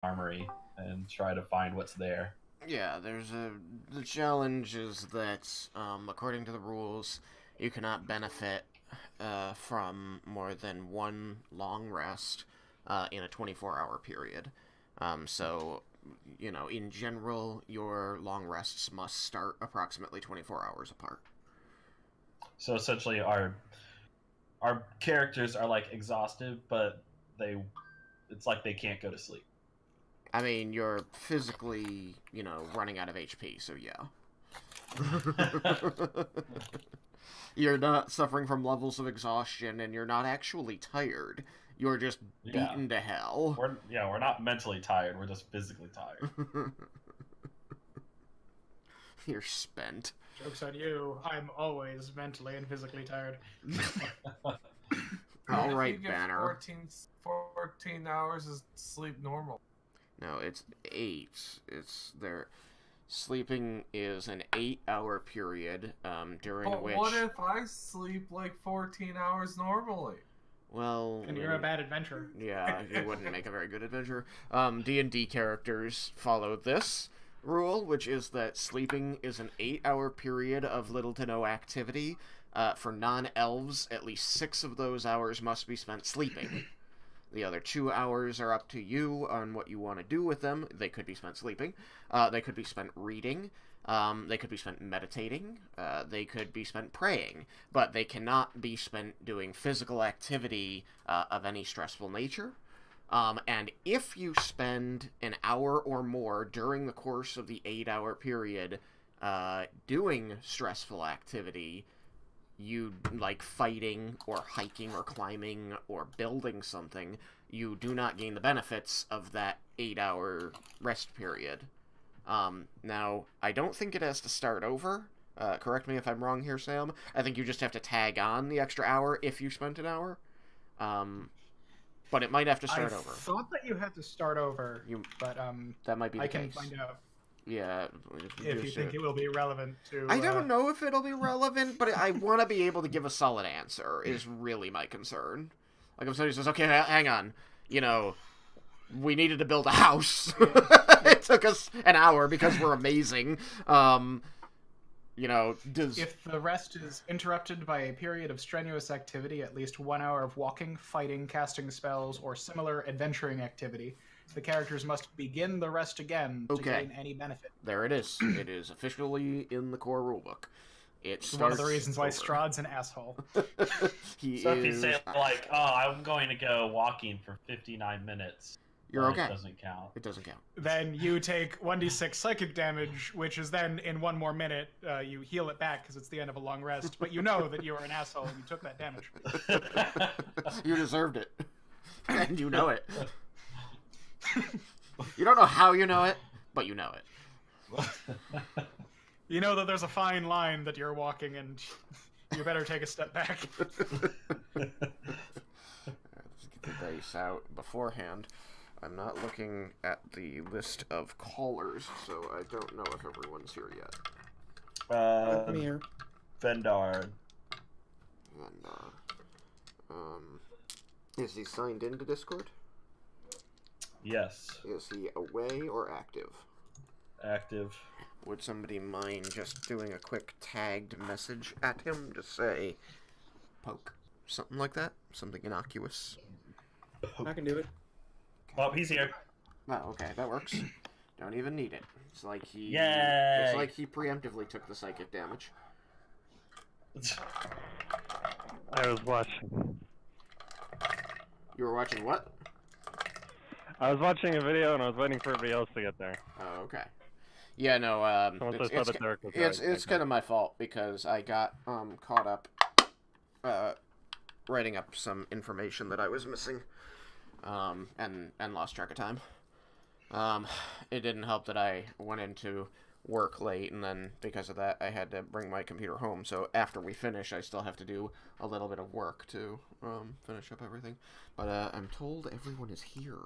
armory and try to find what's there. Yeah, the challenge is that according to the rules, you cannot benefit from more than one long rest in a 24-hour period. So, in general, your long rests must start approximately 24 hours apart. So essentially, our characters are like exhausted, but they it's like they can't go to sleep. I mean, you're physically, running out of HP, so yeah. You're not suffering from levels of exhaustion, and you're not actually tired. You're just Yeah, beaten to hell. we're not mentally tired. We're just physically tired. You're spent. Joke's on you. I'm always mentally and physically tired. All If right, you get Banner. 14 hours is sleep normal. No, it's 8. It's there. Sleeping is an 8-hour period, during But which. what if I sleep like 14 hours normally? Well, And you're a bad adventurer. yeah, you wouldn't make a very good adventurer. D&D characters follow this rule, which is that sleeping is an 8-hour period of little to no activity. For non-elves, at least 6 of those hours must be spent sleeping. The other 2 hours are up to you on what you want to do with them. They could be spent sleeping. They could be spent reading. They could be spent meditating. They could be spent praying. But they cannot be spent doing physical activity of any stressful nature. And if you spend an hour or more during the course of the 8-hour period doing stressful activity, you like fighting or hiking or climbing or building something, you do not gain the benefits of that 8-hour rest period. Now, I don't think it has to start over. Correct me if I'm wrong here, Sam. I think you just have to tag on the extra hour if you spent an hour. But it might have to start over. I thought that you had to start over, but That might be the I case. can find out Yeah. if you think it will be relevant to. I don't know if it'll be relevant, but I want to be able to give a solid answer, is really my concern. Like, if somebody says, okay, hang on, we needed to build a house. It took us an hour because we're amazing. If the rest is interrupted by a period of strenuous activity, at least 1 hour of walking, fighting, casting spells, or similar adventuring activity, the characters must begin the rest again to gain any benefit. There it is. It is officially in the core rulebook. It's one of the reasons why Strahd's an asshole. So if you say, like, oh, I'm going to go walking for 59 minutes, you're okay. It doesn't count. It doesn't count. Then you take 1d6 psychic damage, which is then, in one more minute, you heal it back because it's the end of a long rest, but you know that you are an asshole and you took that damage. You deserved it. And you know it. You don't know how you know it, but you know it. You know that there's a fine line that you're walking, and you better take a step back. Let's get the dice out beforehand. I'm not looking at the list of callers, so I don't know if everyone's here yet. I'm here. Vendar. Is he signed into Discord? Yes. Is he away or active? Active. Would somebody mind just doing a quick tagged message at him? Just say, poke. Something like that? Something innocuous? I can do it. Oh, he's here. Oh, okay, that works. Don't even need it. It's like he... Yay! It's like he preemptively took the psychic damage. I was watching. You were watching what? I was watching a video and I was waiting for everybody else to get there. Oh, okay. Yeah, no, it's kind of my fault because I got caught up writing up some information that I was missing, and lost track of time. It didn't help that I went into work late, and then because of that, I had to bring my computer home. So after we finish, I still have to do a little bit of work to finish up everything. But I'm told everyone is here.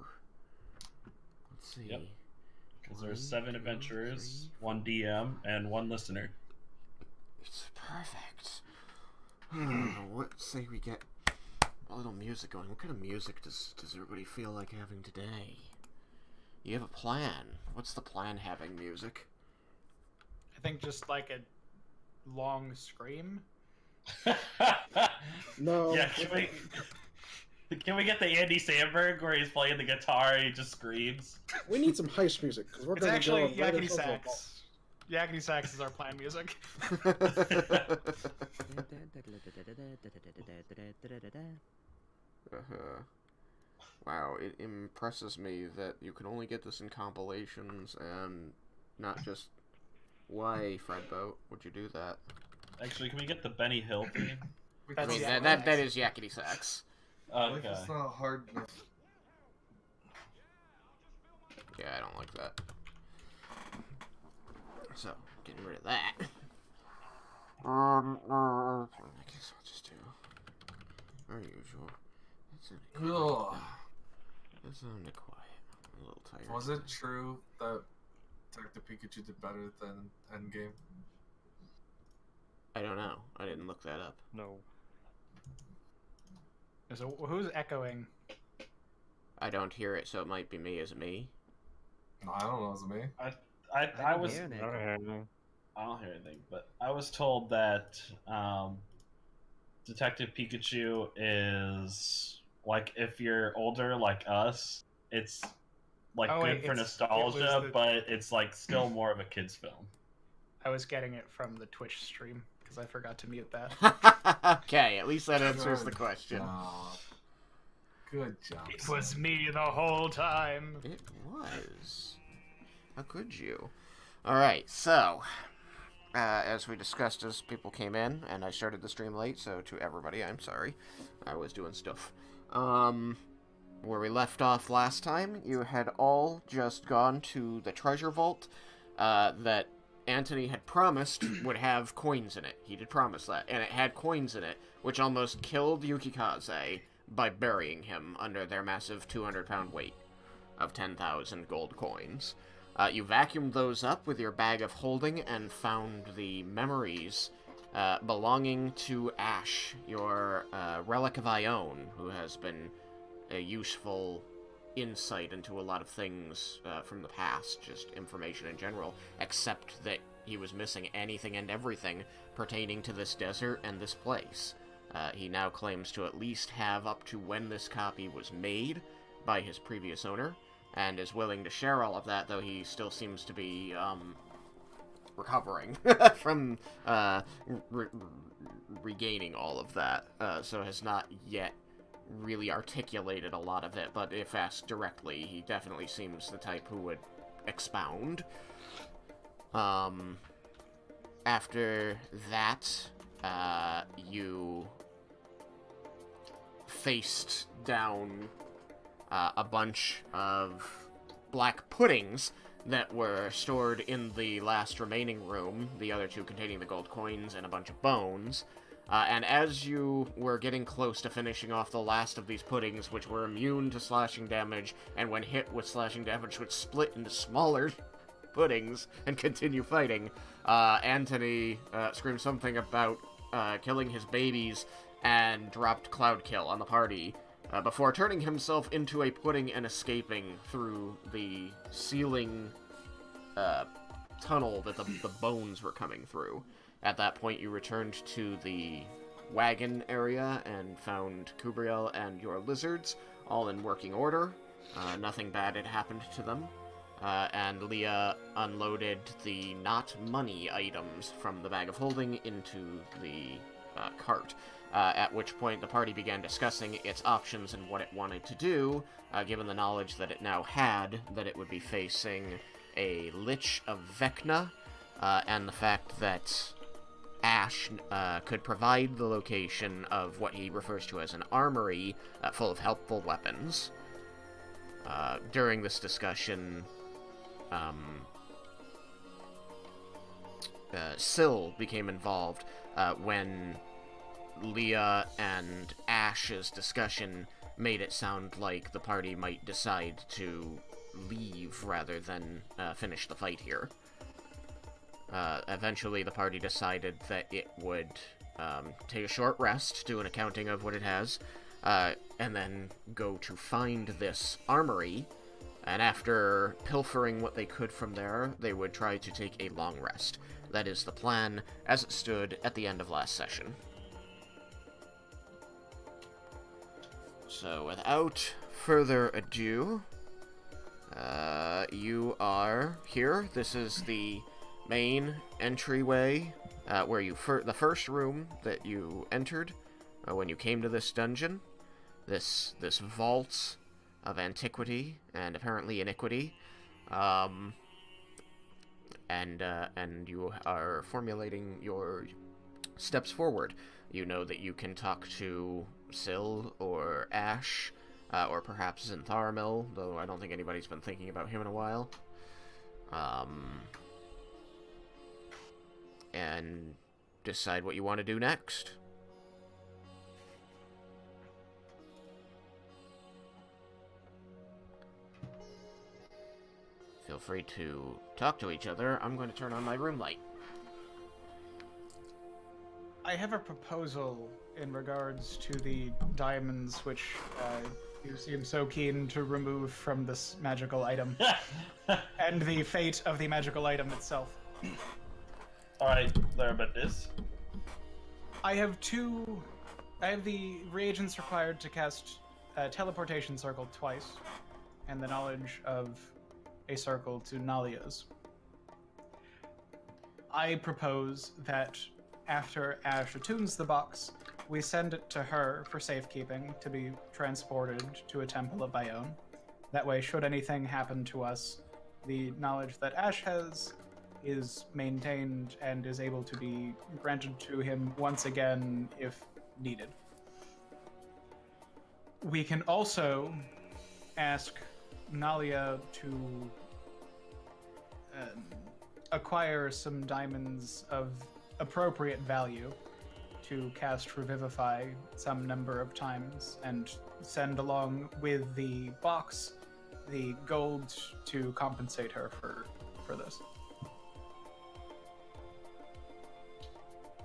Let's see. Yep. Because there's 7 adventurers, 1 DM, and 1 listener. It's perfect. What say we get a little music going? What kind of music does everybody feel like having today? You have a plan. What's the plan having music? I think just like a long scream. No. Yeah, can we get the Andy Samberg where he's playing the guitar and he just screams? We need some heist music because we're It's going to go actually right yakety into a ball. sax. Yakety sax is our plan music. Wow, it impresses me that you can only get this in compilations and not just... Why, Fredboat, would you do that? Actually, can we get the Benny Hill theme? I mean, That's that is yakety sax. Okay. It's not hard enough. Yeah, I don't like that. So, getting rid of that. I guess I'll just do our usual. Ugh. It's only quiet. I'm a little tired. Was it true that Detective Pikachu did better than Endgame? I don't know. I didn't look that up. No. So who's echoing? I don't hear it, so it might be me. Is it me? No, I don't know. Is it me? I was. I don't hear anything. I don't hear anything, but I was told that Detective Pikachu is like if you're older like us, it's like Oh, good wait, for it nostalgia, was the- but it's like still more of a kids film. I was getting it from the Twitch stream because I forgot to mute that. Okay, at least that answers the question. job. Good job. It was me the whole time. It was. How could you? Alright, so, as we discussed as people came in, and I started the stream late, so to everybody, I'm sorry. I was doing stuff. Where we left off last time, you had all just gone to the treasure vault that Anthony had promised would have coins in it. He did promise that, and it had coins in it, which almost killed Yukikaze by burying him under their massive 200-pound weight of 10,000 gold coins. You vacuumed those up with your bag of holding and found the memories belonging to Ashe, your relic of Ione, who has been a useful insight into a lot of things from the past, just information in general, except that he was missing anything and everything pertaining to this desert and this place. He now claims to at least have up to when this copy was made by his previous owner, and is willing to share all of that, though he still seems to be recovering from regaining all of that, so has not yet really articulated a lot of it, but if asked directly, he definitely seems the type who would expound. After that, you faced down a bunch of black puddings that were stored in the last remaining room, the other two containing the gold coins and a bunch of bones. And as you were getting close to finishing off the last of these puddings, which were immune to slashing damage, and when hit with slashing damage would split into smaller puddings and continue fighting, Anthony screamed something about killing his babies and dropped Cloud Kill on the party, before turning himself into a pudding and escaping through the ceiling tunnel that the bones were coming through. At that point, you returned to the wagon area and found Kubriel and your lizards, all in working order. Nothing bad had happened to them. And Leah unloaded the not money items from the bag of holding into the cart. At which point the party began discussing its options and what it wanted to do, given the knowledge that it now had that it would be facing a Lich of Vecna, and the fact that Ashe could provide the location of what he refers to as an armory full of helpful weapons. During this discussion, Syl became involved when Leah and Ashe's discussion made it sound like the party might decide to leave rather than finish the fight here. Eventually, the party decided that it would take a short rest, do an accounting of what it has, and then go to find this armory, And after pilfering what they could from there, they would try to take a long rest. That is the plan as it stood at the end of last session. So without further ado, you are here. This is the main entryway, where the first room that you entered when you came to this dungeon. This vault of antiquity and apparently iniquity, and you are formulating your steps forward. You know that you can talk to Syl or Ashe, or perhaps Zintharmil, though I don't think anybody's been thinking about him in a while. And decide what you want to do next. Feel free to talk to each other. I'm going to turn on my room light. I have a proposal in regards to the diamonds, which you seem so keen to remove from this magical item, and the fate of the magical item itself. Alright, there about this. I have the reagents required to cast a teleportation circle twice, and the knowledge of a circle to Nalia's. I propose that after Ashe attunes the box, we send it to her for safekeeping to be transported to a temple of Bayonne. That way, should anything happen to us, the knowledge that Ashe has is maintained and is able to be granted to him once again if needed. We can also ask Nalia to acquire some diamonds of appropriate value to cast Revivify some number of times and send along with the box the gold to compensate her for this.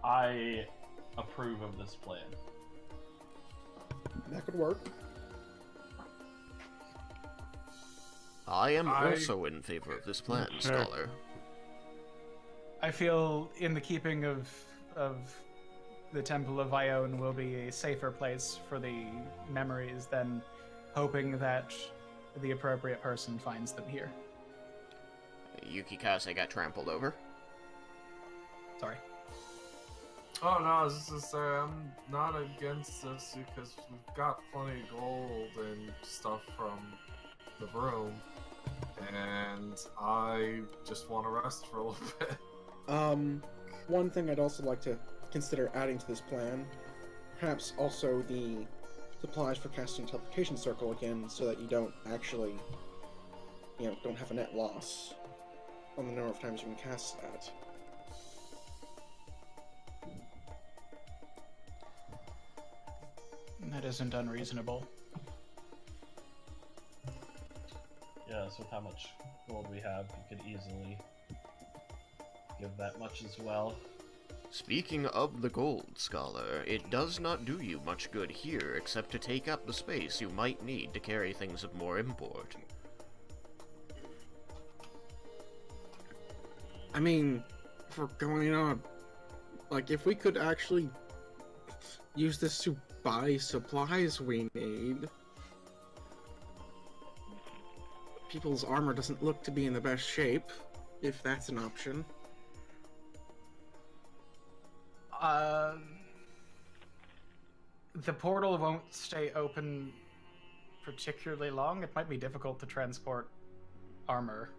I approve of this plan. That could work. I am also in favor of this plan, Scholar. I feel in the keeping of the Temple of Ione will be a safer place for the memories than hoping that the appropriate person finds them here. Yukikaze got trampled over. Sorry. Oh no, I was just to say I'm not against this because we've got plenty of gold and stuff from the room, and I just want to rest for a little bit. One thing I'd also like to consider adding to this plan, perhaps also the supplies for casting Teleportation Circle again, so that you don't actually, don't have a net loss on the number of times you can cast that. That isn't unreasonable. Yes, with how much gold we have, you could easily give that much as well. Speaking of the gold, Scholar, it does not do you much good here except to take up the space you might need to carry things of more import. I mean, if we're going on, if we could actually use this to buy supplies we need. People's armor doesn't look to be in the best shape, if that's an option. The portal won't stay open particularly long. It might be difficult to transport armor.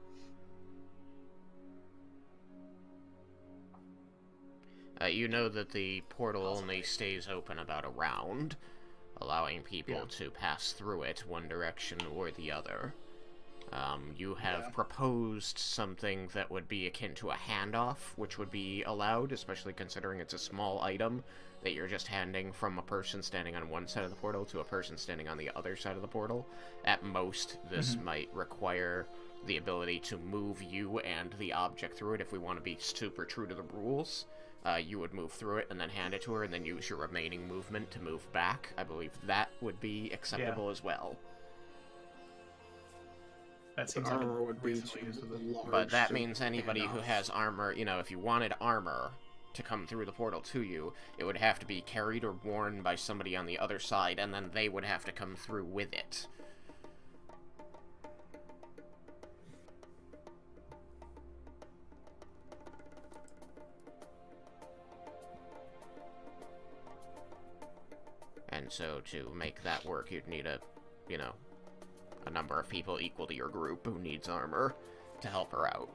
You know that the portal only stays open about a round, allowing people to pass through it one direction or the other. You have proposed something that would be akin to a handoff, which would be allowed, especially considering it's a small item that you're just handing from a person standing on one side of the portal to a person standing on the other side of the portal. At most, this might require the ability to move you and the object through it if we want to be super true to the rules. You would move through it and then hand it to her and then use your remaining movement to move back. I believe that would be acceptable as well. That seems like armor would be reasonable use of it. large. But that to means anybody who enough. has armor, you know, if you wanted armor to come through the portal to you, it would have to be carried or worn by somebody on the other side, and then they would have to come through with it. And so to make that work, you'd need a number of people equal to your group who needs armor to help her out.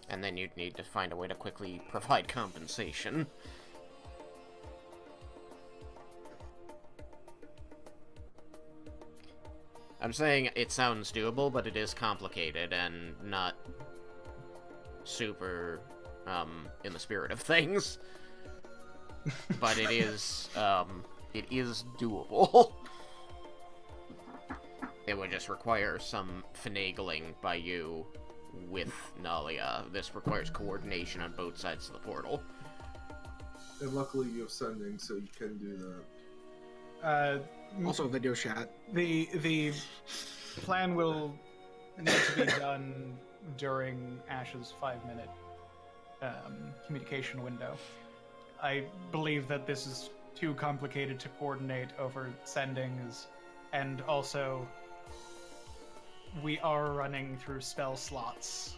And then you'd need to find a way to quickly provide compensation. I'm saying it sounds doable, but it is complicated and not super, in the spirit of things. But it is doable. It would just require some finagling by you with Nalia. This requires coordination on both sides of the portal. And luckily you have sending, so you can do that. Also, video chat. The plan will need to be done during Ashe's 5-minute communication window. I believe that this is too complicated to coordinate over sendings, and also we are running through spell slots.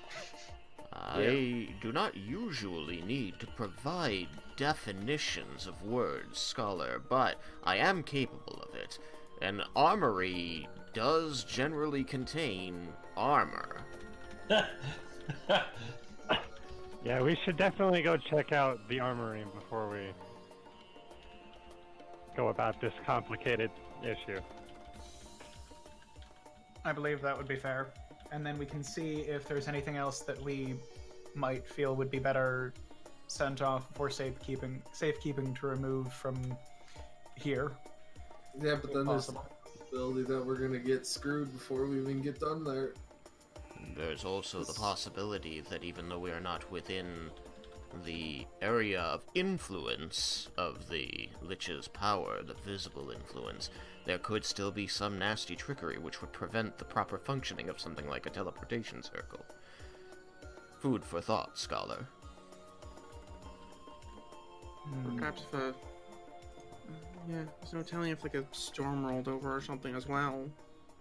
I do not usually need to provide definitions of words, Scholar, but I am capable of it. An armory does generally contain armor. Yeah, we should definitely go check out the armory before we go about this complicated issue. I believe that would be fair. And then we can see if there's anything else that we might feel would be better sent off for safekeeping to remove from here. Yeah, but then there's the Possible. possibility that we're gonna get screwed before we even get done there. There's also the possibility that even though we are not within the area of influence of the Lich's power, the visible influence, there could still be some nasty trickery which would prevent the proper functioning of something like a teleportation circle. Food for thought, Scholar. Perhaps if there's no telling if like a storm rolled over or something as well.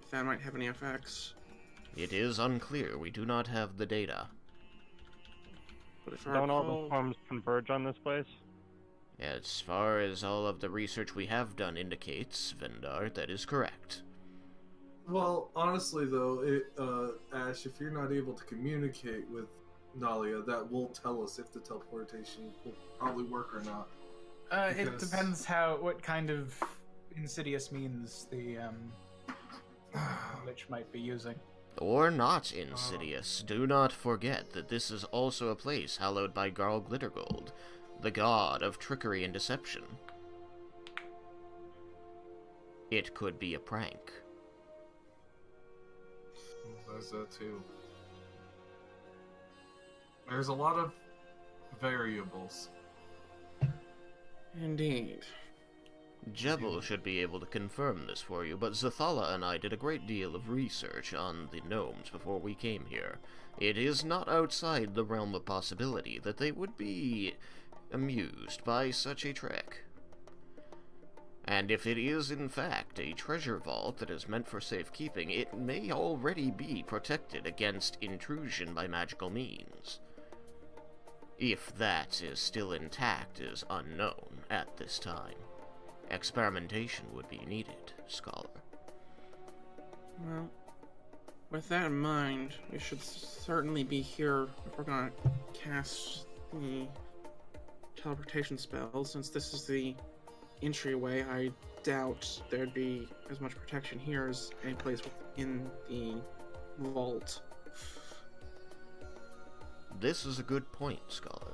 If that might have any effects. It is unclear. We do not have the data. But if I Don't all the recall, forms converge on this place? As far as all of the research we have done indicates, Vendar, that is correct. Well, honestly though, Ash, if you're not able to communicate with Nalia, that will tell us if the teleportation will probably work or not. It Because- depends what kind of insidious means the Lich might be using. Or not insidious. Do not forget that this is also a place hallowed by Garl Glittergold, the god of trickery and deception. It could be a prank. There's that too. There's a lot of variables. indeed. Jebel should be able to confirm this for you, but Zathala and I did a great deal of research on the gnomes before we came here. It is not outside the realm of possibility that they would be amused by such a trick. And if it is in fact a treasure vault that is meant for safekeeping, it may already be protected against intrusion by magical means. If that is still intact is unknown at this time. Experimentation would be needed, Scholar. Well, with that in mind, we should certainly be here if we're gonna cast the teleportation spell. Since this is the entryway, I doubt there'd be as much protection here as any place within the vault. This is a good point, Scholar.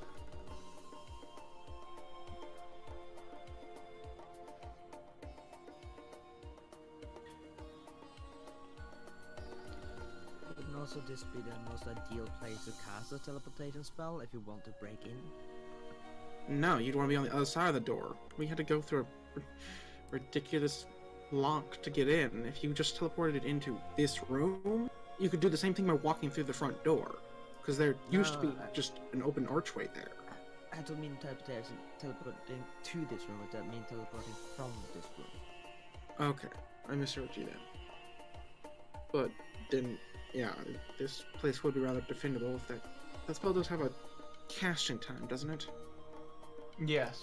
Wouldn't also this be the most ideal place to cast a teleportation spell if you want to break in? No, you'd want to be on the other side of the door. We had to go through a ridiculous lock to get in. If you just teleported into this room, you could do the same thing by walking through the front door. Because there used to be just an open archway there. I don't mean teleporting to this room, I don't mean teleporting from this room. Okay, I misheard you then. But then, yeah, this place would be rather defendable if that spell does have a casting time, doesn't it? Yes.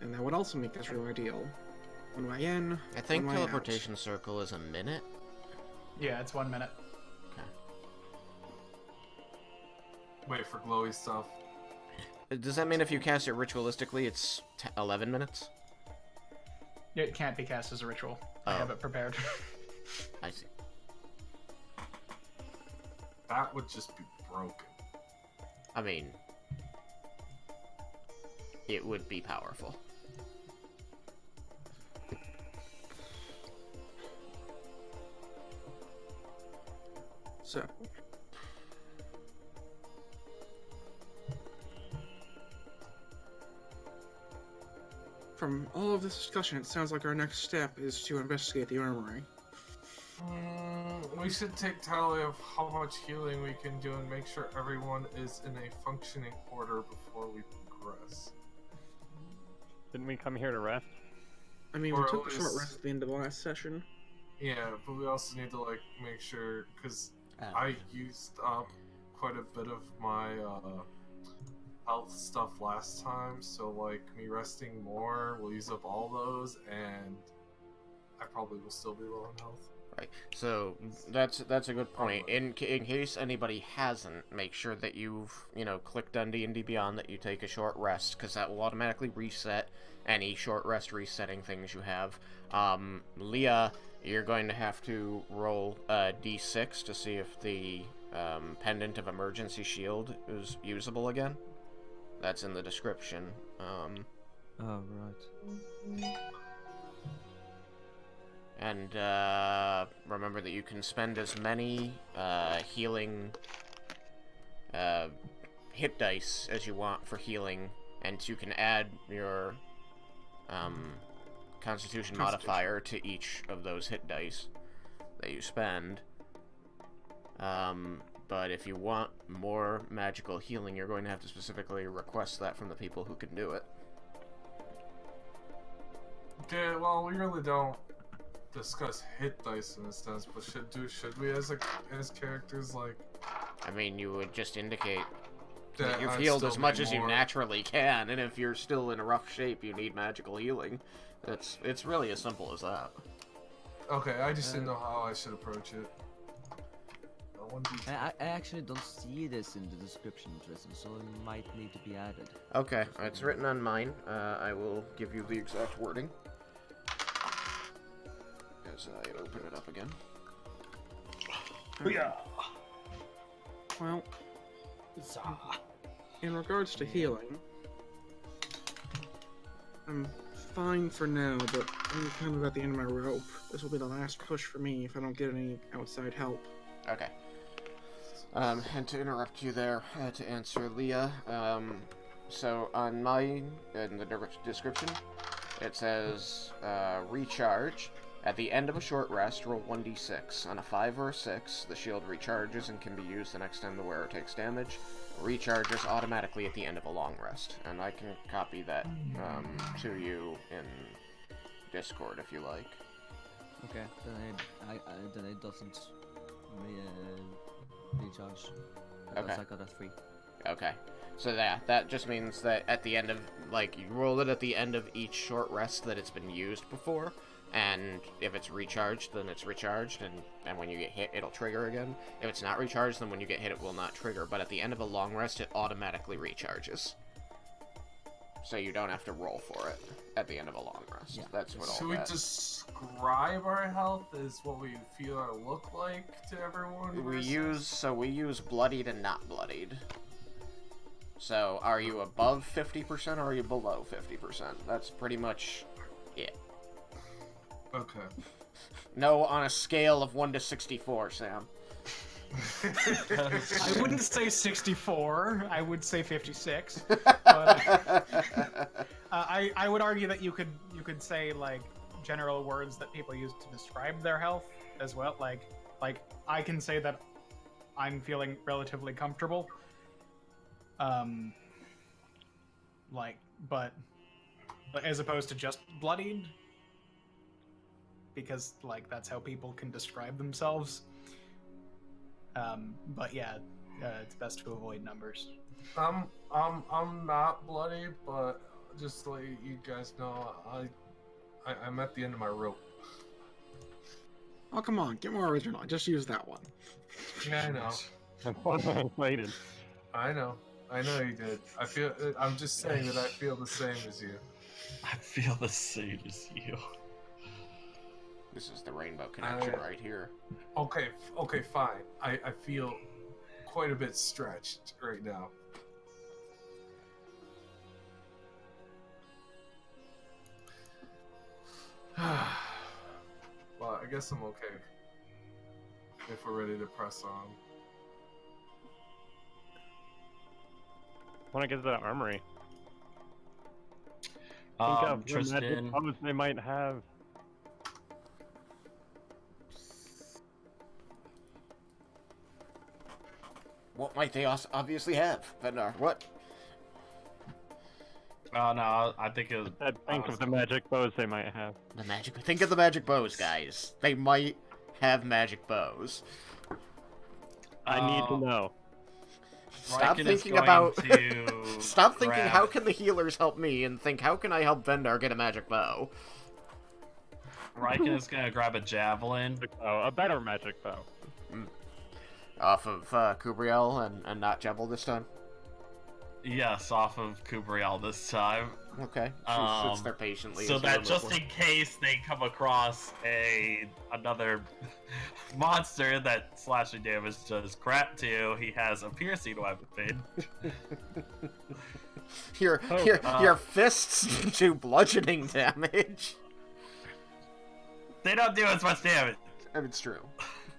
And that would also make this real ideal. One way in, I think one way teleportation circle is a minute. Yeah, it's 1 minute. Wait for glowy stuff. Does that mean if you cast it ritualistically, it's 11 minutes? It can't be cast as a ritual. I have it prepared. I see. That would just be broken. I mean, it would be powerful. So, from all of this discussion, it sounds like our next step is to investigate the armory. We should take tally of how much healing we can do and make sure everyone is in a functioning order before we progress. Didn't we come here to rest? I mean, Or we at took a short least- rest at the end of the last session. Yeah, but we also need to like make sure because I used up quite a bit of my health stuff last time, so like me resting more will use up all those, and I probably will still be low in health. Right. So that's a good point. In case anybody hasn't, make sure that you've clicked on D&D Beyond, that you take a short rest, because that will automatically reset any short rest resetting things you have. Leah, you're going to have to roll a d6 to see if the pendant of emergency shield is usable again. That's in the description. Oh, right. And remember that you can spend as many healing hit dice as you want for healing, and you can add your Constitution modifier to each of those hit dice that you spend. But if you want more magical healing, you're going to have to specifically request that from the people who can do it. Okay, well, we really don't discuss hit dice in a sense, but should we as characters like? I mean, you would just indicate that that you've I'd healed still as much be as you more- naturally can, and if you're still in a rough shape, you need magical healing. It's really as simple as that. Okay, I just didn't know how I should approach it. I actually don't see this in the description, Tristan, so it might need to be added. Okay, it's written on mine. I will give you the exact wording as I open it up again. Yeah. Well, in regards to healing, I'm fine for now, but I'm kind of at the end of my rope. This will be the last push for me if I don't get any outside help. Okay. And to interrupt you there, to answer Leah, so on mine, in the description, it says, recharge. At the end of a short rest, roll 1d6. On a 5 or a 6, the shield recharges and can be used the next time the wearer takes damage. Recharges automatically at the end of a long rest. And I can copy that to you in Discord if you like. Okay, then it doesn't recharge. Okay. I got a 3. Okay. So that just means that at the end of, you roll it at the end of each short rest that it's been used before, and if it's recharged, then it's recharged, and when you get hit, it'll trigger again. If it's not recharged, then when you get hit, it will not trigger, but at the end of a long rest, it automatically recharges. So you don't have to roll for it at the end of a long rest. Yeah. That's what all Should we that... describe our health as what we feel our look like to everyone? We versus- use bloodied and not bloodied. So, are you above 50% or are you below 50%? That's pretty much it. Okay. No, on a scale of 1 to 64, Sam. I wouldn't say 64. I would say 56. But, I would argue that you could say like general words that people use to describe their health as well. Like I can say that I'm feeling relatively comfortable. But as opposed to just bloodied, because like that's how people can describe themselves. But yeah, it's best to avoid numbers. I'm not bloody, but just to let you guys know, I'm at the end of my rope. Oh, come on, get more original. I just used that one. Yeah, I know. Unrelated. I know you did. I'm just saying that I feel the same as you. I feel the same as you. This is the rainbow connection right here. Okay, fine. I feel quite a bit stretched right now. Well, I guess I'm okay. If we're ready to press on. I want to get to the armory. Think of the magic Tristan. powers they might have. What might they obviously have? Vendar, what? Oh no, I think it was. Think of the magic bows they might have. The magic. Think of the magic bows, guys. They might have magic bows. I need to know. Stop Raiken is thinking going about. to Stop thinking, grab- how can the healers help me? And think, how can I help Vendar get a magic bow? Raiken is gonna grab a javelin. Oh, a better magic bow. Off of Kubriel and not Jebel this time? Yes, off of Kubriel this time. Okay. She sits there patiently. So as you that remove just one. in case they come across another monster that slashing damage does crap to, he has a piercing weapon. Your fists do bludgeoning damage. They don't do as much damage. I mean, it's true.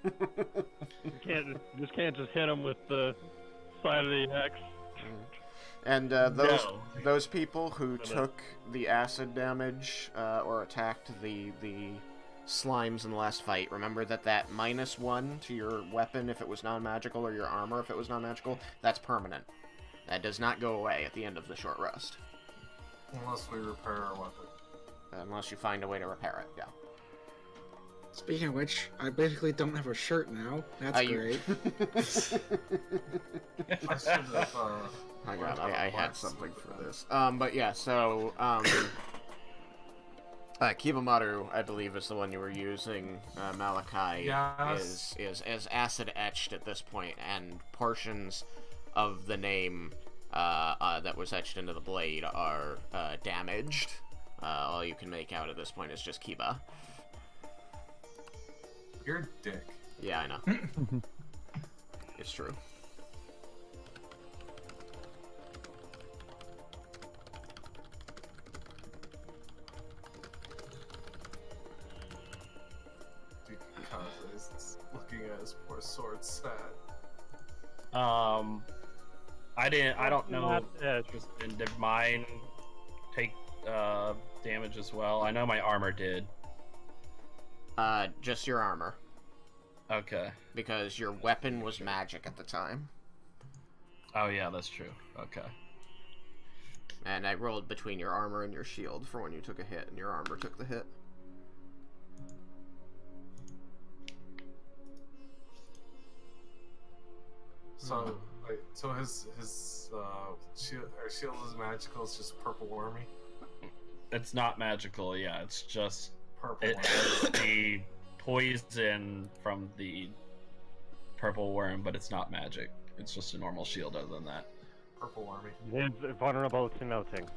You can't just hit them with the side of the axe. And No. those people who took the acid damage or attacked the slimes in the last fight, remember that -1 to your weapon if it was non-magical or your armor if it was non-magical, that's permanent. That does not go away at the end of the short rest. Unless we repair our weapon. Unless you find a way to repair it, yeah. Speaking of which, I basically don't have a shirt now. That's great. I should have, Hang on, I had something for this. But yeah, so, Kibomaru, I believe, is the one you were using. Malachi Yes. is acid etched at this point, and portions of the name that was etched into the blade are damaged. All you can make out at this point is just Kiba. You're a dick. Yeah, I know. It's true. Because it's looking at his poor sword sad. I don't know. Yeah, Tristan, did mine take damage as well? I know my armor did. Just your armor. Okay. Because your weapon was magic at the time. Oh yeah, that's true. Okay. And I rolled between your armor and your shield for when you took a hit, and your armor took the hit. So, wait, so his shield is magical. It's just purple wormy. It's not magical. Yeah, it's just Purple wormy. it's the poison from the purple worm, but it's not magic. It's just a normal shield. Other than that. Purple wormy. it's vulnerable to melting.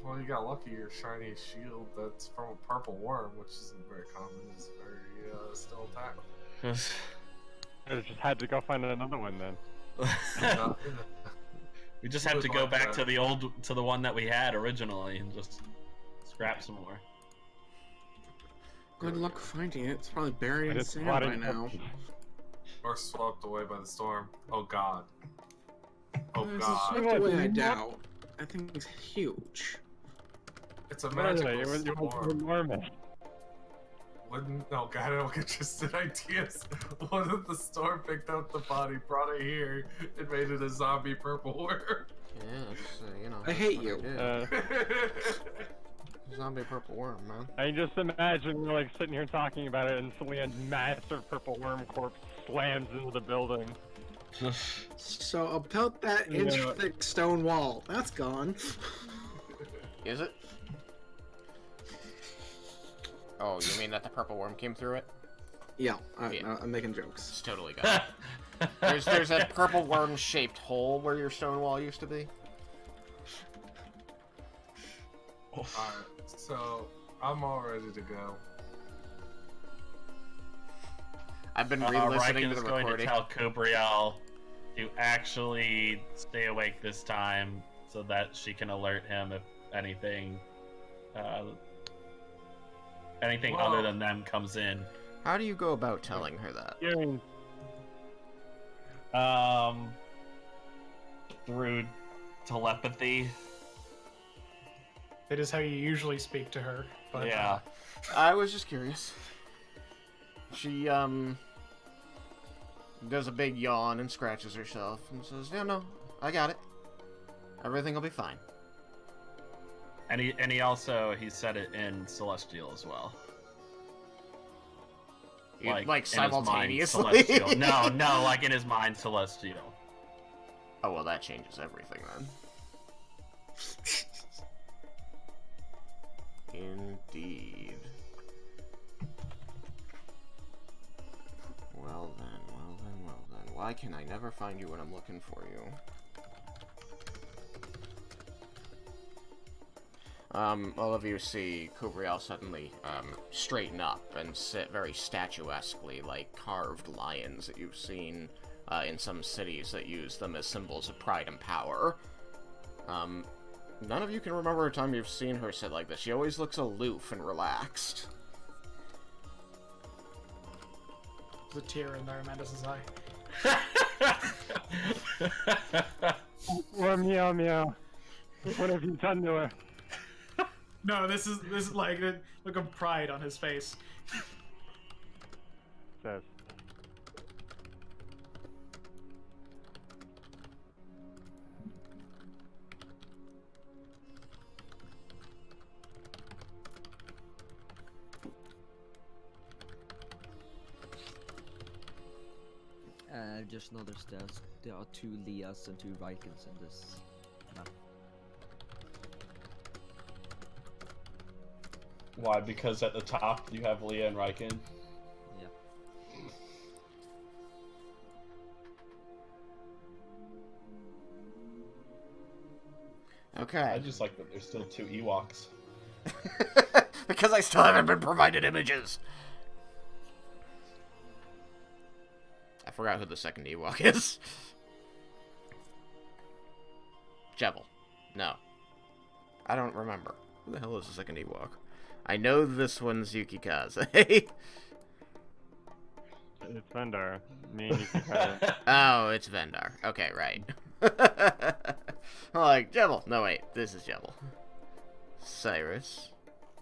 Well, you got lucky. Your shiny shield that's from a purple worm, which isn't very common, is very still intact. I just had to go find another one then. We just have to go back to the one that we had originally and just scrap some more. Good luck finding it. It's probably buried I in just sand bought by it. now. Or swept away by the storm. Oh god. Oh It's god. swept away, I doubt. That thing's huge. It's a Really, magical it was storm. enormous. No, God, I don't get just ideas. What if the storm picked up the body, brought it here, and made it a zombie purple worm? Yeah, that's, you know. I hate what you. did. Zombie purple worm, man. I just imagine we're like sitting here talking about it, and suddenly a massive purple worm corpse slams into the building. So about that Yeah. inch-thick stone wall, that's gone. Is it? Oh, you mean that the purple worm came through it? Yeah, Yeah. I'm making jokes. It's totally got it. There's a purple worm-shaped hole where your stone wall used to be. Alright, so I'm all ready to go. I've been re-listening to Raiken's the going to recording. tell Kubriel to actually stay awake this time so that she can alert him if anything Whoa. other than them comes in. How do you go about telling her that? Hearing Through telepathy. That is how you usually speak to her. But, Yeah. I was just curious. She, does a big yawn and scratches herself and says, "Yeah, no, I got it. Everything will be fine." And he also said it in Celestial as well. Like in his mind, simultaneously? Celestial. No, like in his mind, Celestial. Oh, well, that changes everything then. Indeed. Well then. Why can I never find you when I'm looking for you? All of you see Kubriel suddenly, straighten up and sit very statuesquely, like carved lions that you've seen, in some cities that use them as symbols of pride and power. None of you can remember a time you've seen her sit like this. She always looks aloof and relaxed. There's a tear in there, Amandus' eye. Well, meow meow. What have you done to her? No, this is like a look of pride on his face. Says. I've just noticed there are 2 Leas and 2 Raikens in this map. Why? Because at the top you have Leah and Raiken. Yeah. Okay. I just like that there's still 2 Ewoks. Because I still haven't been provided images. I forgot who the second Ewok is. Jebel. No. I don't remember. Who the hell is the second Ewok? I know this one's Yukikaze. It's Vendar. Me and Yukikaze. Oh, it's Vendar. Okay, right. I'm like, Jebel. No, wait. This is Jebel. Cyrus.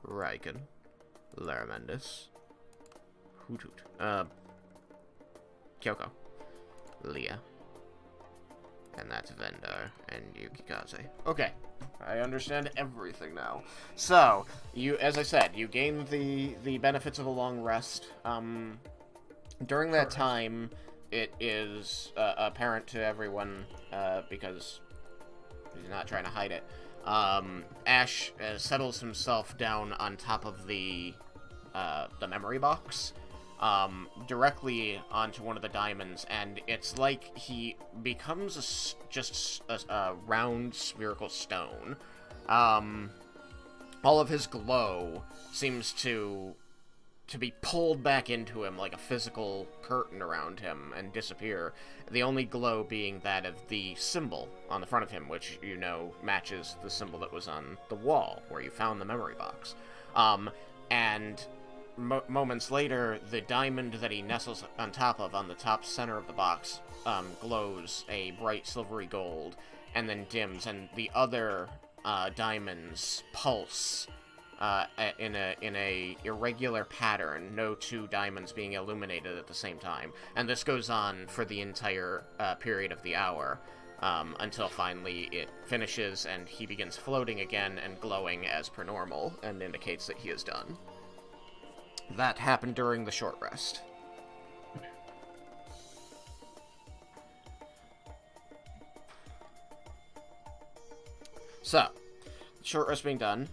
Raiken. Laramendus. Hoothoot. Kyoko. Leah. And that's Vendar and Yukikaze. Okay. I understand everything now. So, as I said, you gain the benefits of a long rest. During that time, it is apparent to everyone, because he's not trying to hide it. Ashe settles himself down on top of the memory box, directly onto one of the diamonds, and it's like he becomes just a round spherical stone. All of his glow seems to be pulled back into him like a physical curtain around him and disappear. The only glow being that of the symbol on the front of him, which, you know, matches the symbol that was on the wall where you found the memory box. And moments later, the diamond that he nestles on top of, on the top center of the box, glows a bright silvery gold, and then dims, and the other diamonds pulse in a irregular pattern, no two diamonds being illuminated at the same time. And this goes on for the entire period of the hour, until finally it finishes and he begins floating again and glowing as per normal, and indicates that he is done. That happened during the short rest. So, short rest being done,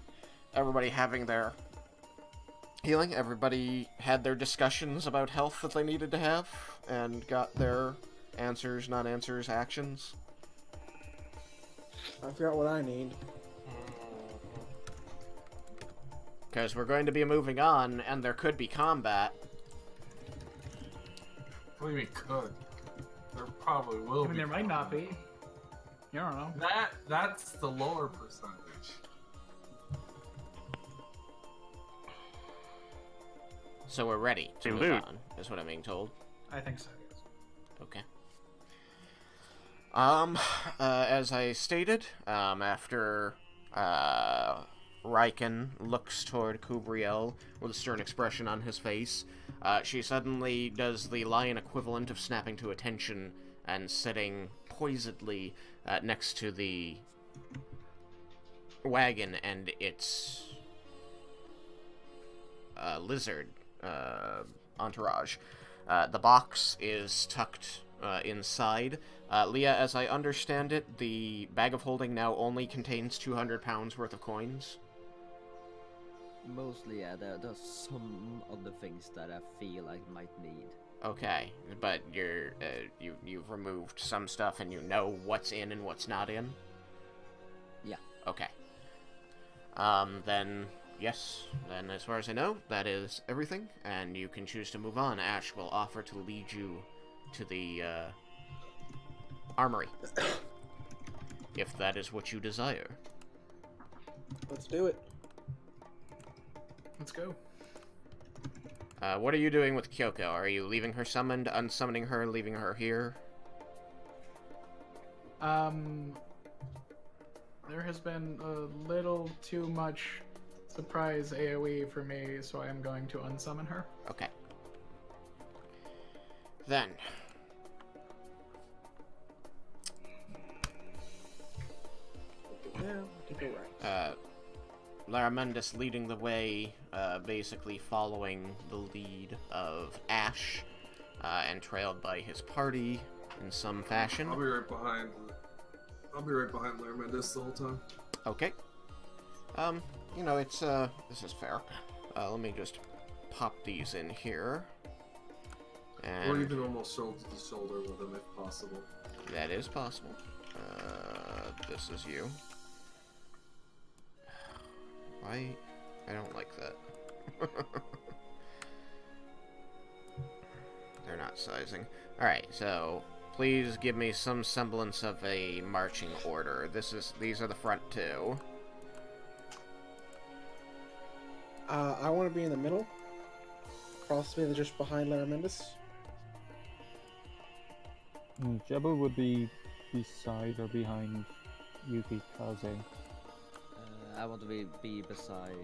everybody having their healing, everybody had their discussions about health that they needed to have, and got their answers, non-answers, actions. I forgot what I need. Because we're going to be moving on, and there could be combat. What do you mean could? There probably will I mean, be. there might not be. You don't know. That's the lower percentage. So we're ready to Hey, move Luke. on, is what I'm being told. I think so, yes. Okay. As I stated, after, Raiken looks toward Kubriel with a stern expression on his face, she suddenly does the lion equivalent of snapping to attention and sitting poisedly next to the wagon and its lizard entourage. The box is tucked inside. Leah, as I understand it, the bag of holding now only contains 200 pounds worth of coins. Mostly, yeah, there's some of the things that I feel I might need. Okay, but you've removed some stuff and you know what's in and what's not in? Yeah. Okay. Then, yes, then as far as I know, that is everything, and you can choose to move on. Ashe will offer to lead you to the, armory. If that is what you desire. Let's do it. Let's go. What are you doing with Kyoko? Are you leaving her summoned, unsummoning her, leaving her here? There has been a little too much surprise AoE for me, so I am going to unsummon her. Okay. Then. Yeah, keep it right. Laramundus leading the way, basically following the lead of Ashe, and trailed by his party in some fashion. I'll be right behind Laramundus the whole time. Okay. You know, it's, this is fair. Let me just pop these in here. And Or even almost shoulder to shoulder with him if possible. that is possible. This is you. Why? I don't like that. They're not sizing. Alright, so please give me some semblance of a marching order. These are the front two. I want to be in the middle. Possibly just behind Laramundus. Jebba would be beside or behind Yuki Kaze. I want to be besides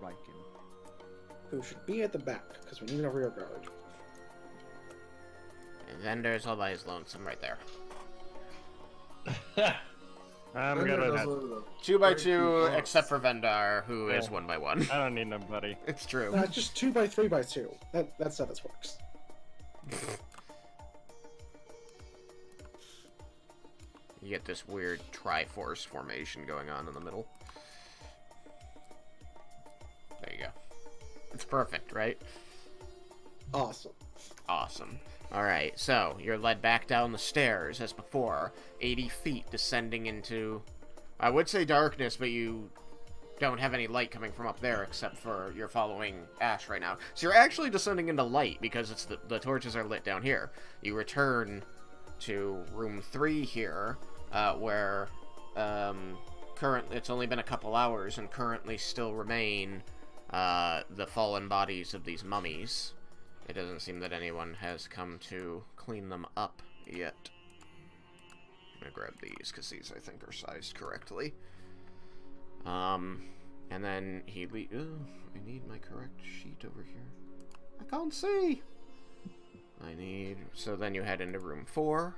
Raiken. Who should be at the back, because we need a rear guard. And Vender's all by his lonesome right there. I'm Vendor good with does that. a 2 by very 2, few except for Vendar, who is Yeah. 1 by 1. I don't need nobody. It's true. Just 2 by 3 by 2. That's how this works. You get this weird Triforce formation going on in the middle. There you go. It's perfect, right? Awesome. Awesome. Alright, so you're led back down the stairs as before, 80 feet descending into, I would say darkness, but you don't have any light coming from up there except for you're following Ashe right now. So you're actually descending into light because it's the torches are lit down here. You return to room 3 here, where currently it's only been a couple hours and currently still remain the fallen bodies of these mummies. It doesn't seem that anyone has come to clean them up yet. I'm gonna grab these, because these, I think, are sized correctly. And then he ooh, I need my correct sheet over here. I can't see! So then you head into room 4.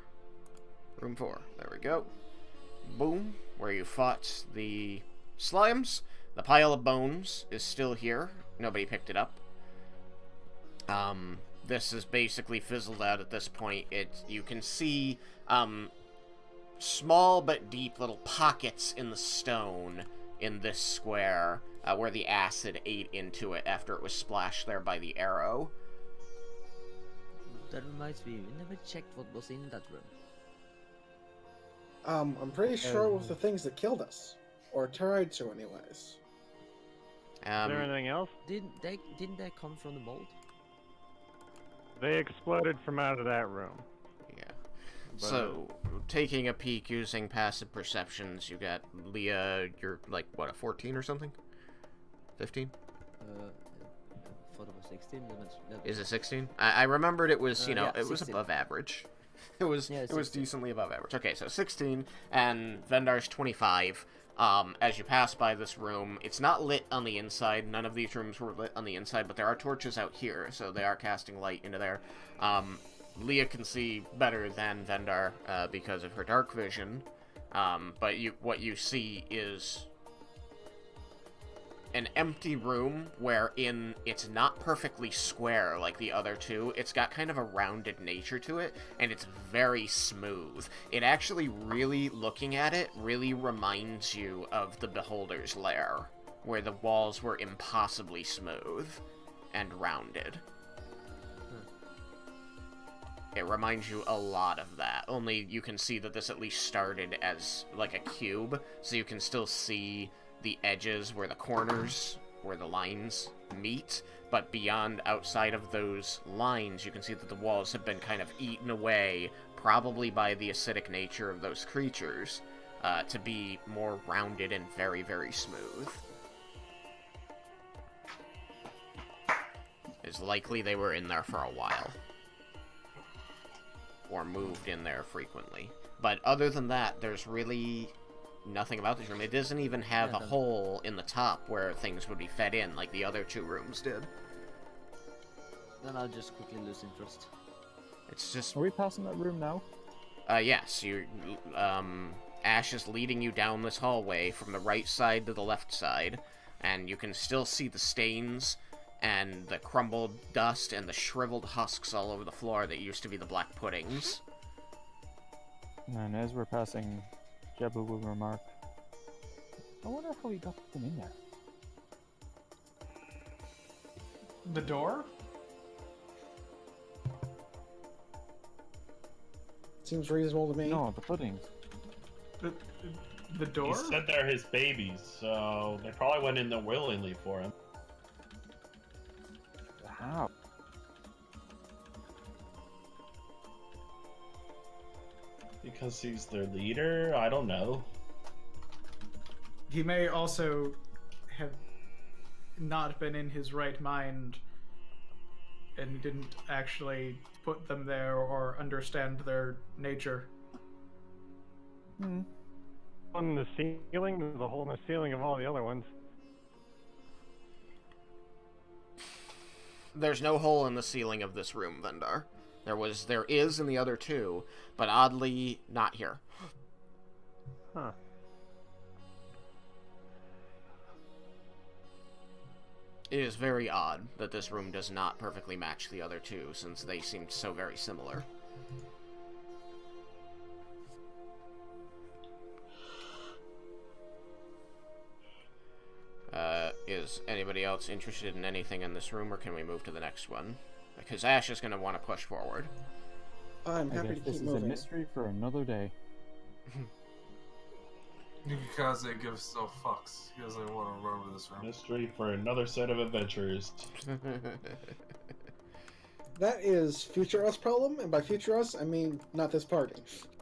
Room 4, there we go. Boom, where you fought the slimes. The pile of bones is still here. Nobody picked it up. This is basically fizzled out at this point. You can see, small but deep little pockets in the stone in this square, where the acid ate into it after it was splashed there by the arrow. That reminds me, we never checked what was in that room. I'm pretty sure it was the things that killed us. Or tried to, anyways. Is there anything else? Didn't they come from the mold? They exploded from out of that room. Yeah. But... So, taking a peek using passive perceptions, you got Leah, you're like, what, a 14 or something? 15? I thought it was 16. Is it 16? I remembered it was, you know, yeah, it was 16. above average. It was Yeah, decently above average. Okay, so 16, and Vendar's 25. As you pass by this room, it's not lit on the inside. None of these rooms were lit on the inside, but there are torches out here, so they are casting light into there. Leah can see better than Vendar because of her dark vision, but what you see is an empty room wherein it's not perfectly square like the other two. It's got kind of a rounded nature to it, and it's very smooth. It actually really, looking at it, really reminds you of the Beholder's Lair, where the walls were impossibly smooth and rounded. It reminds you a lot of that, only you can see that this at least started as like a cube, so you can still see the edges where the corners, where the lines meet, but beyond, outside of those lines, you can see that the walls have been kind of eaten away, probably by the acidic nature of those creatures, to be more rounded and very, very smooth. It's likely they were in there for a while. Or moved in there frequently. But other than that, there's really nothing about this room. It doesn't even have a hole in the top where things would be fed in like the other two rooms did. Then I'll just quickly lose interest. It's just... Are we passing that room now? Yes. Ashe is leading you down this hallway from the right side to the left side, and you can still see the stains and the crumbled dust and the shriveled husks all over the floor that used to be the black puddings. And as we're passing, Jebu will remark, I wonder how he got them in there. The door? Seems reasonable to me. No, the puddings. The door? He said they're his babies, so they probably went in there willingly for him. How? Because he's their leader? I don't know. He may also have not been in his right mind and didn't actually put them there or understand their nature. On the ceiling, there's a hole in the ceiling of all the other ones. There's no hole in the ceiling of this room, Vendar. There is in the other two, but oddly not here. Huh. It is very odd that this room does not perfectly match the other two, since they seemed so very similar. Is anybody else interested in anything in this room, or can we move to the next one? Because Ashe is going to want to push forward. I'm I happy guess to this keep is a moving. mystery for another day. Because it gives no fucks. He doesn't want to remember this room. Mystery for another set of adventures. That is future us problem, and by future us, I mean not this party.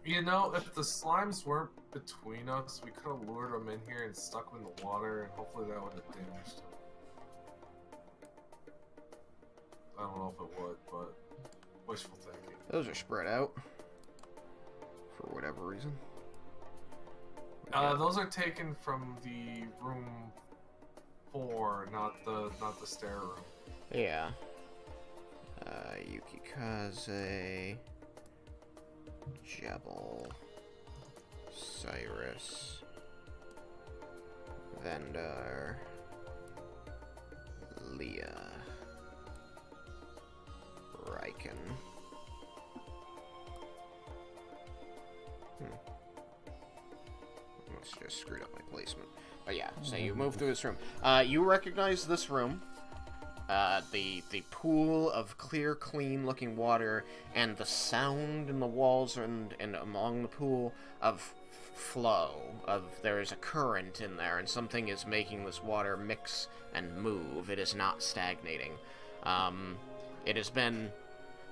You know, if the slimes weren't between us, we could have lured them in here and stuck them in the water, and hopefully that would have damaged them. I don't know if it would, but wishful thinking. Those are spread out. For whatever reason. Those are taken from the room 4, not the stair room. Yeah. Yukikaze, Jebel, Cyrus, Vendar, Leah, Raiken. Almost just screwed up my placement. But yeah, so you move through this room. You recognize this room. The pool of clear, clean-looking water, and the sound in the walls and along the pool of flow. There is a current in there, and something is making this water mix and move. It is not stagnating. It has been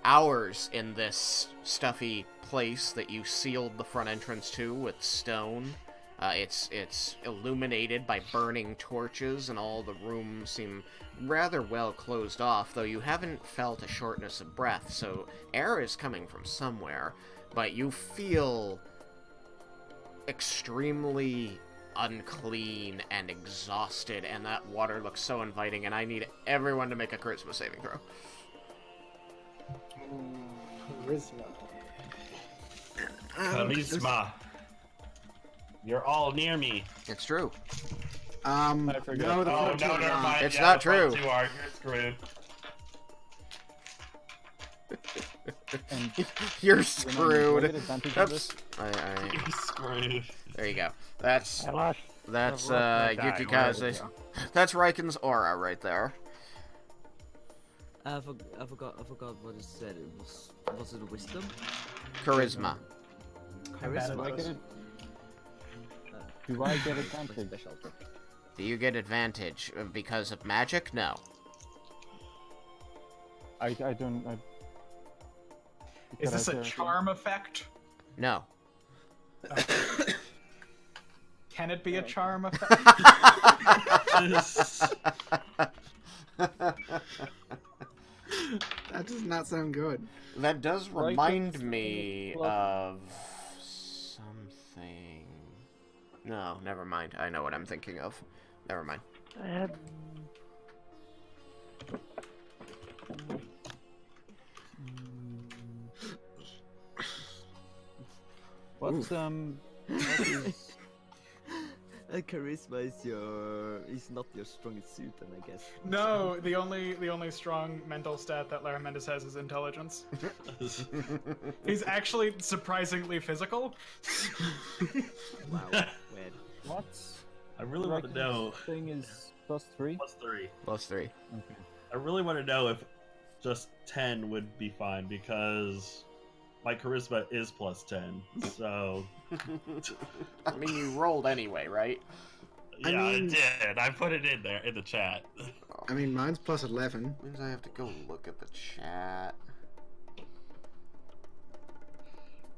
hours in this stuffy place that you sealed the front entrance to with stone. It's illuminated by burning torches, and all the rooms seem rather well closed off, though you haven't felt a shortness of breath, so air is coming from somewhere, but you feel extremely unclean and exhausted, and that water looks so inviting, and I need everyone to make a charisma saving throw. Charisma. Charisma. You're all near me. It's true. I forget. No, the Oh, front two no, are never not. mind. It's Yeah, not the front true. two are. You're screwed. And You're do I screwed. get advantage of Oops. this? You're screwed. There you go. That's I lost. Yukikaze's. That's Raiken's aura right there. I forgot what it said. Was it wisdom? Charisma. I'm bad at Do I those. get it? Do I get advantage? Specialty. Do you get advantage because of magic? No. I don't. Is Could this I a share it? charm effect? No. Can it be a charm effect? That does not sound good. That does Raiken's remind me plus- of something. No, never mind. I know what I'm thinking of. Never mind. What's what is Charisma is not your strongest suit, then I guess. No, the only strong mental stat that Lara Mendes has is intelligence. He's actually surprisingly physical. Wow, weird. what's I really want to know. thing is +3? +3. +3. Okay. I really want to know if just 10 would be fine, because my charisma is +10. So I mean, you rolled anyway, right? yeah, I did. I put it in there in the chat. I mean, mine's +11. Means I have to go look at the chat.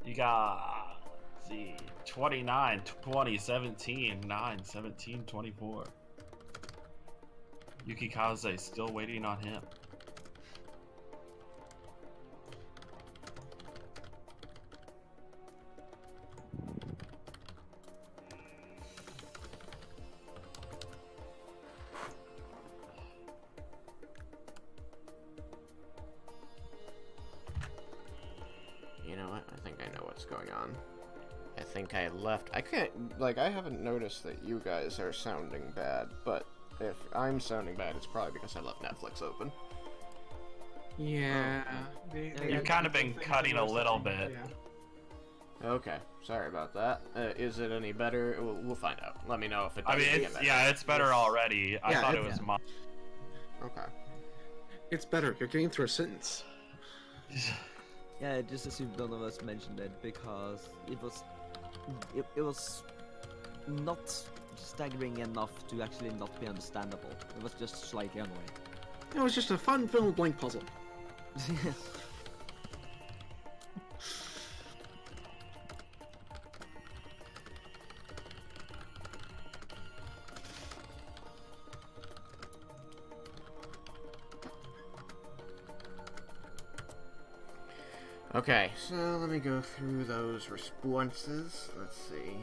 You got, let's see, 29, 20, 17, 9, 17, 24. Yukikaze still waiting on him. You know what? I think I know what's going on. I think I left. I can't. I haven't noticed that you guys are sounding bad, but if I'm sounding bad, it's probably because I left Netflix open. Yeah. You've kind of been cutting a little bit. Yeah. Okay, sorry about that. Is it any better? We'll find out. Let me know if it I does mean, get it's, better. yeah, it's better already. I Yeah, thought it it's- was mine. Okay. It's better. You're getting through a sentence. Yeah, I just assumed none of us mentioned it because it was not staggering enough to actually not be understandable. It was just slightly annoying. It was just a fun fill in the blank puzzle. Okay, so let me go through those responses. Let's see.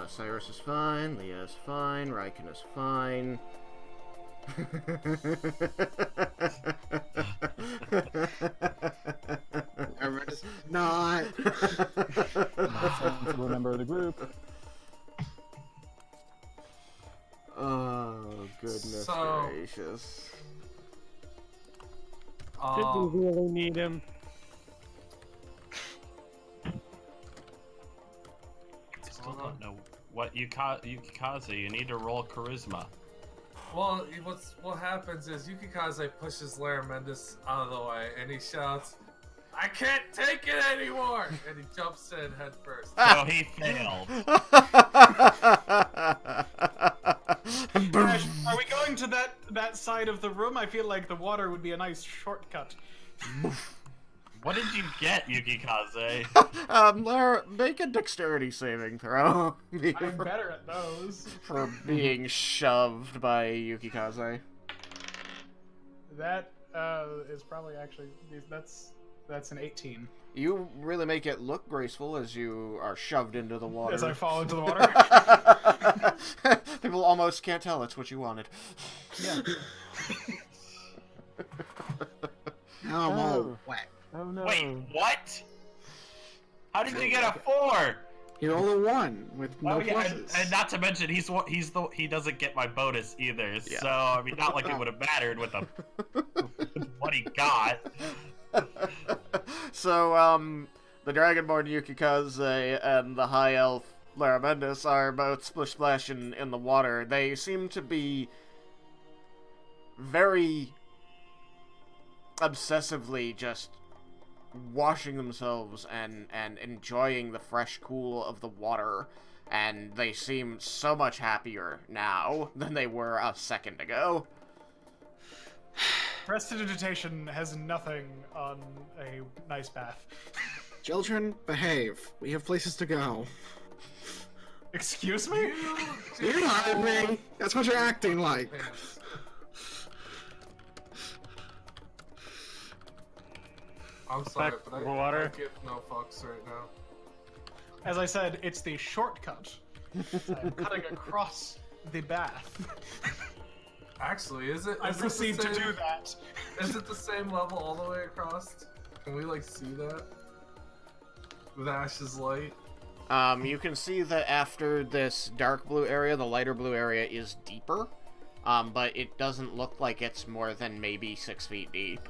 Cyrus is fine, Leah is fine, Raiken is fine. Everyone just not. Not sensible member of the group. Oh, goodness So- gracious. Did we really need him? Still don't know what Yukikaze. You need to roll charisma. Well, what happens is Yukikaze pushes Laramendus out of the way, and he shouts, "I can't take it anymore!" And he jumps in head first. So he failed. Ash, are we going to that side of the room? I feel like the water would be a nice shortcut. What did you get, Yukikaze? Lara, make a dexterity saving throw. I'm better at those. For being shoved by Yukikaze. That is probably actually that's an 18. You really make it look graceful as you are shoved into the water. As I fall into the water. People almost can't tell it's what you wanted. Yeah. Now I'm all wet. Oh no. Wait, what? How did you get a 4? You roll a 1 with no pluses. and not to mention he doesn't get my bonus either. Yeah. So I mean, not like it would have mattered with what he got. So, the Dragonborn Yukikaze and the High Elf Laramendus are both splish-splash in the water. They seem to be very obsessively just washing themselves and enjoying the fresh cool of the water, and they seem so much happier now than they were a second ago. Prestidigitation has nothing on a nice bath. Children, behave. We have places to go. Excuse me? You're not at me. That's what you're acting like. I'm sorry, Back but to the I water. give no fucks right now. As I said, it's the shortcut. I'm cutting across the bath. Actually, is it? I is it the proceed to same- do that. Is it the same level all the way across? Can we like see that? With Ash's light? You can see that after this dark blue area, the lighter blue area is deeper, but it doesn't look like it's more than maybe 6 feet deep.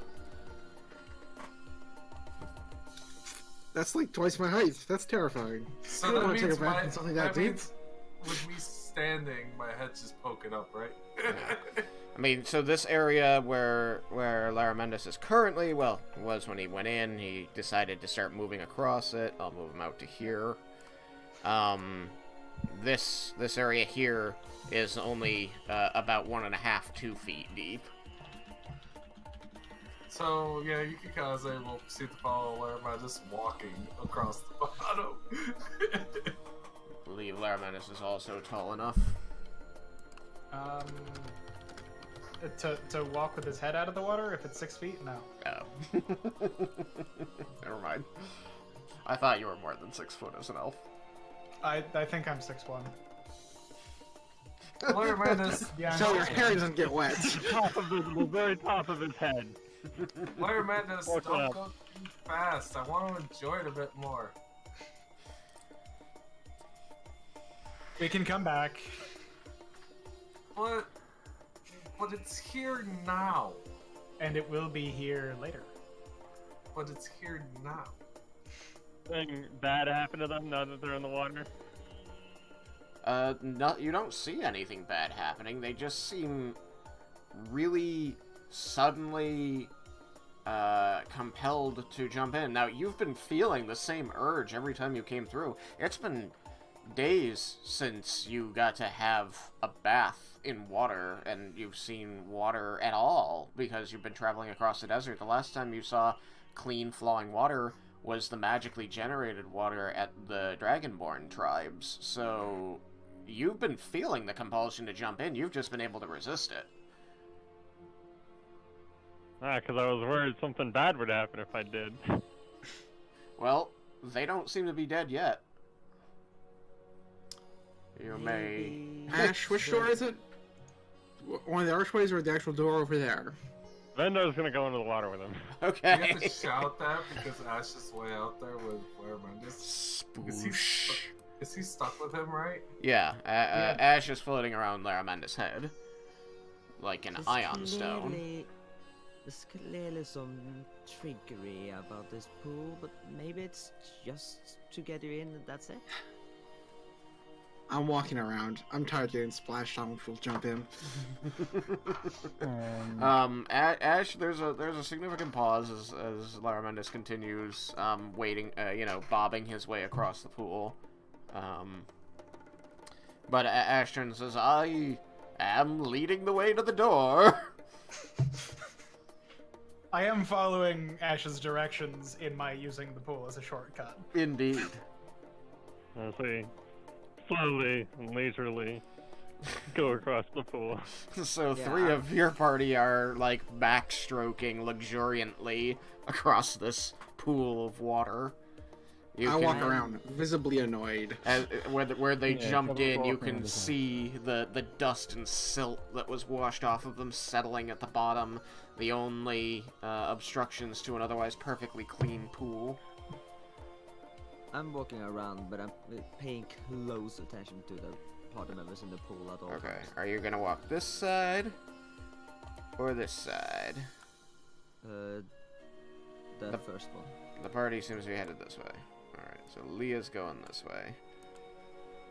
That's like twice my height. That's terrifying. So I don't that want to take means a bath in something that deep. means with me standing, my head's just poking up, right? I mean, so this area where Laramendus is currently, well, was when he went in, he decided to start moving across it. I'll move him out to here. This area here is only about 1.5, 2 feet deep. So yeah, Yukikaze will proceed to follow Laramendus walking across the bottom. I believe Laramendus is also tall enough. To walk with his head out of the water if it's 6 feet? No. Oh. Never mind. I thought you were more than 6 foot as an elf. I think I'm 6'1". Laramendus, Yeah. So your hair doesn't get wet. The very top of his head. Laramendus, What's don't up? go too fast. I want to enjoy it a bit more. We can come back. But it's here now. And it will be here later. But it's here now. Anything bad happened to them now that they're in the water? No, you don't see anything bad happening. They just seem really suddenly compelled to jump in. Now, you've been feeling the same urge every time you came through. It's been days since you got to have a bath in water, and you've seen water at all because you've been traveling across the desert. The last time you saw clean flowing water was the magically generated water at the Dragonborn tribes. So you've been feeling the compulsion to jump in. You've just been able to resist it. Because I was worried something bad would happen if I did. Well, they don't seem to be dead yet. You may... Ash, which door is it? One of the archways or the actual door over there? Vendo's gonna go into the water with him. You Okay. have to shout that because Ash is way out there with Laramentis. Is he stuck with him, right? Yeah, Ash is floating around Laramentis' head. Like an ion stone. There's clearly some trickery about this pool, but maybe it's just to get you in and that's it? I'm walking around. I'm tired of getting splashed on, which will jump in. Ash, there's a significant pause as Laramentis continues, waiting, bobbing his way across the pool. But Ash turns and says, I am leading the way to the door. I am following Ash's directions in my using the pool as a shortcut. Indeed. As we slowly and leisurely go across the pool. So three of your party are, like, backstroking luxuriantly across this pool of water. I walk around, visibly annoyed. Where they jumped in, you walking can around. see the dust and silt that was washed off of them settling at the bottom. The only obstructions to an otherwise perfectly clean pool. I'm walking around, but I'm paying close attention to the party members in the pool at all Okay, times. are you gonna walk this side? Or this side? The first one. The party seems to be headed this way. Alright, so Leah's going this way.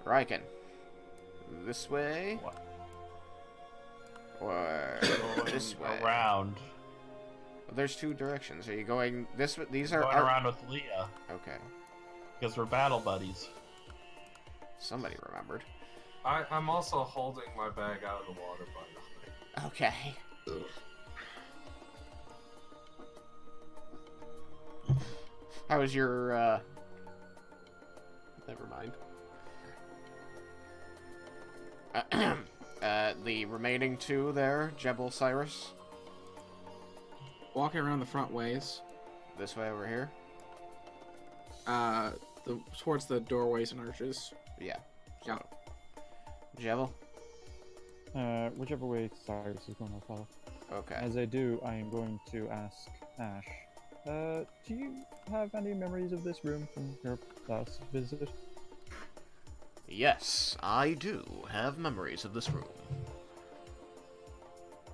Raiken. This way? What? Or this way? Around. There's two directions. Are you going this way? These are... Going around with Leah. Okay. Because we're battle buddies. Somebody remembered. I'm also holding my bag out of the water, by the way. Okay. How was your, Never mind. The remaining two there, Jebel Cyrus. Walking around the front ways. This way over here? Towards the doorways and arches. Yeah. Yeah. Jebel? Whichever way Cyrus is going to follow. Okay. As I do, I am going to ask Ash, do you have any memories of this room from your last visit? Yes, I do have memories of this room.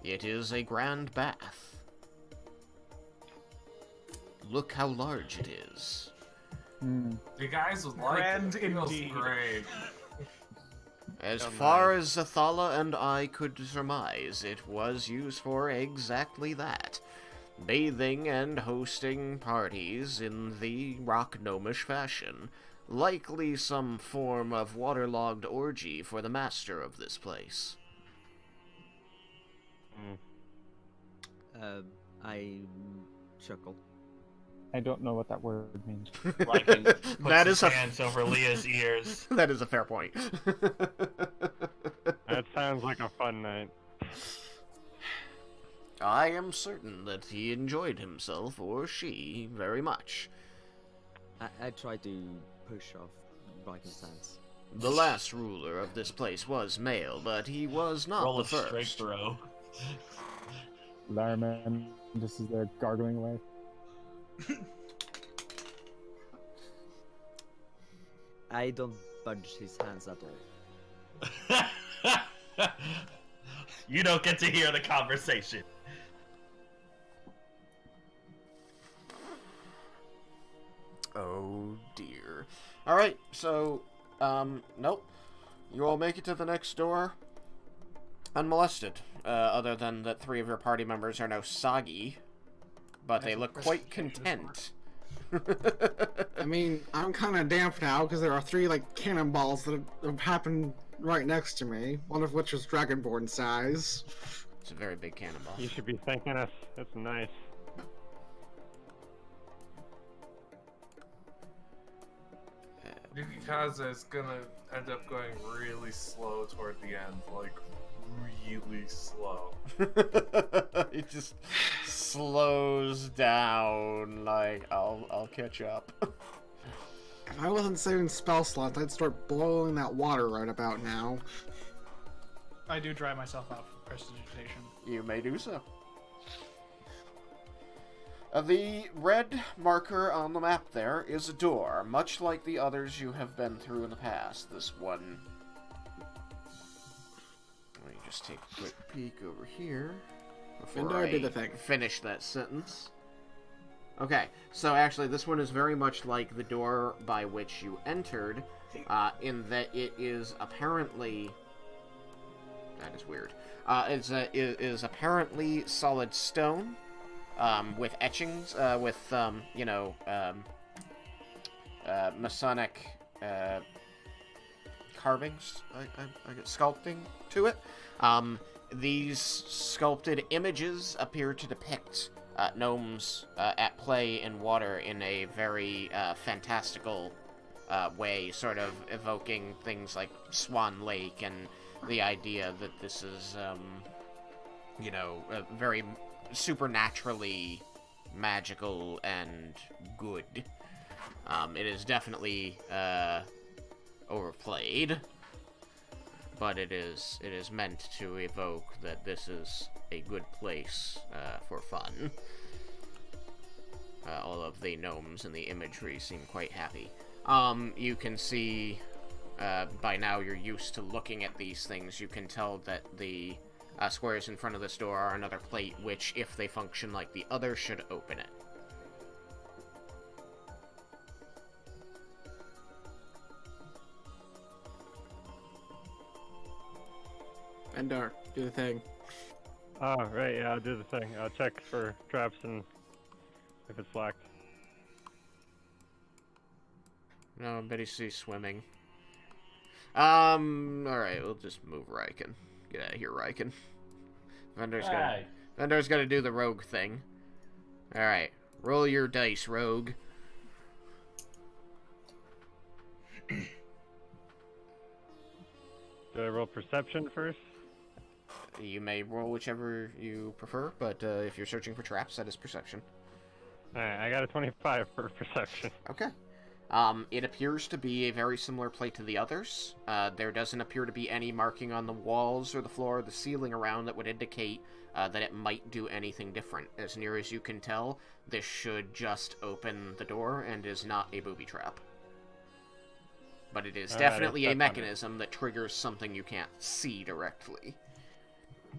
It is a grand bath. Look how large it is. You guys would like Grand it. It feels indeed. great. As far as Zathala and I could surmise, it was used for exactly that. Bathing and hosting parties in the rock gnomish fashion. Likely some form of waterlogged orgy for the master of this place. I chuckle. I don't know what that word means. Raiken puts That his is a- hands over Leah's ears. That is a fair point. That sounds like a fun night. I am certain that he enjoyed himself, or she, very much. I try to push off Raiken's hands. The last ruler of this place was male, but he was not Roll the a straight first. throw. Larman, this is their gargling away. I don't budge his hands at all. You don't get to hear the conversation. Oh dear. Alright, so, nope. You all make it to the next door unmolested. Other than that 3 of your party members are now soggy. But they look quite content. I mean, I'm kind of damp now because there are 3 like cannonballs that have happened right next to me. One of which is Dragonborn size. It's a very big cannonball. You should be thanking us. That's nice. Because it's gonna end up going really slow toward the end, like really slow. He just slows down, like, I'll catch up. If I wasn't saving spell slots, I'd start boiling that water right about now. I do dry myself out for prestidigitation. You may do so. The red marker on the map there is a door, much like the others you have been through in the past. This one... Let me just take a quick peek over here before I did the thing. finish that sentence. Okay, so actually this one is very much like the door by which you entered, in that it is apparently... That is weird. It is apparently solid stone, with etchings, Masonic carvings, I get sculpting to it. These sculpted images appear to depict gnomes at play in water in a very fantastical way, sort of evoking things like Swan Lake and the idea that this is, very supernaturally magical and good. It is definitely overplayed, but it is meant to evoke that this is a good place for fun. All of the gnomes in the imagery seem quite happy. You can see, by now you're used to looking at these things, you can tell that the squares in front of this door are another plate, which, if they function like the other, should open it. Vendar, do the thing. Oh, right, yeah, I'll do the thing. I'll check for traps and if it's locked. No, Betty sees swimming. Alright, we'll just move Raiken. Get out of here, Raiken. Vendar's gotta do the rogue thing. Alright, roll your dice, rogue. Do I roll perception first? You may roll whichever you prefer, but if you're searching for traps, that is perception. Alright, I got a 25 for perception. Okay. It appears to be a very similar plate to the others. There doesn't appear to be any marking on the walls or the floor or the ceiling around that would indicate that it might do anything different. As near as you can tell, this should just open the door and is not a booby trap. But it is definitely a mechanism that triggers something you can't see directly.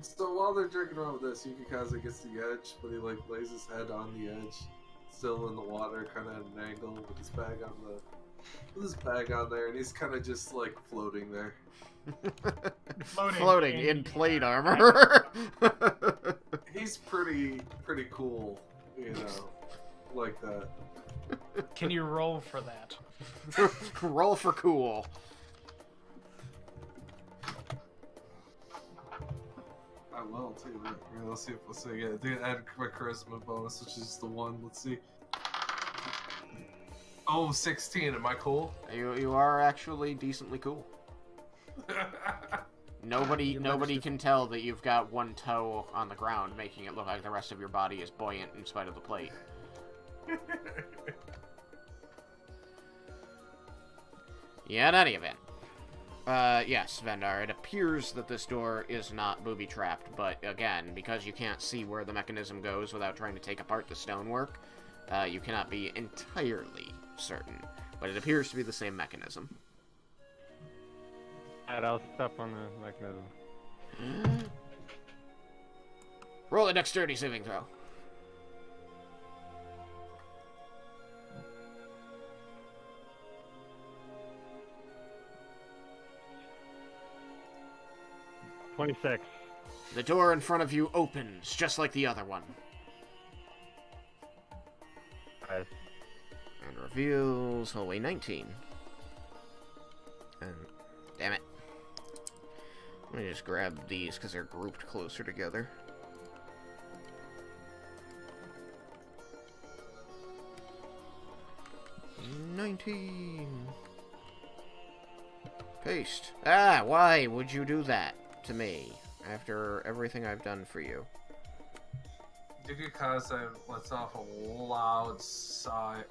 So while they're drinking around with this, Yukikaze gets the edge, but he like lays his head on the edge, still in the water, kind of at an angle with his bag on there, and he's kind of just like floating there. Floating in plate armor. He's pretty cool, you know, like that. Can you roll for that? Roll for cool. I will too. Let's see. Yeah, add my charisma bonus, which is the one. Let's see. Oh, 16. Am I cool? You are actually decently cool. Nobody can tell that you've got one toe on the ground, making it look like the rest of your body is buoyant in spite of the plate. Yeah, in any event. Yes, Vendar, it appears that this door is not booby-trapped, but again, because you can't see where the mechanism goes without trying to take apart the stonework, you cannot be entirely certain. But it appears to be the same mechanism. Alright, I'll step on the mechanism. Roll a dexterity saving throw. $26. The door in front of you opens, just like the other one. Nice. And reveals hallway 19. And damn it. Let me just grab these because they're grouped closer together. Paste. Ah, why would you do that to me after everything I've done for you? Gigakaze lets off a loud sigh.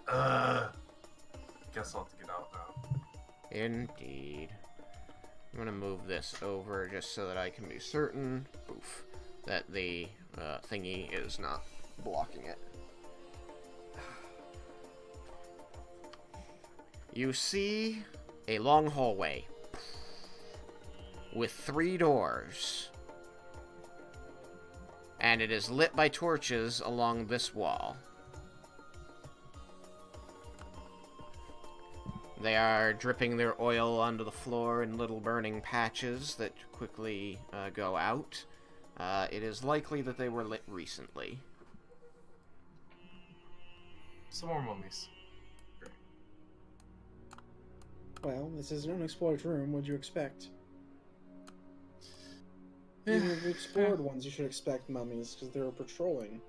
Guess I'll have to get out now. Indeed. I'm gonna move this over just so that I can be certain, that the thingy is not blocking it. You see a long hallway with 3 doors, and it is lit by torches along this wall. They are dripping their oil onto the floor in little burning patches that quickly go out. It is likely that they were lit recently. Some more mummies. Well, this is an unexplored room. What'd you expect? Even the explored ones, you should expect mummies, because they were patrolling.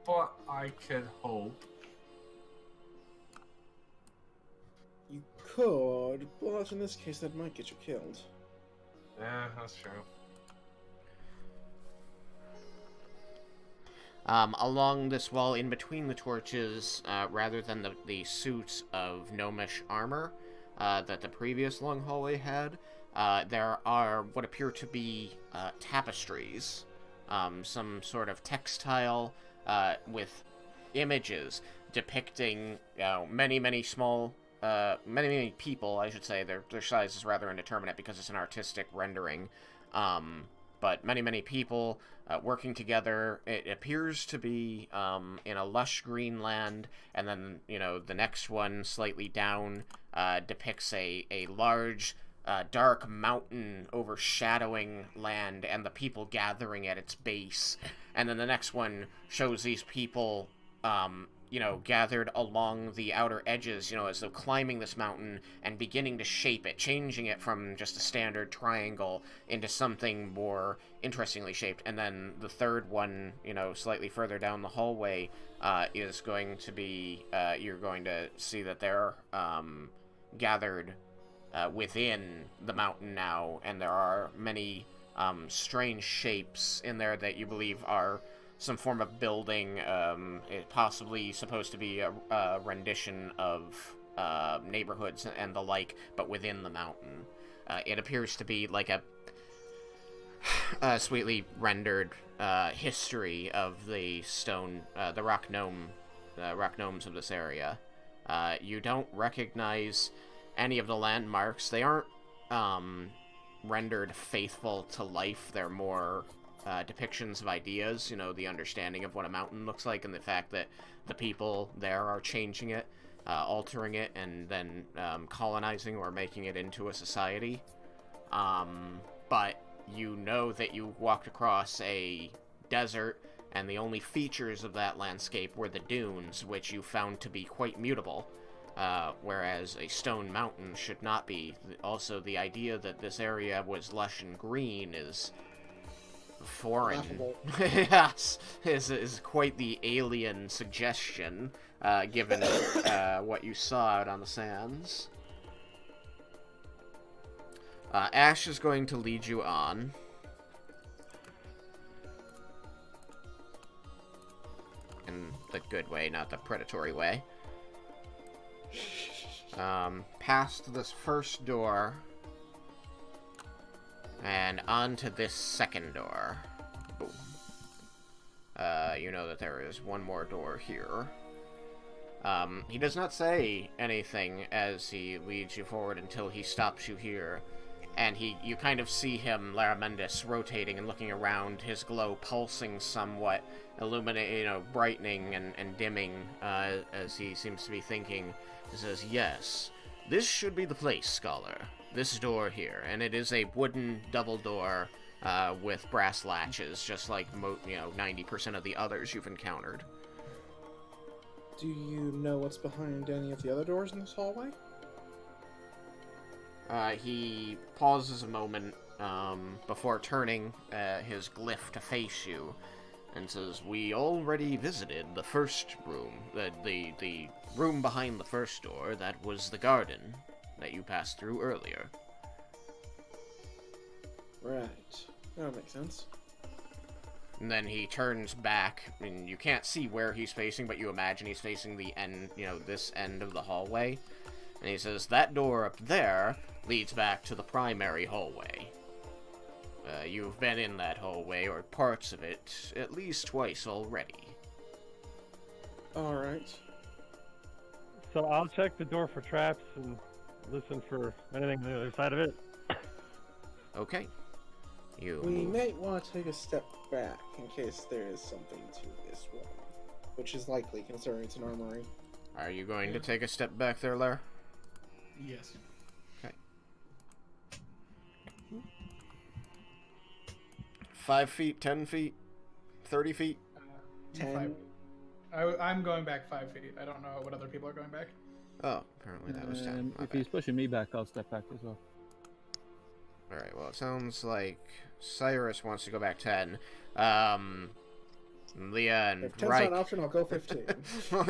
But I could hope. You could, but in this case, that might get you killed. Yeah, that's true. Along this wall, in between the torches, rather than the suits of gnomish armor that the previous long hallway had, there are what appear to be tapestries, some sort of textile with images depicting many small, many people, I should say. Their size is rather indeterminate because it's an artistic rendering, but many people working together. It appears to be in a lush green land, and then, the next one slightly down depicts a large, dark mountain overshadowing land and the people gathering at its base. And then the next one shows these people, gathered along the outer edges, as though climbing this mountain and beginning to shape it, changing it from just a standard triangle into something more interestingly shaped. And then the third one, slightly further down the hallway, is going to be, you're going to see that they're gathered within the mountain now, and there are many strange shapes in there that you believe are some form of building, it possibly supposed to be a rendition of neighborhoods and the like, but within the mountain. It appears to be like a sweetly rendered history of the stone, the rock gnomes of this area. You don't recognize any of the landmarks. They aren't rendered faithful to life. They're more depictions of ideas, the understanding of what a mountain looks like, and the fact that the people there are changing it, altering it, and then colonizing or making it into a society. But you know that you walked across a desert, and the only features of that landscape were the dunes, which you found to be quite mutable, whereas a stone mountain should not be. Also, the idea that this area was lush and green is foreign. Yes, is quite the alien suggestion, given what you saw out on the sands. Ashe is going to lead you on. In the good way, not the predatory way. Past this first door, and onto this second door. Boom. You know that there is one more door here. He does not say anything as he leads you forward until he stops you here. And you kind of see him, Laramendus, rotating and looking around, his glow pulsing somewhat, illuminating, brightening and dimming, as he seems to be thinking. He says, "Yes, this should be the place, scholar. This door here, and it is a wooden double door with brass latches, just like 90% of the others you've encountered." Do you know what's behind any of the other doors in this hallway? He pauses a moment before turning his glyph to face you, and says, "We already visited the first room, the room behind the first door. That was the garden that you passed through earlier." Right. That makes sense. And then he turns back, and you can't see where he's facing, but you imagine he's facing the end, this end of the hallway. And he says, that door up there leads back to the primary hallway. You've been in that hallway, or parts of it, at least twice already. Alright. So I'll check the door for traps and listen for anything on the other side of it. Okay. We may want to take a step back in case there is something to this room, which is likely considering it's an armory. Are you going to take a step back there, Lair? Yes. Okay. 5 feet, 10 feet, 30 feet? 10. I'm going back 5 feet. I don't know what other people are going back. Oh, apparently that was 10. And My if bad. he's pushing me back, I'll step back as well. Alright, well, it sounds like Cyrus wants to go back 10. Leah and If 10's not an option, I'll go 15.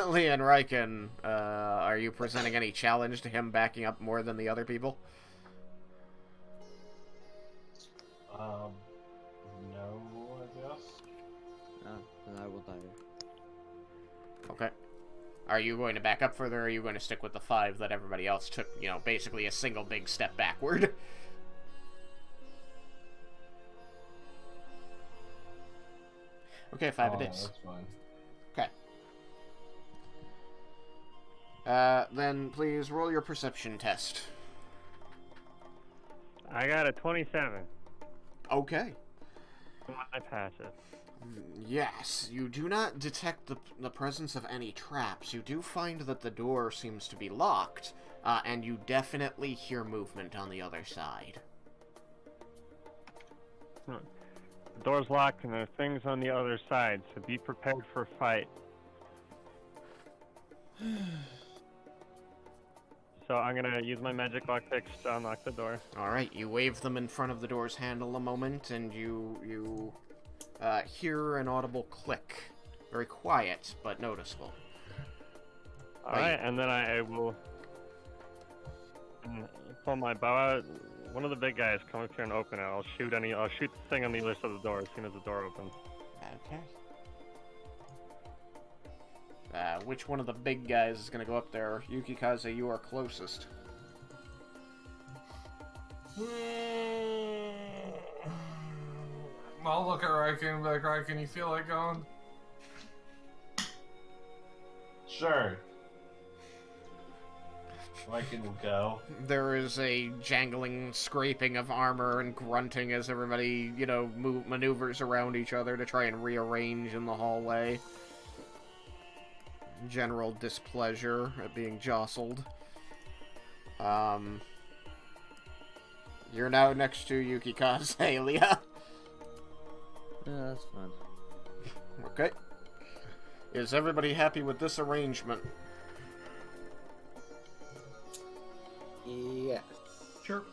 Leah and Raiken, are you presenting any challenge to him backing up more than the other people? No, I guess. Then I will die. Okay. Are you going to back up further, or are you going to stick with the 5 that everybody else took, basically a single big step backward? Okay, 5 it is. That's fine. Okay. Then please roll your perception test. I got a 27. Okay. I pass it. Yes, you do not detect the presence of any traps. You do find that the door seems to be locked, and you definitely hear movement on the other side. The door's locked and there are things on the other side, so be prepared for a fight. So I'm gonna use my magic lockpicks to unlock the door. Alright, you wave them in front of the door's handle a moment, and you hear an audible click. Very quiet, but noticeable. Alright, and then I will pull my bow out. One of the big guys come up here and open it. I'll shoot the thing on the other side of the door as soon as the door opens. Okay. Which one of the big guys is gonna go up there? Yukikaze, you are closest. I'll look at Raiken and be like, Raiken, you feel like going? Sure. Raiken will go. There is a jangling, scraping of armor and grunting as everybody, maneuvers around each other to try and rearrange in the hallway. General displeasure at being jostled. You're now next to Yukikaze, Leah. Yeah, that's fine. Okay. Is everybody happy with this arrangement? Yes. Sure.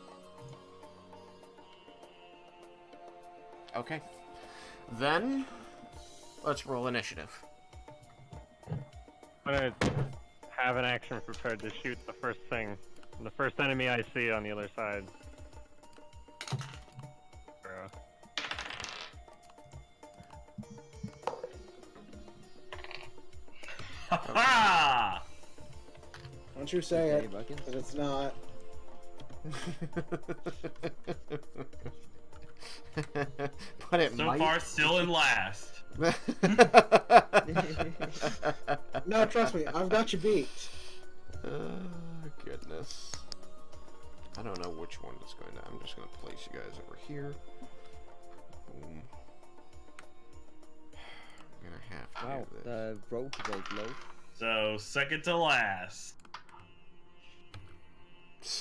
Okay. Then, let's roll initiative. I'm gonna have an action prepared to shoot the first enemy I see on the other side. Ha! Don't you say Okay, it, Buckins. but it's not. But it So might. far, still in last. No, trust me, I've got you beat. Goodness. I don't know which one is going to. I'm just going to place you guys over here. Boom. I'm going to have to Wow, do this. the rope rolled low. So, second to last.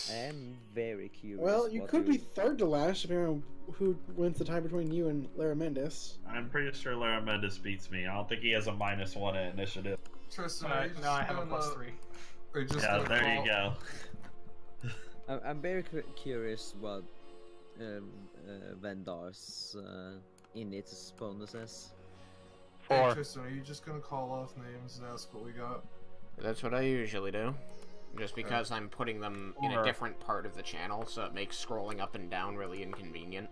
I am very curious. Well, you what could be third to last, depending on who wins the tie between you and Lara Mendes. I'm pretty sure Lara Mendes beats me. I don't think he has a -1 in initiative. Tristan, are you No, I just have a gonna- +3. are you just Yeah, gonna there you call- go. I'm very curious what Vendar's innate bonuses. Hey, 4. Tristan, are you just gonna call off names and ask what we got? That's what I usually do. Just because I'm putting them in a Or- different part of the channel, so it makes scrolling up and down really inconvenient.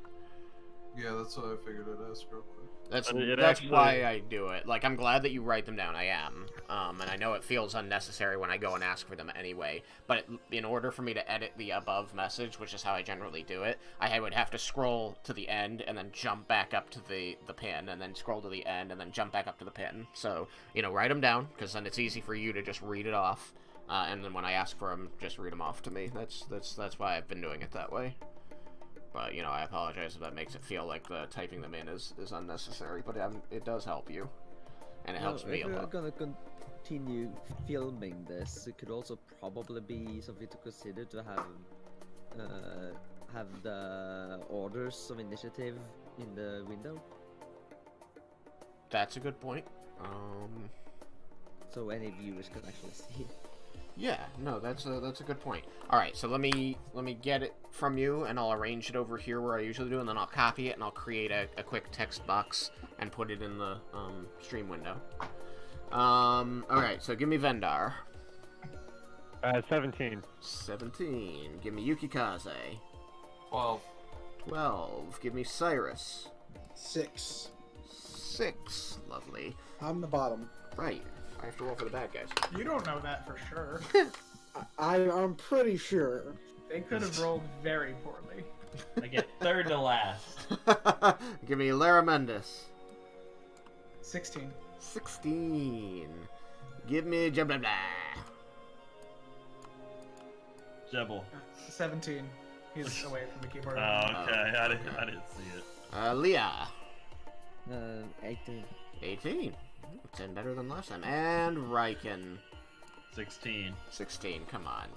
Yeah, that's what I figured I'd ask real quick. That's It that's actually- why I do it. Like, I'm glad that you write them down. I am. And I know it feels unnecessary when I go and ask for them anyway. But in order for me to edit the above message, which is how I generally do it, I would have to scroll to the end and then jump back up to the pin, and then scroll to the end and then jump back up to the pin. So, write them down, because then it's easy for you to just read it off. And then when I ask for them, just read them off to me. That's why I've been doing it that way. But, I apologize if that makes it feel like the typing them in is unnecessary, but it does help you. And it helps me a If we're lot. gonna continue filming this, it could also probably be something to consider to have the orders of initiative in the window. That's a good point. So any viewers can actually see it. Yeah, no, that's a good point. All right, so let me get it from you, and I'll arrange it over here where I usually do, and then I'll copy it, and I'll create a quick text box and put it in the stream window. All right, so give me Vendar. 17. 17. Give me Yukikaze. 12. 12. Give me Cyrus. 6. 6. Lovely. I'm the bottom. Right. I have to roll for the bad guys. You don't know that for sure. I'm pretty sure. They could have rolled very poorly. I get third to last. Give me Lara Mendes. 16. 16. Give me Jabla. Jebel. 17. He's away from the keyboard. Oh, okay. I didn't see it. Leah. 18. 18. 10 better than last time. And Raiken. 16. 16. Come on.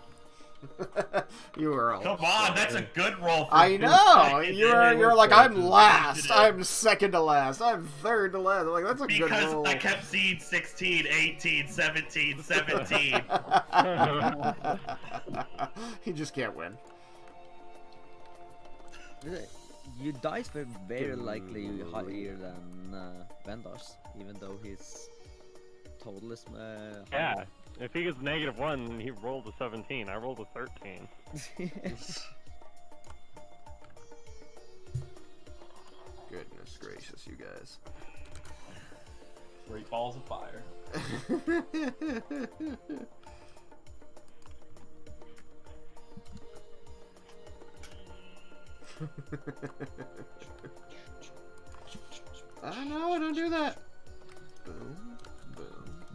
You were all. Come on, that's a good roll. For I know. second. You're like, I'm last. I'm second to last. I'm third to last. I'm like, that's a good roll. Because I kept seeing 16, 18, 17, 17. He just can't win. You dice were very likely higher than Vendar's, even though his total is Yeah. higher. If he gets -1, he rolled a 17. I rolled a 13. Goodness gracious, you guys. 3 balls of fire. No, don't do that. Boom, boom.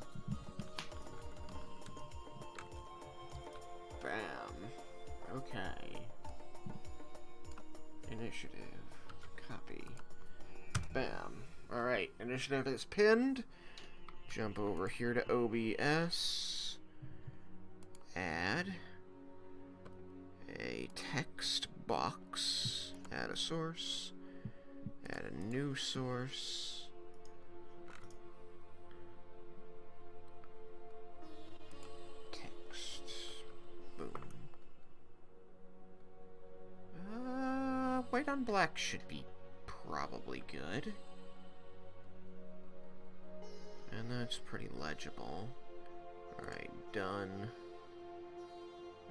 Bam. Okay. Initiative. Copy. Bam. Alright, initiative is pinned. Jump over here to OBS. Add a text box. Add a source. Add a new source. Text. Boom. White on black should be probably good. And that's pretty legible. Alright, done.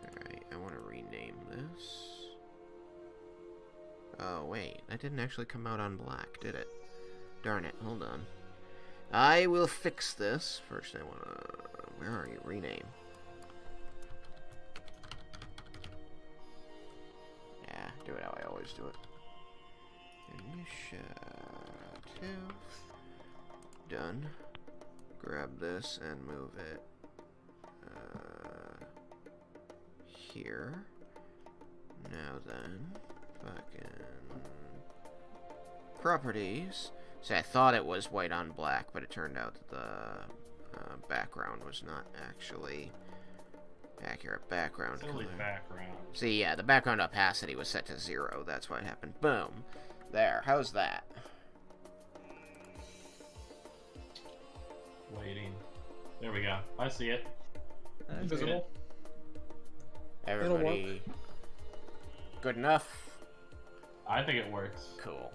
Alright, I want to rename this. Oh, wait. That didn't actually come out on black, did it? Darn it. Hold on. I will fix this. First, I want to... Where are you? Rename. Yeah, do it how I always do it. Initiative. Done. Grab this and move it here. Now then, fucking properties. See, I thought it was white on black, but it turned out that the background was not actually accurate background Silly color. background. See, yeah, the background opacity was set to 0. That's what happened. Boom. There. How's that? Waiting. There we go. I see it. Invisible. Everybody good enough? I think it works. Cool.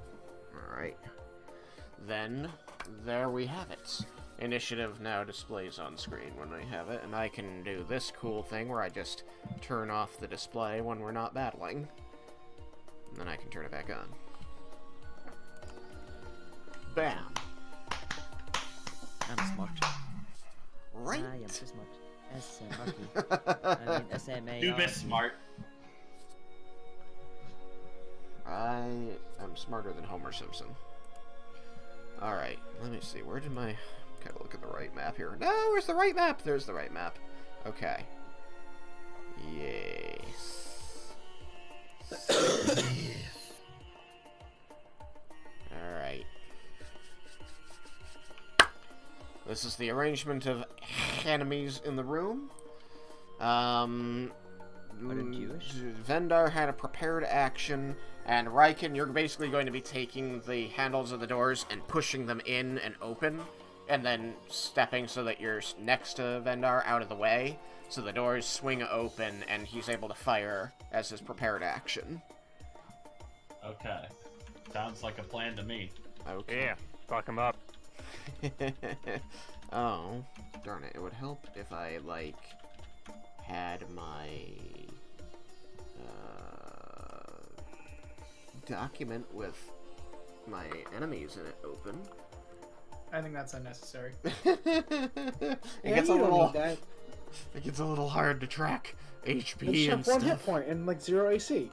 Alright. Then, there we have it. Initiative now displays on screen when I have it, and I can do this cool thing where I just turn off the display when we're not battling. And then I can turn it back on. Bam. I'm smart. Right. I am so smart. S-M-R-T. I mean S-M-A-R-T. Do this smart. I am smarter than Homer Simpson. Alright, let me see. Where did my... Gotta look at the right map here. No, where's the right map? There's the right map. Okay. Yes. Alright. This is the arrangement of enemies in the room. Vendar had a prepared action, and Raiken, you're basically going to be taking the handles of the doors and pushing them in and open, and then stepping so that you're next to Vendar out of the way, so the doors swing open and he's able to fire as his prepared action. Okay. Sounds like a plan to me. Okay. Yeah, fuck him up. Oh, darn it. It would help if I, like, had my document with my enemies in it open. I think that's unnecessary. It Yeah, gets a you don't little... need that. It gets a little hard to track HP It's and just one hit stuff. point and like 0 AC.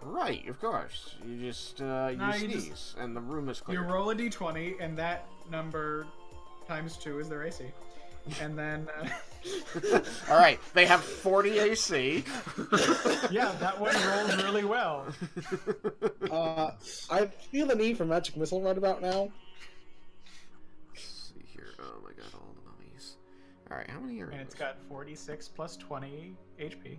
Right, of course. You just, you you sneeze, just- and the room is You clear. roll a d20, and that number times 2 is their AC. And then, Alright, they have 40 AC. yeah, that one rolls really well. I feel the need for magic missile right about now. Let's see here. Oh my god, all the mummies. Alright, how many are And it's got 46 plus 20 HP.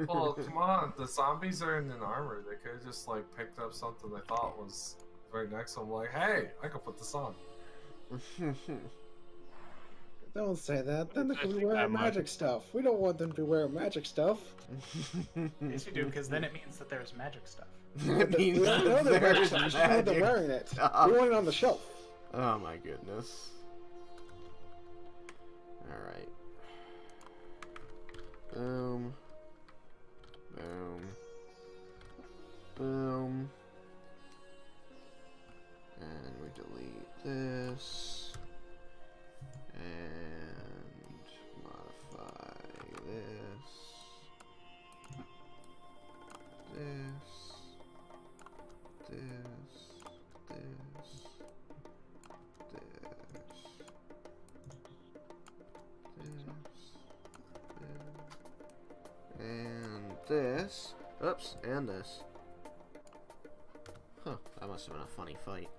Well, come on, the zombies are in an armor. They could have just like picked up something they thought was right next to them. Like, hey, I can put this on. Don't say that. Then they could be That wearing much. magic stuff. We don't want them to be wearing magic stuff. Yes, you do, because then it means that there's magic stuff. That We means don't know they're wearing there's stuff. We just know they're magic wearing it. stuff. We want it on the shelf. Oh my goodness. Alright. Boom. Boom. Boom. And we delete this. And modify this. This. And this. Oops, and this. Huh, that must have been a funny fight.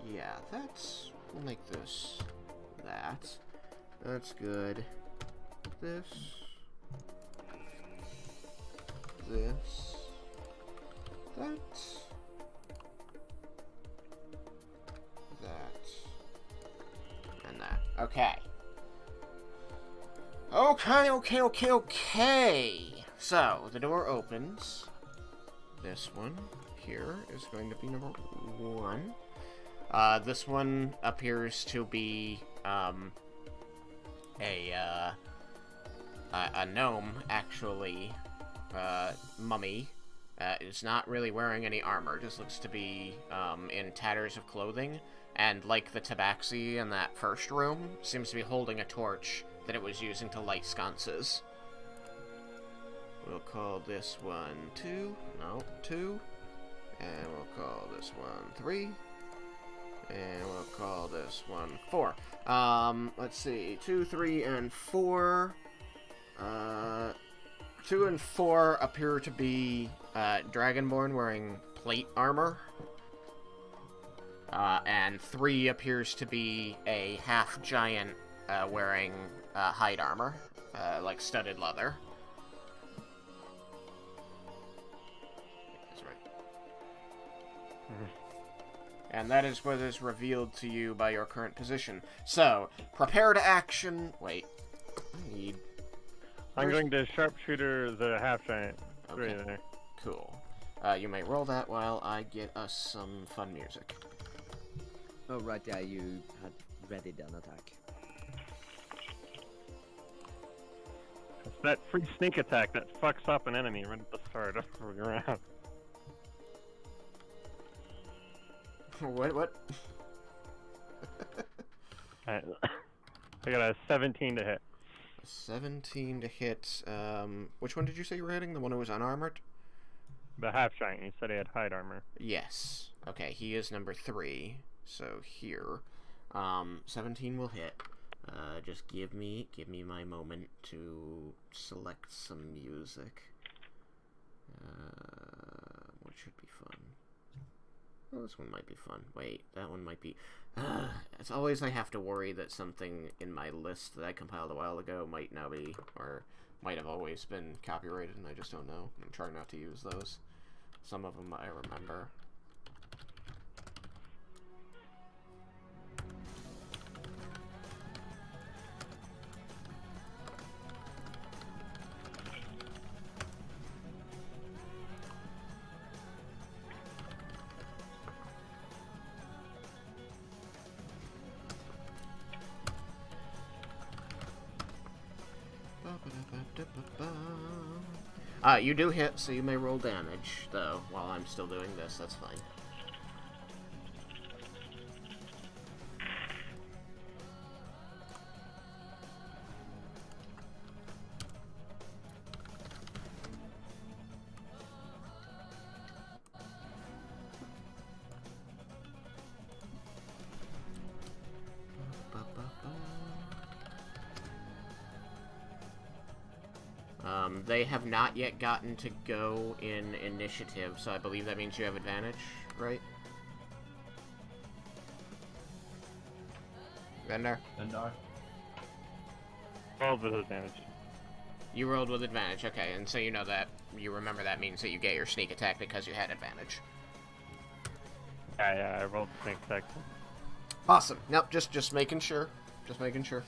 Yeah, we'll make this that. That's good. This. That. And that. Okay. Okay. So, the door opens. This one here is going to be number 1. This one appears to be, a gnome, actually, mummy. Is not really wearing any armor, just looks to be, in tatters of clothing. And like the tabaxi in that first room, seems to be holding a torch that it was using to light sconces. We'll call this one 2. No, 2. And we'll call this one 3. And we'll call this one 4. Let's see. 2, 3, and 4. 2 and 4 appear to be Dragonborn wearing plate armor. And 3 appears to be a half-giant wearing hide armor, like studded leather. That's right. And that is what is revealed to you by your current position. So, prepare to action. Wait. I'm going to sharpshooter the half giant. Okay. Right there. Cool. You may roll that while I get us some fun music. Oh, right, yeah, you had ready an attack. It's that free sneak attack that fucks up an enemy right at the start of the round. What? Alright. I got a 17 to hit. 17 to hit. Which one did you say you were hitting? The one who was unarmored? The half giant. You said he had hide armor. Yes. Okay, he is number 3. So here. 17 will hit. Just give me my moment to select some music. What should be fun? Oh, this one might be fun. Wait, that one might be... It's always I have to worry that something in my list that I compiled a while ago might now be, or might have always been copyrighted, and I just don't know. I'm trying not to use those. Some of them I remember. You do hit, so you may roll damage, though, while I'm still doing this. That's fine. They have not yet gotten to go in initiative, so I believe that means you have advantage, right? Vendar? Vendar. Rolled with advantage. You rolled with advantage, okay, and so you know that, you remember that means that you get your sneak attack because you had advantage. Yeah, I rolled sneak attack. Awesome. Nope, just making sure. Just making sure.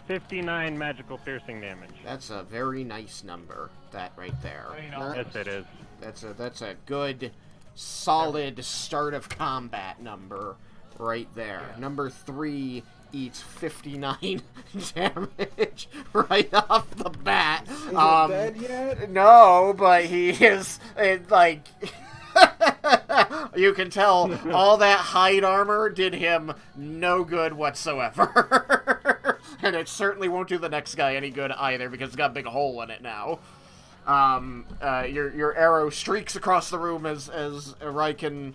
59 magical piercing damage. That's a very nice number, that right there. Yes, it is. That's a good, solid start of combat number right there. Yeah. Number 3 eats 59 damage right off the bat. Is he dead yet? No, but he is, like... You can tell all that hide armor did him no good whatsoever. And it certainly won't do the next guy any good either, because it's got a big hole in it now. Your arrow streaks across the room as Raiken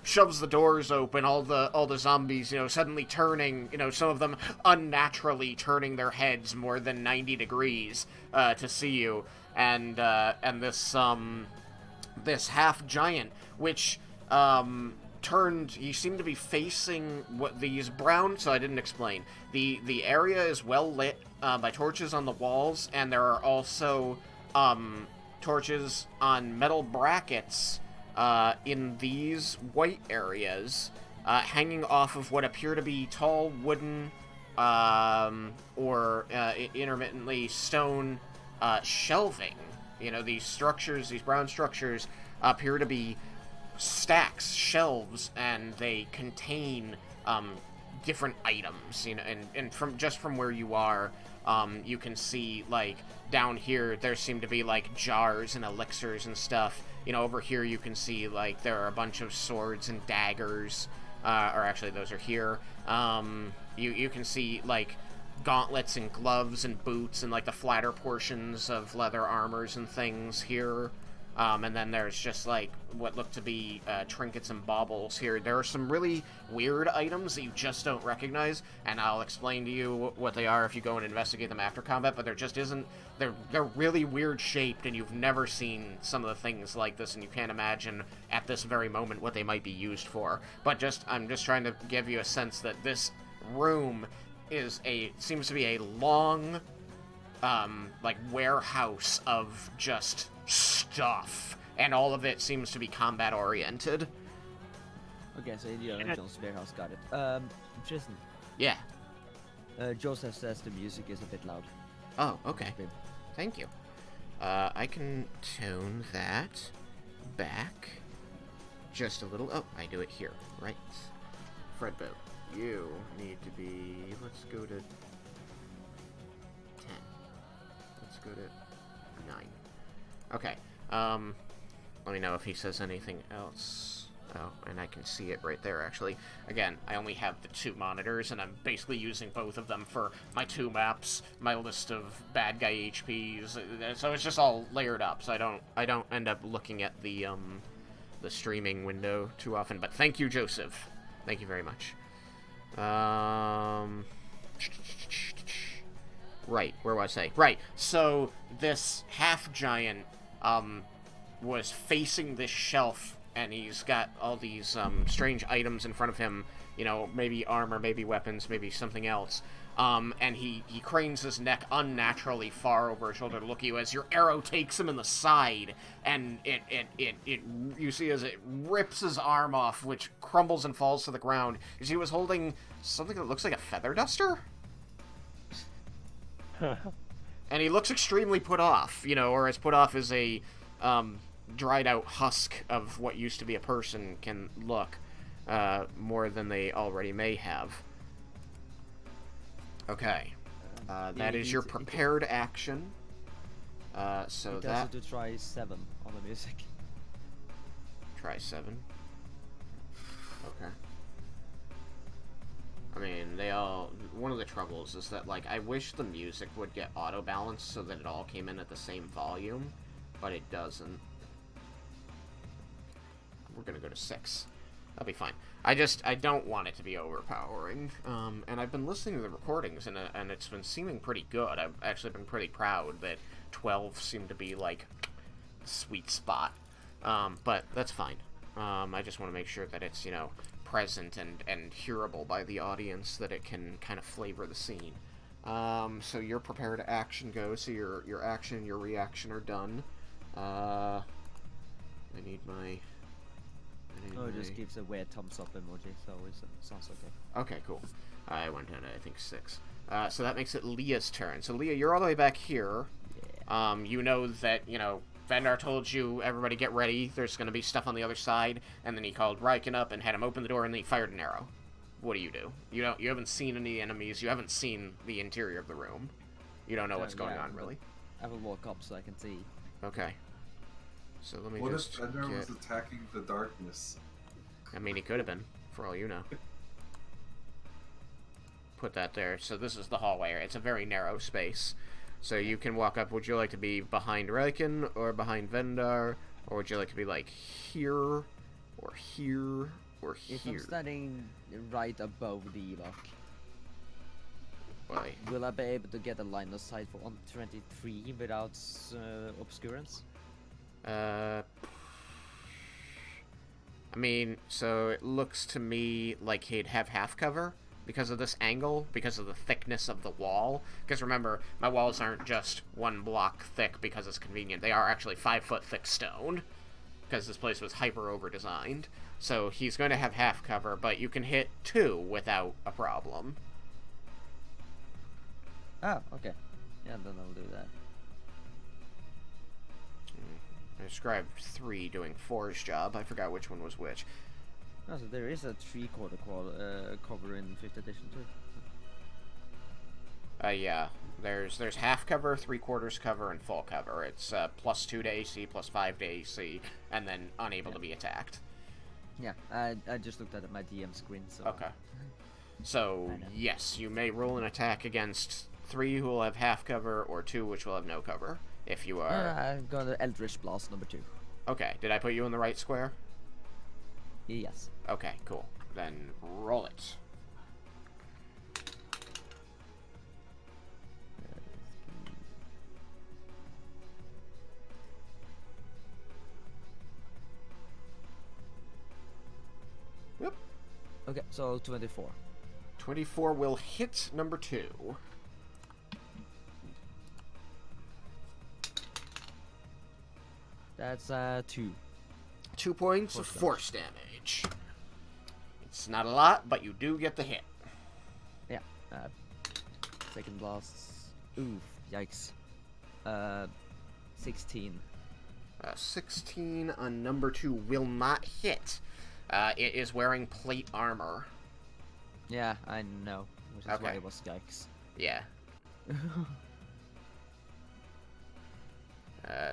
shoves the doors open, all the zombies, suddenly turning, some of them unnaturally turning their heads more than 90 degrees to see you. And this half giant, which he seemed to be facing these brown, so I didn't explain. The area is well lit by torches on the walls, and there are also torches on metal brackets in these white areas, hanging off of what appear to be tall wooden or intermittently stone shelving. These structures, these brown structures, appear to be stacks, shelves, and they contain different items. And from where you are, you can see, like, down here there seem to be like jars and elixirs and stuff. Over here you can see, like, there are a bunch of swords and daggers, or actually those are here. You can see, like, gauntlets and gloves and boots and, like, the flatter portions of leather armors and things here. And then there's just, like, what look to be trinkets and baubles here. There are some really weird items that you just don't recognize, and I'll explain to you what they are if you go and investigate them after combat, but there just isn't... They're really weird shaped, and you've never seen some of the things like this, and you can't imagine at this very moment what they might be used for. But I'm just trying to give you a sense that this room seems to be a long, like, warehouse of just stuff, and all of it seems to be combat oriented. Okay, so Indiana Jones warehouse, got it. Jason. Yeah. Joseph says the music is a bit loud. Oh, okay. Thank you. I can tone that back just a little. Oh, I do it here. Right. Fredbo, you need to be... Let's go to 10. Let's go to 9. Okay. Let me know if he says anything else. Oh, and I can see it right there, actually. Again, I only have the 2 monitors, and I'm basically using both of them for my 2 maps, my list of bad guy HPs, so it's just all layered up, so I don't end up looking at the streaming window too often. But thank you, Joseph. Thank you very much. Right, where was I? Right, so this half-giant, was facing this shelf, and he's got all these strange items in front of him, you know, maybe armor, maybe weapons, maybe something else. And he cranes his neck unnaturally far over his shoulder to look at you as your arrow takes him in the side, and you see as it rips his arm off, which crumbles and falls to the ground. You see he was holding something that looks like a feather duster? And he looks extremely put off, you know, or as put off as a dried out husk of what used to be a person can look, more than they already may have. Okay, that is your prepared action. So it that... to try 7 on the music. Try 7. Okay. I mean, they all... One of the troubles is that, like, I wish the music would get auto-balanced so that it all came in at the same volume, but it doesn't. We're gonna go to 6. That'll be fine. I don't want it to be overpowering. And I've been listening to the recordings, and it's been seeming pretty good. I've actually been pretty proud that 12 seemed to be, like, the sweet spot. But that's fine. I just want to make sure that it's, you know, present and hearable by the audience, that it can kind of flavor the scene. So your prepared action goes, so your action and your reaction are done. I need my... it just gives a weird thumbs up emoji, so it sounds okay. Okay, cool. I went down to, I think, 6. So that makes it Leah's turn. So Leah, you're all the way back here. Yeah. You know that, you know, Vendar told you, everybody get ready, there's going to be stuff on the other side, and then he called Raiken up and had him open the door, and then he fired an arrow. What do? You haven't seen any enemies, you haven't seen the interior of the room. You don't know what's going on, really. I will walk up so I can see. Okay. So let me what just if Vendar was attacking the darkness? I mean, he could have been, for all you know. Put that there. So this is the hallway. It's a very narrow space. So you can walk up. Would you like to be behind Raiken or behind Vendar? Or would you like to be, like, here, or here, or here? If I'm standing right above the lock, Why? will I be able to get a line of sight for 123 without obscurance? I mean, so it looks to me like he'd have half cover because of this angle, because of the thickness of the wall. Because remember, my walls aren't just 1 block thick because it's convenient. They are actually 5 foot thick stone, because this place was hyper over-designed. So he's going to have half cover, but you can hit 2 without a problem. Oh, okay. Yeah, then I'll do that. I described 3 doing 4's job. I forgot which one was which. Oh, so there is a 3/4 cover in 5th edition too. Yeah. There's half cover, 3/4 cover, and full cover. It's +2 to AC, +5 to AC, and then unable to be attacked. Yeah, I just looked at my DM screen, so... Okay. So, yes, you may roll an attack against 3 who will have half cover, or 2 which will have no cover, if you are... I'm gonna Eldritch Blast number 2. Okay, did I put you in the right square? Yes. Okay, cool. Then roll it. Yep. Okay, so 24. 24 will hit number 2. That's 2. 2 points of force damage. It's not a lot, but you do get the hit. Yeah. Second blasts. Oof, yikes. 16. 16 on number 2 will not hit. It is wearing plate armor. Yeah, I know. Which is why Okay. it was yikes. Yeah.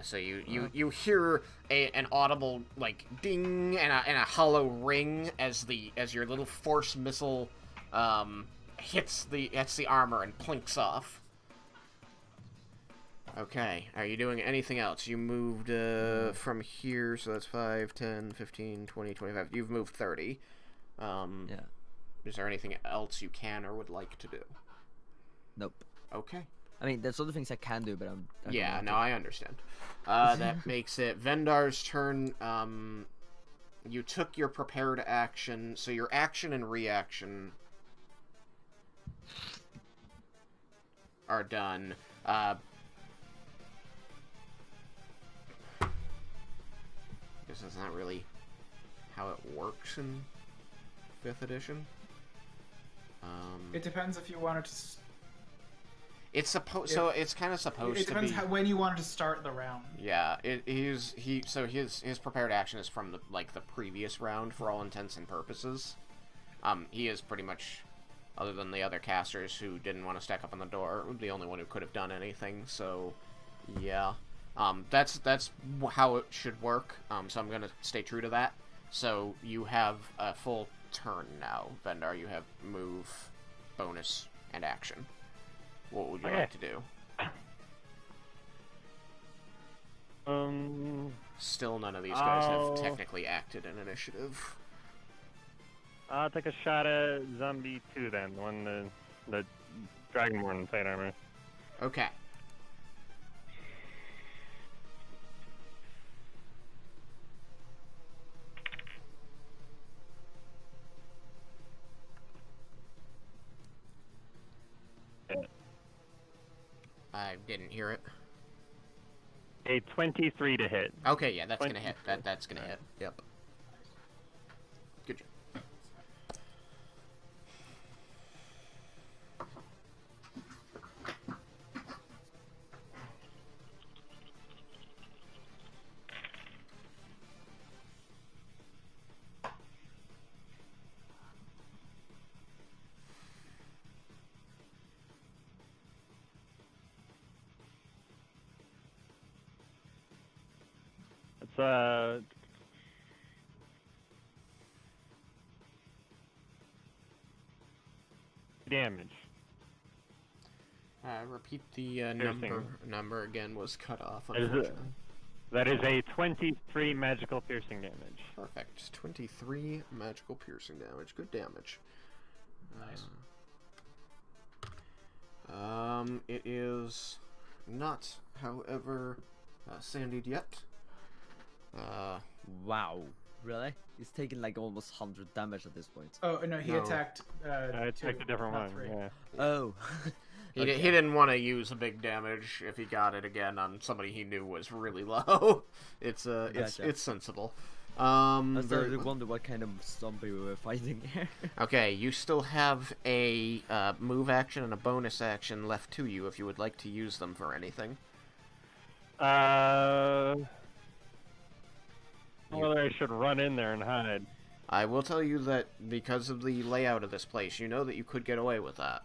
So you hear an audible like ding and a hollow ring as your little force missile hits the armor and plinks off. Okay, are you doing anything else? You moved from here, so that's 5, 10, 15, 20, 25. You've moved 30. Yeah. Is there anything else you can or would like to do? Nope. Okay. I mean, there's other things I can do, but I don't Yeah, want no, to. I understand. That makes it Vendar's turn. You took your prepared action, so your action and reaction are done. Guess that's not really how it works in 5th edition. It depends if you wanted to. It's supposed. So it's kind of supposed to be. It depends when you wanted to start the round. Yeah, his prepared action is from the previous round for all intents and purposes. He is pretty much, other than the other casters who didn't want to stack up on the door, the only one who could have done anything. So, yeah, that's how it should work. So I'm gonna stay true to that. So you have a full turn now, Vendar. You have move, bonus, and action. What would you like to do? Still none of these guys have technically acted in initiative. I'll take a shot at Zombie 2 then, the one the Dragonborn plate armor. Okay. I didn't hear it. A 23 to hit. Okay, yeah, that's gonna hit. That's gonna hit. Yep. Good job. It's damage. Repeat the number again was cut off. That is a 23 magical piercing damage. Perfect. 23 magical piercing damage. Good damage. Nice. It is not, however, sandied yet. Wow. Really? He's taken like almost 100 damage at this point. Oh no, he attacked. I attacked a different one. 3. Yeah. Oh. He didn't want to use a big damage if he got it again on somebody he knew was really low. It's sensible. I started to wonder what kind of zombie we were fighting here. Okay, you still have a move action and a bonus action left to you if you would like to use them for anything. Whether I should run in there and hide. I will tell you that because of the layout of this place, you know that you could get away with that.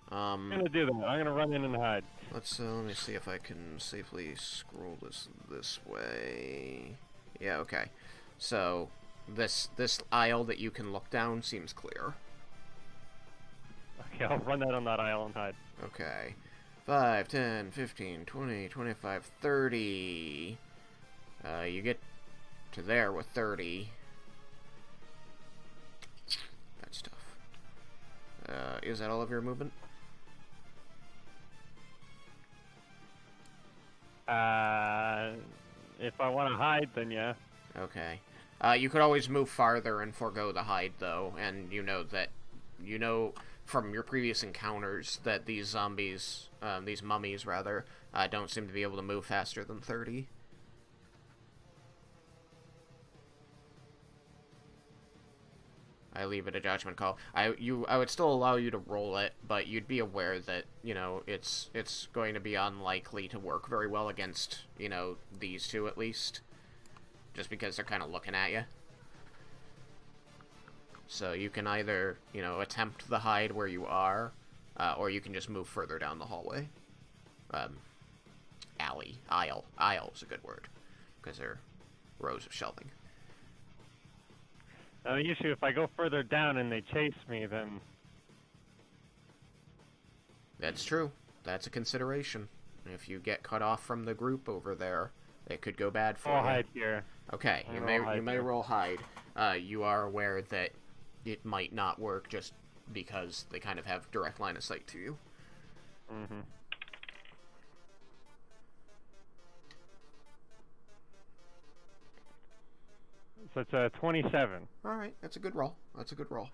I'm gonna do that. I'm gonna run in and hide. Let me see if I can safely scroll this way. Yeah, okay. So this aisle that you can look down seems clear. Okay, I'll run that on that aisle and hide. Okay. 5, 10, 15, 20, 25, 30. You get to there with 30. That's tough. Is that all of your movement? If I want to hide, then yeah. Okay. You could always move farther and forego the hide, though, and you know from your previous encounters that these zombies, these mummies rather, don't seem to be able to move faster than 30. I leave it a judgment call. I would still allow you to roll it, but you'd be aware that, it's going to be unlikely to work very well against, these two at least. Just because they're kind of looking at you. So you can either, attempt the hide where you are, or you can just move further down the hallway. alley. Aisle. Aisle is a good word. Because they're rows of shelving. Now, the issue, if I go further down and they chase me, then... That's true. That's a consideration. If you get cut off from the group over there, it could go bad for you. I'll hide here. Okay, you may roll hide. You are aware that it might not work just because they kind of have direct line of sight to you. Mm-hmm. So it's a 27. Alright, that's a good roll. That's a good roll.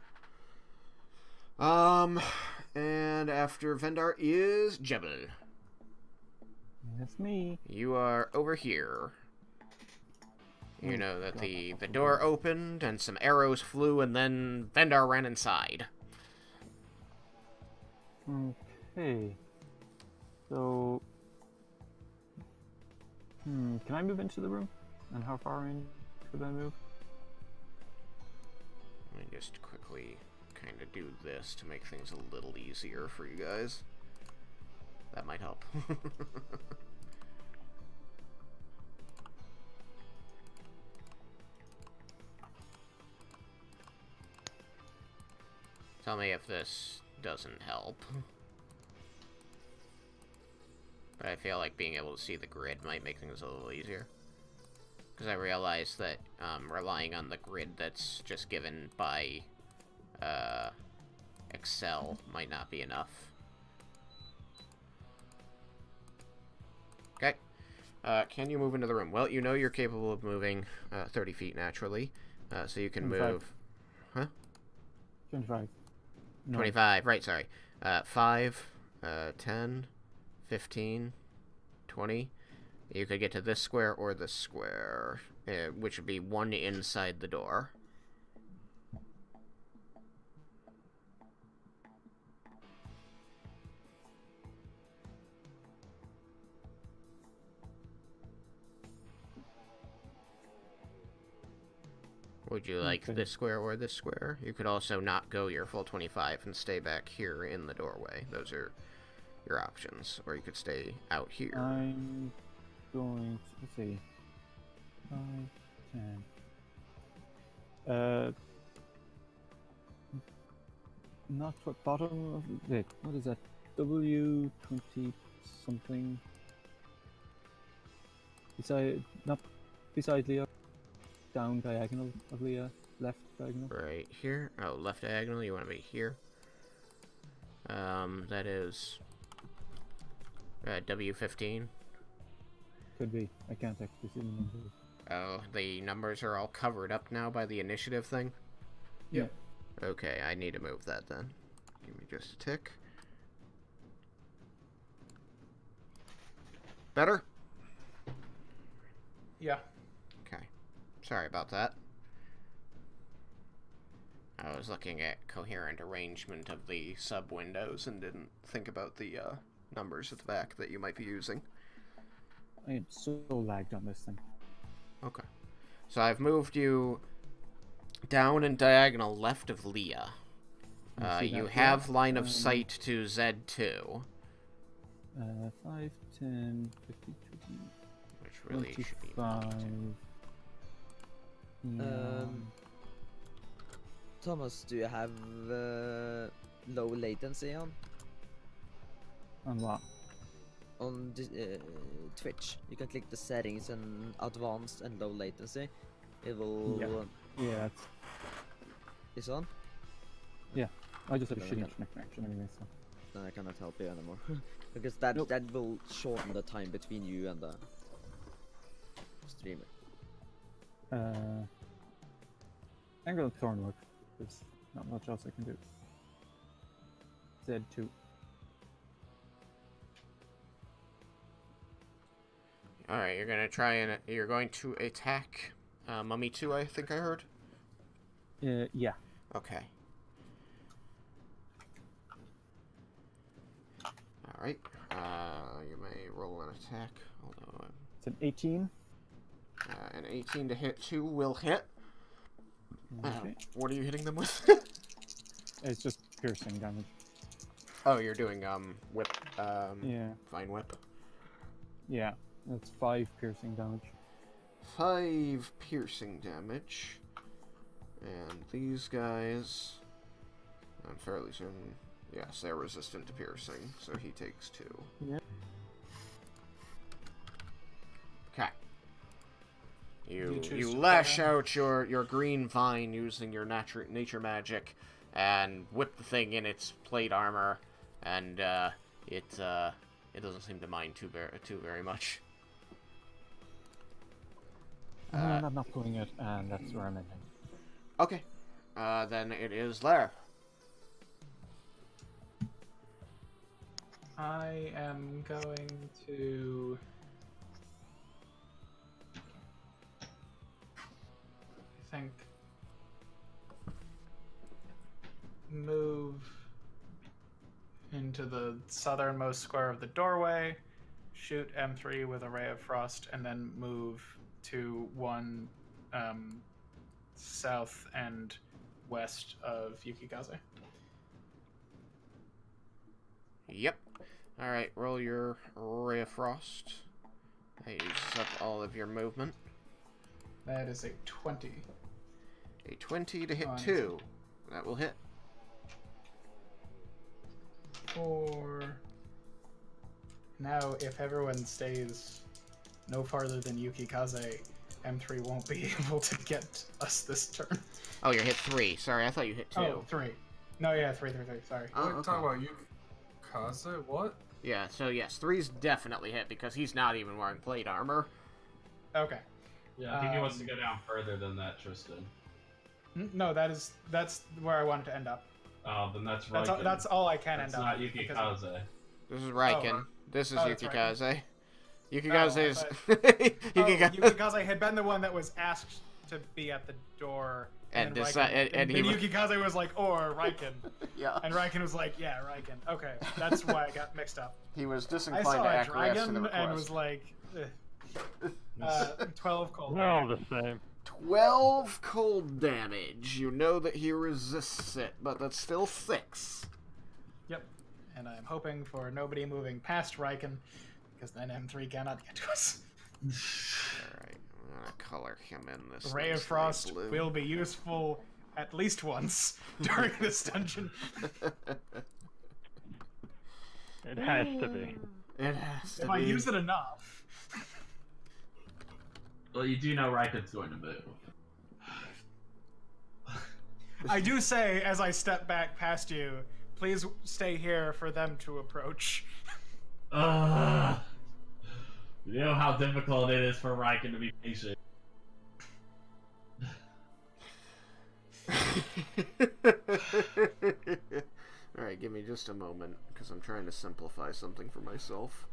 And after Vendar is Jebel. That's me. You are over here. You know that the door opened and some arrows flew and then Vendar ran inside. Okay. So... can I move into the room? And how far in could I move? Let me just quickly kind of do this to make things a little easier for you guys. That might help. Tell me if this doesn't help. But I feel like being able to see the grid might make things a little easier. Because I realize that relying on the grid that's just given by Excel might not be enough. Okay. Can you move into the room? Well, you know you're capable of moving 30 feet naturally. So you can 25. move... Huh? 25. No. 25, right, sorry. 5, 10, 15, 20. You could get to this square or this square, which would be one inside the door. Would you like this square or this square? You could also not go your full 25 and stay back here in the doorway. Those are your options. Or you could stay out here. I'm going to, let's see, 5, 10. Not what bottom of, wait, what is that? W20 something. Beside, not beside Leo. Down diagonal of Leah, left diagonal. Right here. Oh, left diagonal. You want to be here. That is W15. Could be. I can't actually see the numbers. Oh, the numbers are all covered up now by the initiative thing? Yeah. Okay, I need to move that then. Give me just a tick. Better? Yeah. Okay. Sorry about that. I was looking at coherent arrangement of the sub-windows and didn't think about the numbers at the back that you might be using. I am so lagged on this thing. Okay. So I've moved you down and diagonal left of Leah. You have line of sight to Z2. 5, 10, 50, 20, Which really should be 25. Thomas, do you have low latency on? On what? On Twitch, you can click the settings and advanced and low latency. It will. Yeah, It's on. Yeah, I just have a Okay, shitty okay. internet connection anyway, so. Then I cannot help you anymore because that will shorten the time between you and the streamer. Angle of Thorn work. There's not much else I can do. Z2. Alright, you're gonna try and you're going to attack Mummy 2, I think I heard? Yeah. Okay. Alright. You may roll an attack. Although It's an 18. an 18 to hit 2 will hit. Okay. What are you hitting them with? It's just piercing damage. Oh, you're doing whip. Yeah. Vine whip. Yeah, that's 5 piercing damage. 5 piercing damage. And these guys, I'm fairly certain, yes, they're resistant to piercing, so he takes 2. Yeah. Okay. You choose to lash play them? out your green vine using your nature magic, and whip the thing in its plate armor, and it doesn't seem to mind too very much. I'm not pulling it, and that's where I'm ending. Okay. Then it is Lair. I am going to... I think... move into the southernmost square of the doorway, shoot M3 with a Ray of Frost, and then move to one south and west of Yukikaze. Yep. Alright, roll your Ray of Frost. That uses up all of your movement. That is a 20. A 20 to hit Fine. 2. That will hit. 4. Now, if everyone stays no farther than Yukikaze, M3 won't be able to get us this turn. Oh, you're hit 3. Sorry, I thought you hit 2. Oh, 3. No, yeah, 3, sorry. Oh, We're talking about Yukikaze? What? Yeah, so yes, 3's definitely hit because he's not even wearing plate armor. Okay. Yeah, I think he wants to go down further than that, Tristan. No, that's where I wanted to end up. Oh, then that's Raiken. That's all I can That's end not up. Yukikaze. This is Raiken. Oh, This is that's Yukikaze. Yukikaze I is... Oh, Yukikaze had been the one that was asked to be at the door. And then decide- Raiken- and he then was- Yukikaze was like, or Raiken. Yeah. And Raiken was like, yeah, Raiken. Okay, that's why I got mixed up. He was I disinclined saw to a acquiesce to the dragon request. and was like, 12 cold. They're all the same. 12 cold damage. You know that he resists it, but that's still 6. Yep. And I'm hoping for nobody moving past Raiken, because then M3 cannot get to us. Alright, I'm gonna color him in this. Ray of nice Frost light blue. will be useful at least once during this dungeon. It has to be. It has to If be. I use it enough. Well, you do know Raiken's going to move. I do say, as I step back past you, please stay here for them to approach. You know how difficult it is for Raiken to be patient. Alright, give me just a moment, because I'm trying to simplify something for myself.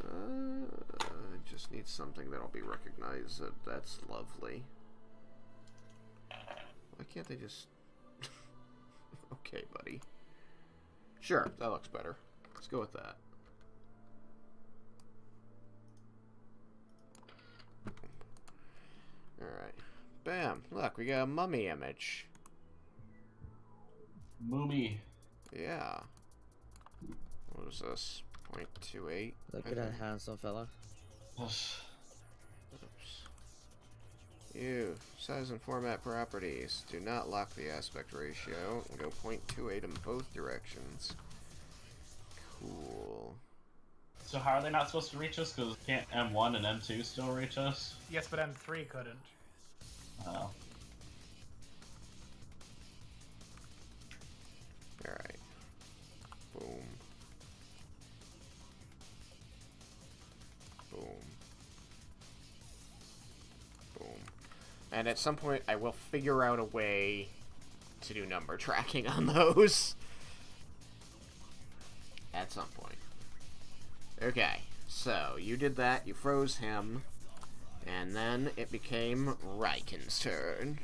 I just need something that'll be recognized. That's lovely. Why can't they just... Okay, buddy. Sure, that looks better. Let's go with that. Alright. Bam! Look, we got a mummy image. Moomy. Yeah. What is this? 0.28? Look at that handsome fella. Oops. You. Size and format properties. Do not lock the aspect ratio. Go 0.28 in both directions. Cool. So how are they not supposed to reach us? Because can't M1 and M2 still reach us? Yes, but M3 couldn't. Oh. Alright. Boom. Boom. Boom. And at some point, I will figure out a way to do number tracking on those. At some point. Okay, so you did that, you froze him, and then it became Raiken's turn.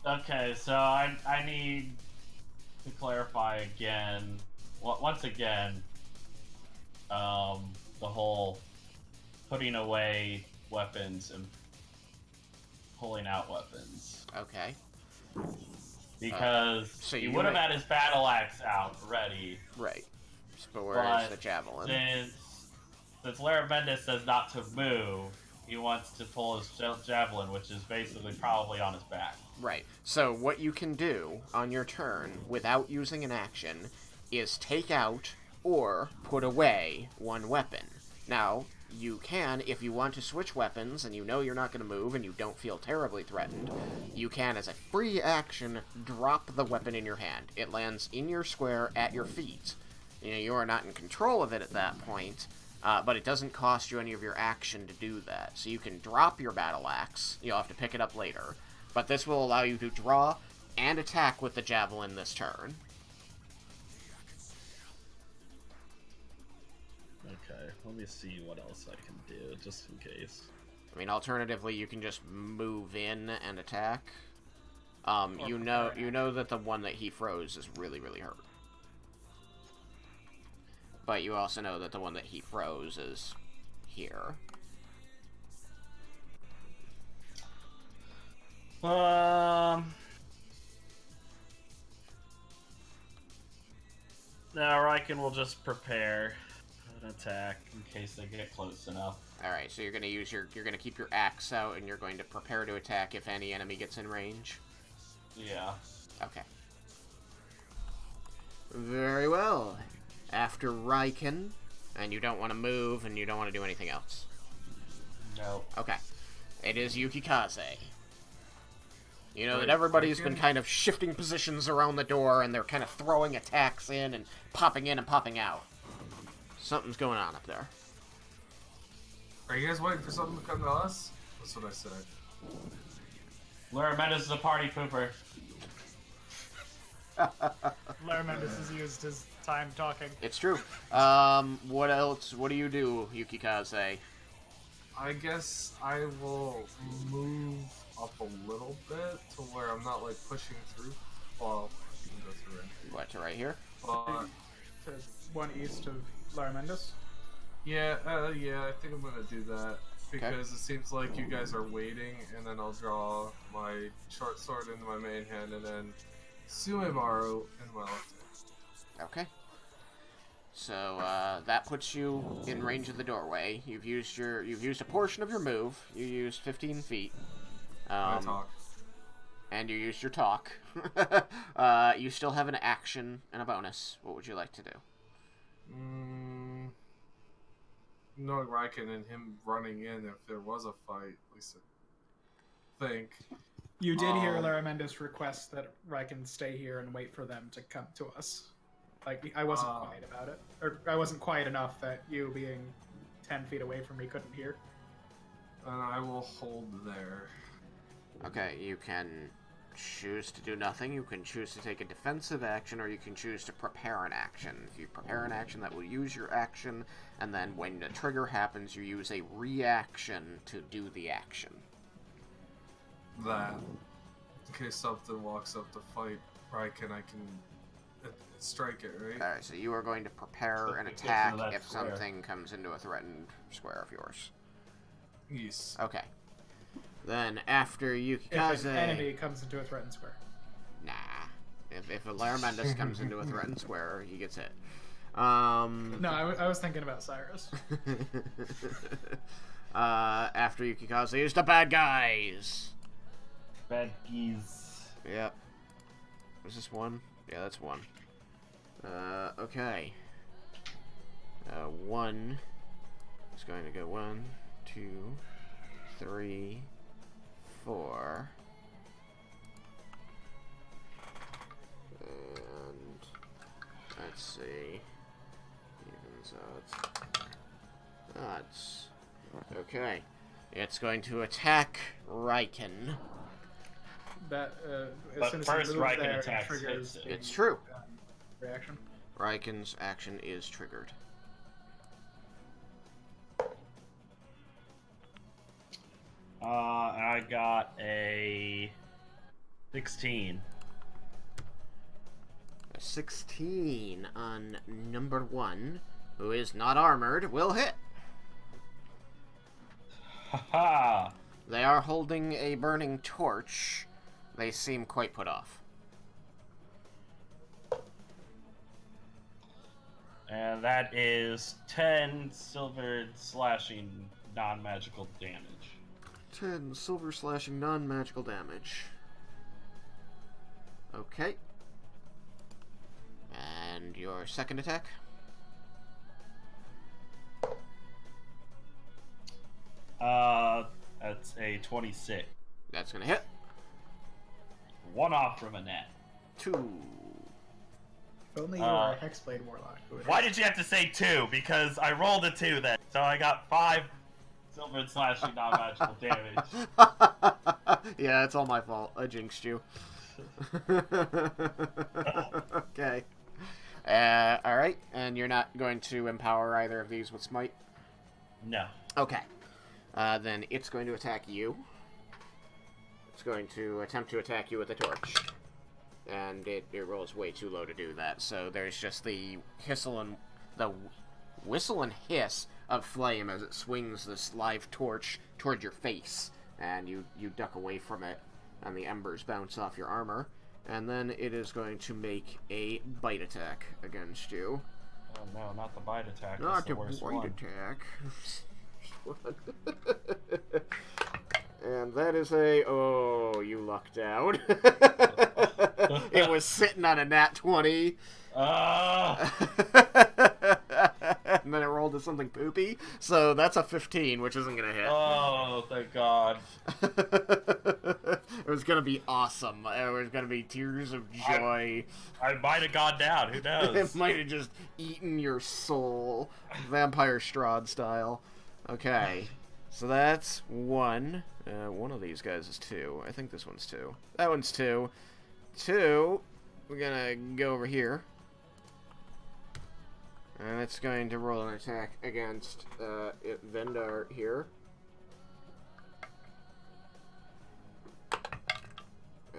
Okay, so I need to clarify again, once again, the whole putting away weapons and pulling out weapons. Okay. Because so he you would have might- had his battle axe out ready. Right. But where is But the javelin? Since Laramentis says not to move, he wants to pull his javelin, which is basically probably on his back. Right. So what you can do on your turn without using an action is take out or put away one weapon. Now, you can, if you want to switch weapons and you know you're not going to move and you don't feel terribly threatened, you can, as a free action, drop the weapon in your hand. It lands in your square at your feet. You are not in control of it at that point, but it doesn't cost you any of your action to do that. So you can drop your battle axe. You'll have to pick it up later. But this will allow you to draw and attack with the javelin this turn. Okay, let me see what else I can do, just in case. I mean, alternatively, you can just move in and attack. You know that the one that he froze is really, really hurt. But you also know that the one that he froze is here. Now Raiken will just prepare an attack in case they get close enough. Alright, so you're gonna keep your axe out and you're going to prepare to attack if any enemy gets in range? Yeah. Okay. Very well. After Raiken, and you don't want to move and you don't want to do anything else. No. Okay. It is Yukikaze. You know that Wait, everybody's Raiken? been kind of shifting positions around the door and they're kind of throwing attacks in and popping out. Something's going on up there. Are you guys waiting for something to come to us? That's what I said. Laramentis is a party pooper. Laramentis has used his time talking. It's true. What else? What do you do, Yukikaze? I guess I will move up a little bit to where I'm not like pushing through. Well, you can go through it. What, to right here? But To one east of Laramentis. yeah, I think I'm gonna do that because it seems like you guys are waiting, and then I'll draw my short sword into my main hand, and then Suimaru in my left hand. Okay. So that puts you in range of the doorway. You've used a portion of your move. You used 15 feet. I talk. And you used your talk. You still have an action and a bonus. What would you like to do? Knowing Raiken and him running in if there was a fight, at least I think. You did hear Laramentis request that Raiken stay here and wait for them to come to us. Like, I wasn't quiet about it. Or I wasn't quiet enough that you, being 10 feet away from me, couldn't hear. And I will hold there. Okay, you can choose to do nothing. You can choose to take a defensive action, or you can choose to prepare an action. If you prepare an action, that will use your action, and then when the trigger happens, you use a reaction to do the action. That. In case something walks up to fight Raiken, I can strike it, right? Alright, so you are going to prepare So an it gets attack into that if square. something comes into a threatened square of yours. Yes. Okay. Then, after If Yukikaze... an enemy comes into a threatened square. Nah. If a Laramentis comes into a threatened square, he gets hit. No, I was thinking about Cyrus. After Yukikaze is the bad guys! Bad geese. Yep. Was this one? Yeah, that's one. Okay. One is going to go 1, 2, 3, 4. And let's see. Evens, odds. Okay. It's going to attack Raiken. That, as But soon as first he moves Raiken there, attacks it triggers hits it. the, It's true. reaction. Raiken's action is triggered. I got a 16. A 16 on number 1, who is not armored, will hit. Haha! They are holding a burning torch. They seem quite put off. That is 10 silver slashing non-magical damage. 10 silver slashing non-magical damage. Okay. And your second attack? That's a 26. That's gonna hit. One off from a net. 2. If only you were a Hexblade Warlock. Why did you have to say 2? Because I rolled a 2 then. So I got 5 silver slashing non-magical damage. Yeah, it's all my fault. I jinxed you. Okay. Alright, and you're not going to empower either of these with Smite? No. Okay. Then it's going to attack you. It's going to attempt to attack you with a torch. And it rolls way too low to do that, so there's just the whistle and hiss of flame as it swings this live torch toward your face, and you duck away from it, and the embers bounce off your armor, and then it is going to make a bite attack against you. Oh no, not the bite attack. Not the the worst bite one. attack. And that is a... Oh, you lucked out. It was sitting on a nat 20. And then it rolled to something poopy. So that's a 15, which isn't going to hit. Oh, thank God. It was going to be awesome. It was going to be tears of joy. I might have gone down. Who knows? It might have just eaten your soul. Vampire Strahd style. Okay. So that's 1. One of these guys is 2. I think this one's 2. That one's 2. 2. We're gonna go over here. And it's going to roll an attack against Vendar here.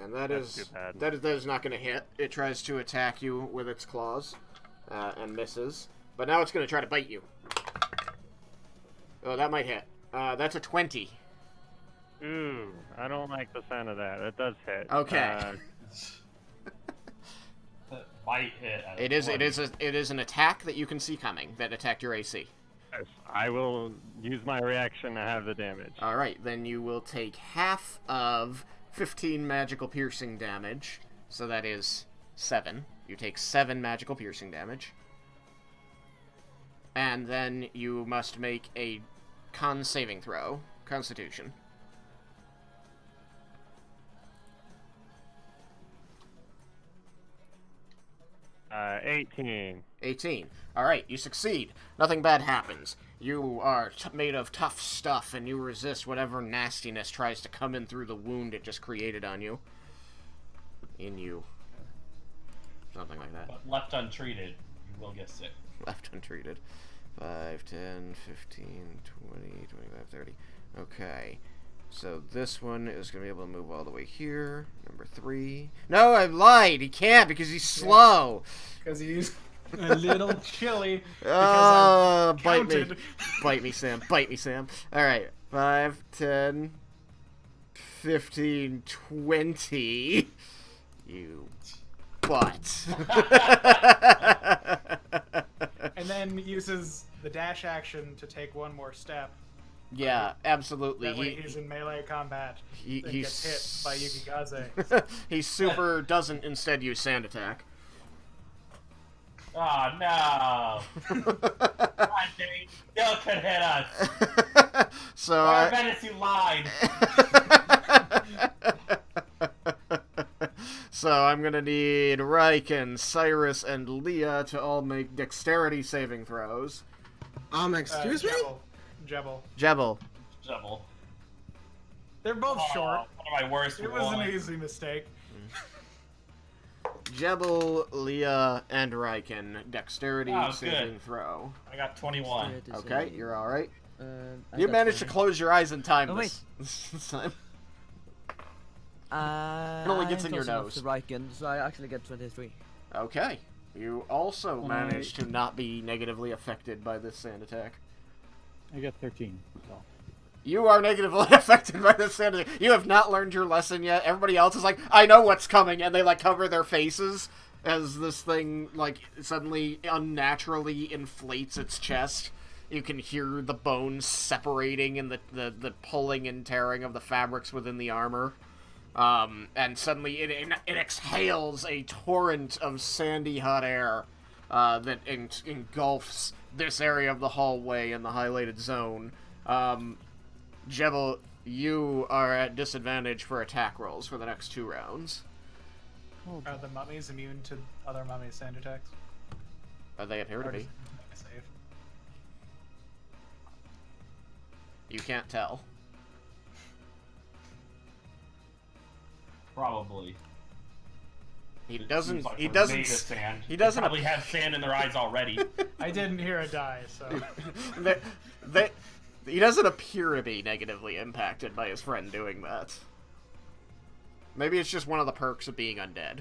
And that is not going to hit. It tries to attack you with its claws and misses. But now it's going to try to bite you. Oh, that might hit. That's a 20. Ooh, I don't like the sound of that. It does hit. Okay. Might hit. It is an attack that you can see coming that attacked your AC. Yes, I will use my reaction to have the damage. All right, then you will take half of 15 magical piercing damage. So that is 7. You take 7 magical piercing damage. And then you must make a con saving throw. Constitution. 18. 18. Alright, you succeed. Nothing bad happens. You are made of tough stuff, and you resist whatever nastiness tries to come in through the wound it just created on you. In you. Something like that. But left untreated, you will get sick. Left untreated. 5, 10, 15, 20, 25, 30. Okay. So this one is going to be able to move all the way here. Number 3. No, I lied! He can't because he's slow! Because he's a little chilly. Oh, bite me. Bite me, Sam. Bite me, Sam. Alright. 5, 10, 15, 20. You butt. And then uses the dash action to take one more step. Yeah, absolutely. That way he's in melee combat. He gets hit by Yukikaze. He super doesn't instead use sand attack. Oh, no. God dang it. Still could hit us. So I bet you lied. So I'm going to need Raiken, Cyrus, and Leah to all make dexterity saving throws. Excuse me? Jebel. They're both short. One of my worst It was an easy mistake. Jebel, Leah, and Raiken, dexterity saving good. throw. I got 21. Okay, you're alright. I You got managed to 20. close your eyes in time Oh, this time. It only gets in your nose. The Raiken, so I actually get 23. Okay. You also managed to not be negatively affected by this sand attack. I got 13. So. You are negatively affected by this sand attack. You have not learned your lesson yet. Everybody else is like, I know what's coming, and they like cover their faces. as this thing, like, suddenly unnaturally inflates its chest. You can hear the bones separating and the pulling and tearing of the fabrics within the armor. And suddenly it exhales a torrent of sandy hot air that engulfs this area of the hallway in the highlighted zone. Jebel, you are at disadvantage for attack rolls for the next 2 rounds. Are the mummies immune to other mummies' sand attacks? They appear to Or does be. it make a save? You can't tell. Probably. He It doesn't. seems like He they're doesn't. made of sand. He doesn't. They probably have sand in their eyes already. I didn't hear a die, so... He doesn't appear to be negatively impacted by his friend doing that. Maybe it's just one of the perks of being undead.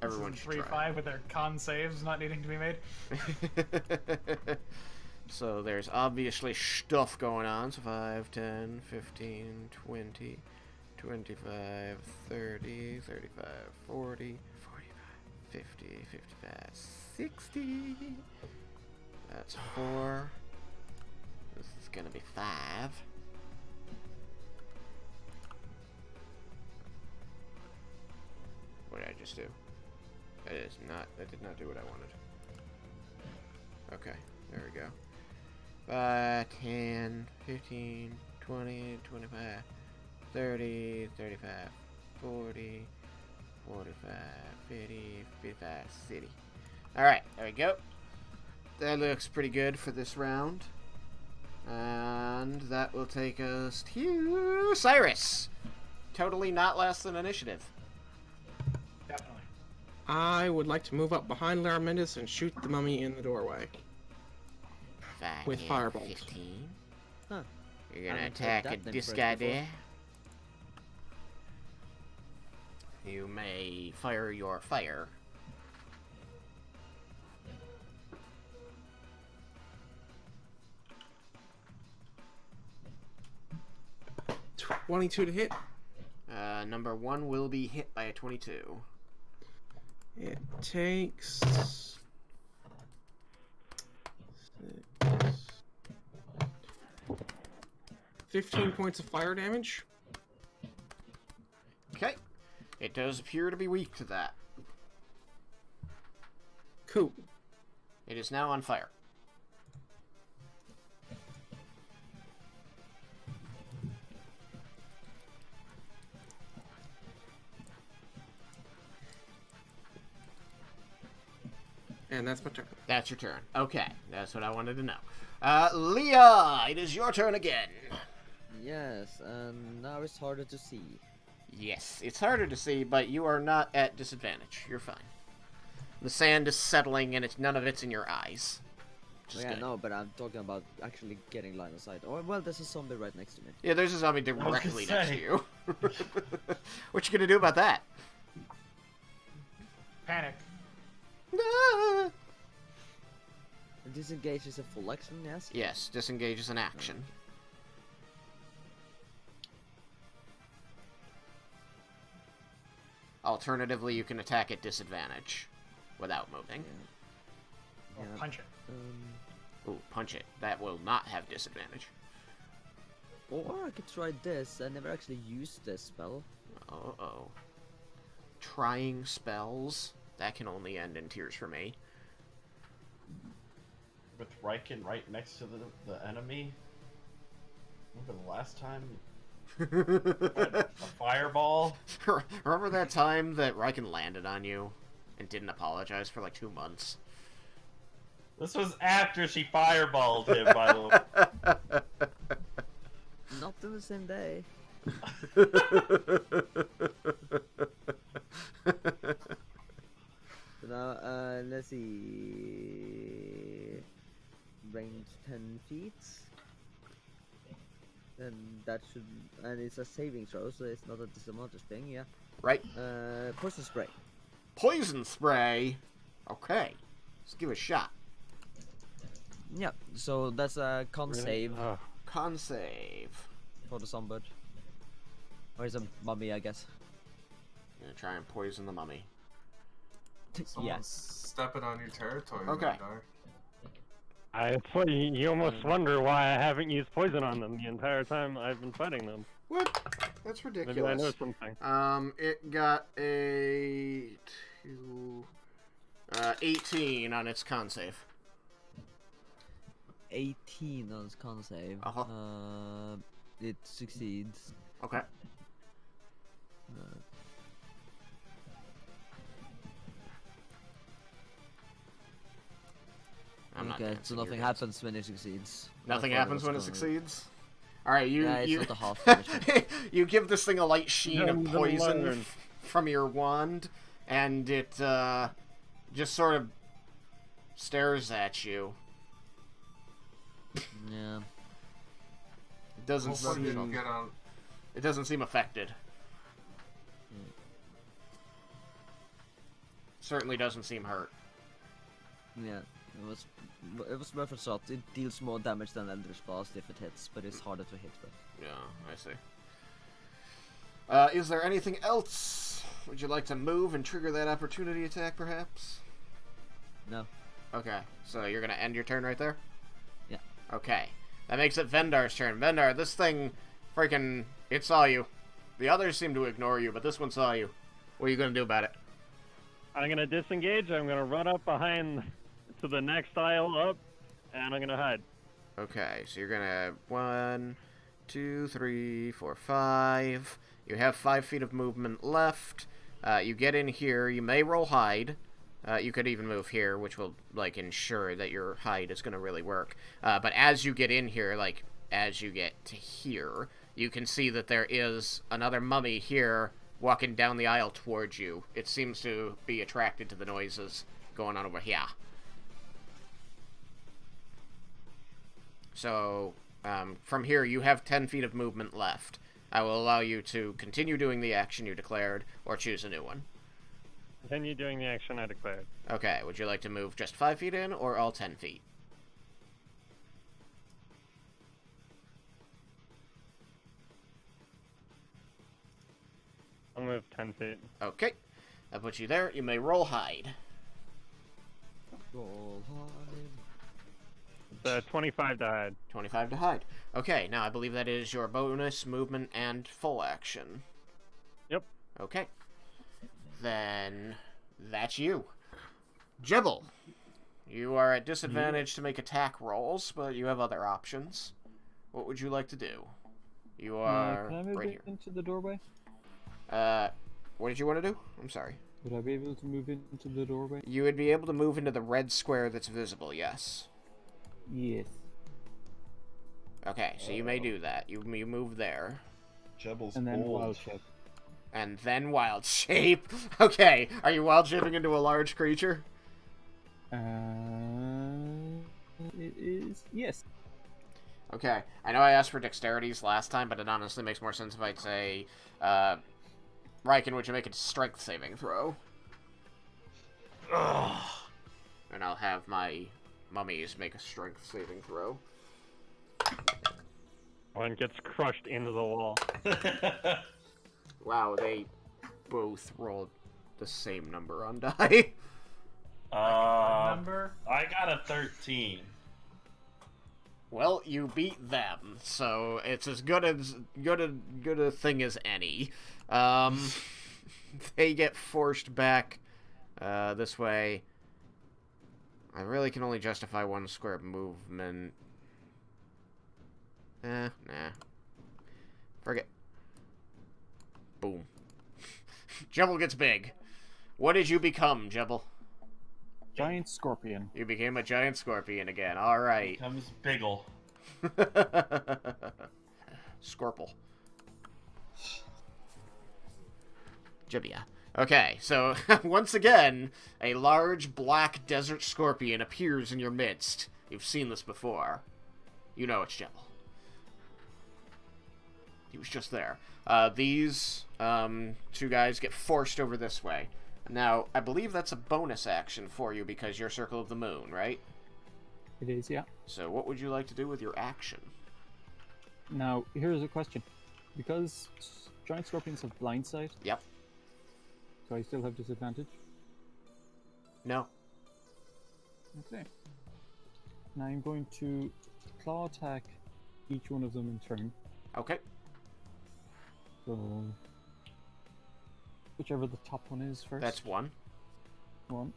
Everyone should try. 3-5 with their con saves not needing to be made. So there's obviously stuff going on. So 5, 10, 15, 20, 25, 30, 35, 40, 45, 50, 55, 60. That's 4. This is gonna be 5. What did I just do? That did not do what I wanted. Okay, there we go. 5, 10, 15, 20, 25, 30, 35, 40, 45, 50, 55, 60. Alright, there we go. That looks pretty good for this round. And that will take us to Cyrus. Totally not less than initiative. Definitely. I would like to move up behind Laramentis and shoot the mummy in the doorway. 5, With 10, fireballs. 15. Huh. You're gonna Haven't heard attack that this name guy before. there. You may fire your fire. $22 to hit. Number 1 will be hit by a 22. It takes 15 points of fire damage. Okay. It does appear to be weak to that. Cool. It is now on fire. And that's my turn. That's your turn. Okay, that's what I wanted to know. Leah, it is your turn again. Yes, and now it's harder to see. Yes, it's harder to see, but you are not at disadvantage. You're fine. The sand is settling, and none of it's in your eyes. Which is Yeah, good. no, but I'm talking about actually getting line of sight. Oh, well, there's a zombie right next to me. Yeah, there's a zombie gonna directly next to say. you. What you gonna do about that? Panic. Ah! Disengage is a full action, yes? Yes, disengage is an action. Alternatively, you can attack at disadvantage without moving. Or Yeah. punch it. Ooh, punch it. That will not have disadvantage. Or I could try this. I never actually used this spell. Uh-oh. Trying spells? That can only end in tears for me. With Raiken right next to the enemy. Remember the last time? A fireball? Remember that time that Raiken landed on you and didn't apologize for like 2 months? This was after she fireballed him, by the way. Not in the same day. So now, let's see. Range 10 feet. And that should. And it's a saving throw, so it's not a disadvantage thing, yeah. Right. Poison spray. Poison spray? Okay. Let's give it a shot. Yeah, so that's a con save Con save. for the sunbird. Or it's a mummy, I guess. Gonna try and poison the mummy. Someone's stepping on your territory. Okay. You almost wonder why I haven't used poison on them the entire time I've been fighting them. What? That's ridiculous. Maybe I know something. It got a 18 on its con save. 18 on its con save. It succeeds. Okay. I'm not Okay, so dancing, nothing you're happens when it succeeds. Nothing I thought happens was when it gonna- succeeds? Alright, Yeah, it's you not a half punishment. you give this thing a light sheen of Guns and poison learn. from your wand, and it just sort of stares at you. Yeah. It doesn't Hopefully you seem get on. it doesn't seem affected. Certainly doesn't seem hurt. Yeah. It was worth a shot. It deals more damage than Eldritch Blast if it hits, but it's harder to hit with. Yeah, I see. Is there anything else? Would you like to move and trigger that opportunity attack, perhaps? No. Okay, so you're gonna end your turn right there? Yeah. Okay. That makes it Vendar's turn. Vendar, this thing freaking... It saw you. The others seem to ignore you, but this one saw you. What are you gonna do about it? I'm gonna disengage. I'm gonna run up behind to the next aisle up, and I'm gonna hide. Okay, so you're gonna 1, 2, 3, 4, 5. You have 5 feet of movement left. You get in here. You may roll hide. You could even move here, which will like ensure that your hide is gonna really work. But as you get in here, like as you get to here, you can see that there is another mummy here walking down the aisle towards you. It seems to be attracted to the noises going on over here. So, from here, you have 10 feet of movement left. I will allow you to continue doing the action you declared, or choose a new one. Continue doing the action I declared. Okay, would you like to move just 5 feet in, or all 10 feet? I'll move 10 feet. Okay, that puts you there. You may roll hide. Roll hide. 25 to hide. 25 to hide. Okay, now I believe that is your bonus, movement, and full action. Yep. Okay. Then that's you. Jibble. You are at disadvantage to make attack rolls, but you have other options. What would you like to do? You are Can I move right here. into the doorway? What did you want to do? I'm sorry. Would I be able to move into the doorway? You would be able to move into the red square that's visible, yes. Yes. Okay, so you may do that. You move there. Jebel's And then old. wild shape. And then wild shape. Okay, are you wild shaping into a large creature? It is yes. Okay, I know I asked for dexterities last time, but it honestly makes more sense if I'd say, Raiken, would you make a strength saving throw? Ugh. And I'll have my mummies make a strength saving throw. One gets crushed into the wall. Wow, they both rolled the same number on die. Number? I got a 13. Well, you beat them, so it's as good a thing as any. They get forced back this way. I really can only justify 1 square movement. Nah. Forget. Boom. Jebel gets big. What did you become, Jebel? Giant scorpion. You became a giant scorpion again. All right. Comes Biggle. Scorple. Jibia. Okay, so once again, a large black desert scorpion appears in your midst. You've seen this before. You know it's Jebel. He was just there. These 2 guys get forced over this way. Now, I believe that's a bonus action for you because you're Circle of the Moon, right? It is, yeah. So what would you like to do with your action? Now, here's a question. Because giant scorpions have blind sight, Yep. So I still have disadvantage? No. Okay. Now I'm going to claw attack each one of them in turn. Okay. So whichever the top one is first. That's 1. 1.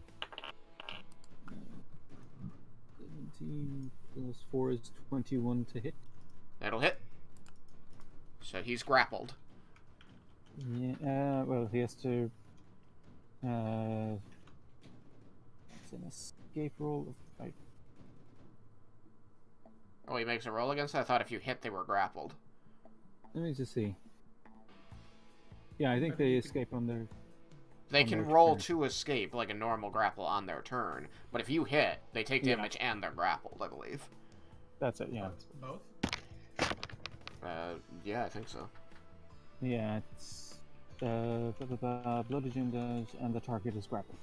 17 plus 4 is 21 to hit. That'll hit. So he's grappled. Yeah, well, he has to. It's an escape roll of 5. Oh, he makes a roll against it? I thought if you hit, they were grappled. Let me just see. Yeah, I think they escape on their. They on can their roll turn. to escape like a normal grapple on their turn, but if you hit, they take damage and they're grappled, I believe. That's it, yeah. Both? Yeah, I think so. Yeah, it's. Bludgeon does, and the target is grappled.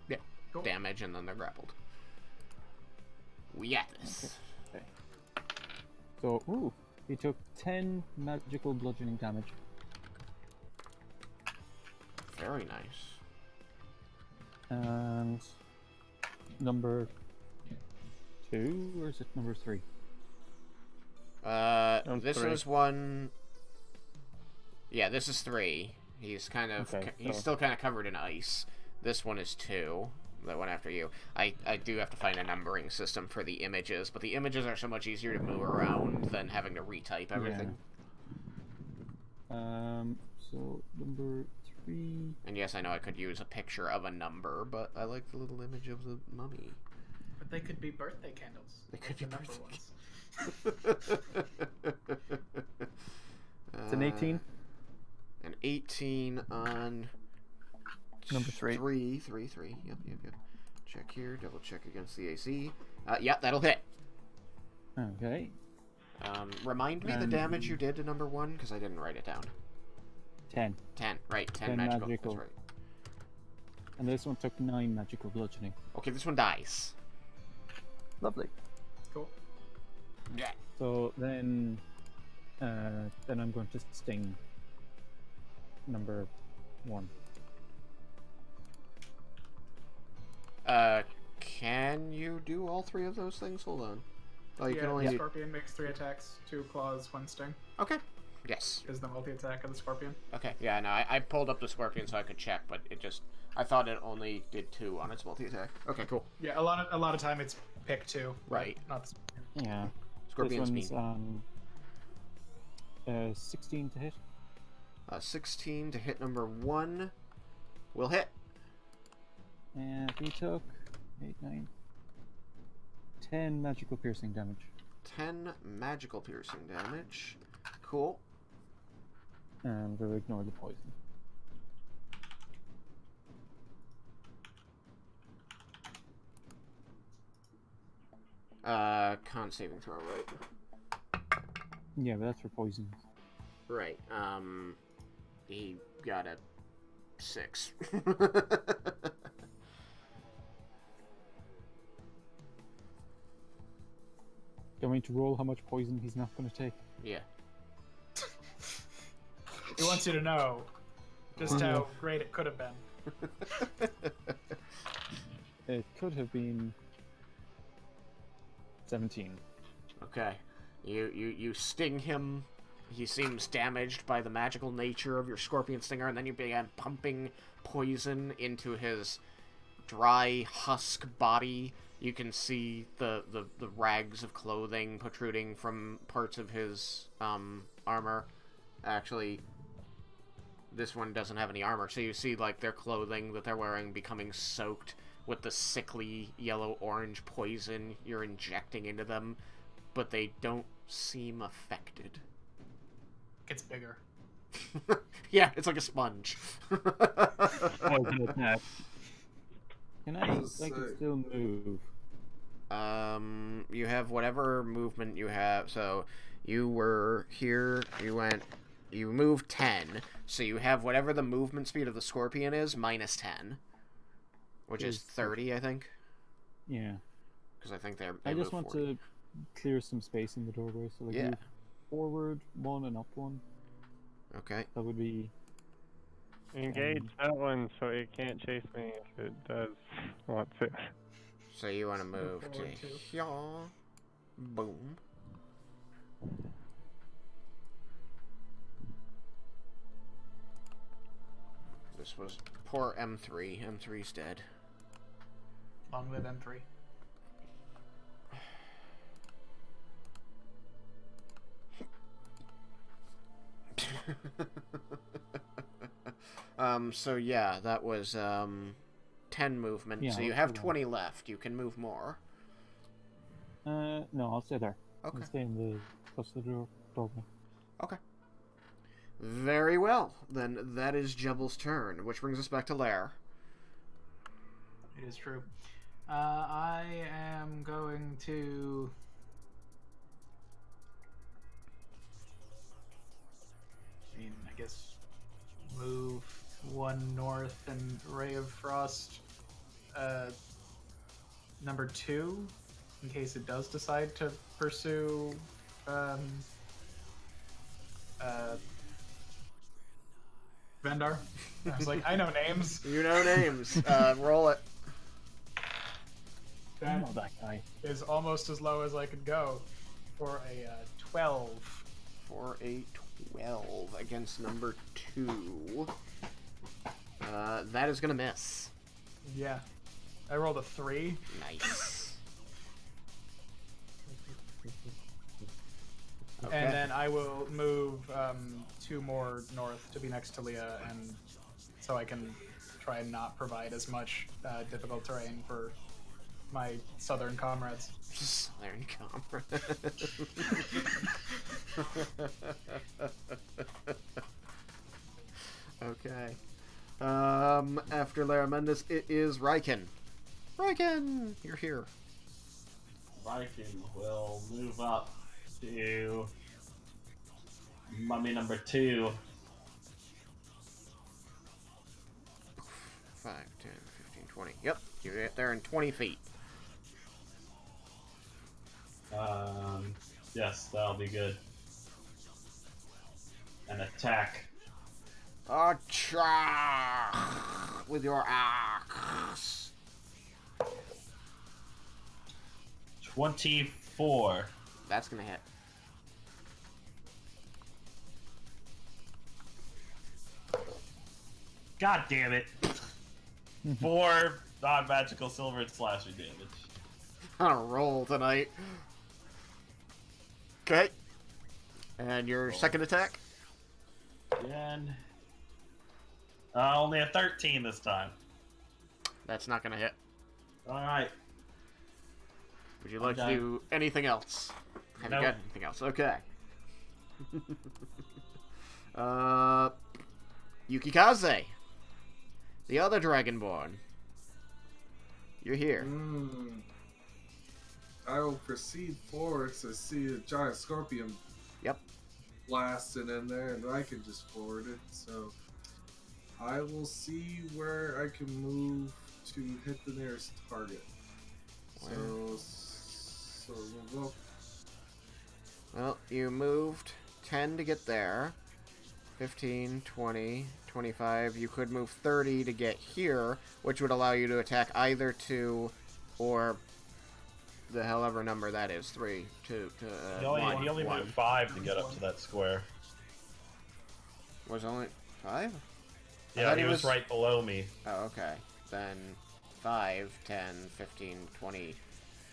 Yeah, Cool. damage and then they're grappled. We got this. Okay. So, ooh, he took 10 magical bludgeoning damage. Very nice. And number 2, or is it number 3? This 3. is one. Yeah, this is 3. He's kind of. Okay, He's so- still kind of covered in ice. This one is 2. That one after you. I do have to find a numbering system for the images, but the images are so much easier to move around than having to retype everything. So number 3. And yes, I know I could use a picture of a number, but I like the little image of the mummy. But they could be birthday candles. They could the be number birthday ones. It's an 18. An 18 on Number 3. 3. Yep. Check here. Double check against the AC. Yeah, that'll hit. Okay. Remind me the And- damage you did to number 1, because I didn't write it down. 10. 10, right. 10 10 magical. magical. That's right. And this one took 9 magical bludgeoning. Okay, this one dies. Lovely. Cool. Yeah. So then I'm going to sting number 1. Can you do all 3 of those things? Hold on. Oh, you Yeah, can only the do... scorpion makes 3 attacks, 2 claws, 1 sting. Okay. Yes. Is the multi-attack of the scorpion. Okay, yeah, no, I pulled up the scorpion so I could check, but it just... I thought it only did 2 on its multi-attack. Okay, cool. Yeah, a lot of time it's pick 2. Right. Not the... Yeah. Scorpion's this mean. one's 16 to hit. 16 to hit number 1. Will hit. And he took 8, 9, 10 magical piercing damage. 10 magical piercing damage. Cool. And we'll ignore the poison. Con saving throw, right? Yeah, but that's for poison. Right. He got a 6. Going to roll how much poison he's not going to take. Yeah. He wants you to know just how great it could have been. It could have been 17. Okay. You sting him. He seems damaged by the magical nature of your scorpion stinger, and then you begin pumping poison into his dry husk body. You can see the rags of clothing protruding from parts of his armor. Actually, this one doesn't have any armor, so you see like their clothing that they're wearing becoming soaked with the sickly yellow-orange poison you're injecting into them, but they don't seem affected. Gets bigger. Yeah, it's like a sponge. Poison attack. Can I That's sick. still move? You have whatever movement you have. So you were here, you moved 10, so you have whatever the movement speed of the scorpion is, minus 10. Which is 30, I think. Yeah. Because I think they I just move want 40. to clear some space in the doorway, so like Yeah. move forward 1 and up 1. Okay. That would be Engage that one so it can't chase me if it does want to. So you want to move to forward to. here. Boom. This was poor M3. M3's dead. Long live M3. So yeah, that was 10 movement. Yeah, so you I'll have stay 20 left. You can move more. No, I'll stay there. Okay. I'll stay in the close to the doorway. Okay. Very well. Then that is Jebble's turn, which brings us back to Lair. It is true. I am going to. I mean, I guess move one north and Ray of Frost number 2 in case it does decide to pursue Vendar. I was like, I know names. You know names. Roll it. I That know that guy. is almost as low as I could go for a 12. For a 12 against number 2. That is going to miss. Yeah. I rolled a 3. Nice. Okay. And then I will move 2 more north to be next to Leah, and so I can try and not provide as much difficult terrain for my southern comrades. Southern comrade. Okay. After Lara Mendes, it is Raiken. Raiken, you're here. Raiken will move up to mummy number 2. 5, 10, 15, 20. Yep, you get there in 20 feet. Yes, that'll be good. An attack. Attack with your axe. 24. That's gonna hit. God damn it. 4 non-magical silver slashing damage. On a roll tonight. Okay. And your second attack? Again. Only a 13 this time. That's not gonna hit. Alright. Would you like to done. do anything else? Have Nope. you got anything else? Okay. Yukikaze. The other Dragonborn. You're here. I will proceed forward to see a giant scorpion Yep. blasting in there, and I can just forward it. So I will see where I can move to hit the nearest target. So we'll go. Well, you moved 10 to get there. 15, 20, 25. You could move 30 to get here, which would allow you to attack either 2 or the however number that is. 3, 2, He 1. only moved 5 to get up to that square. Was only 5? Yeah, he was right below me. Oh, okay. Then 5, 10, 15, 20,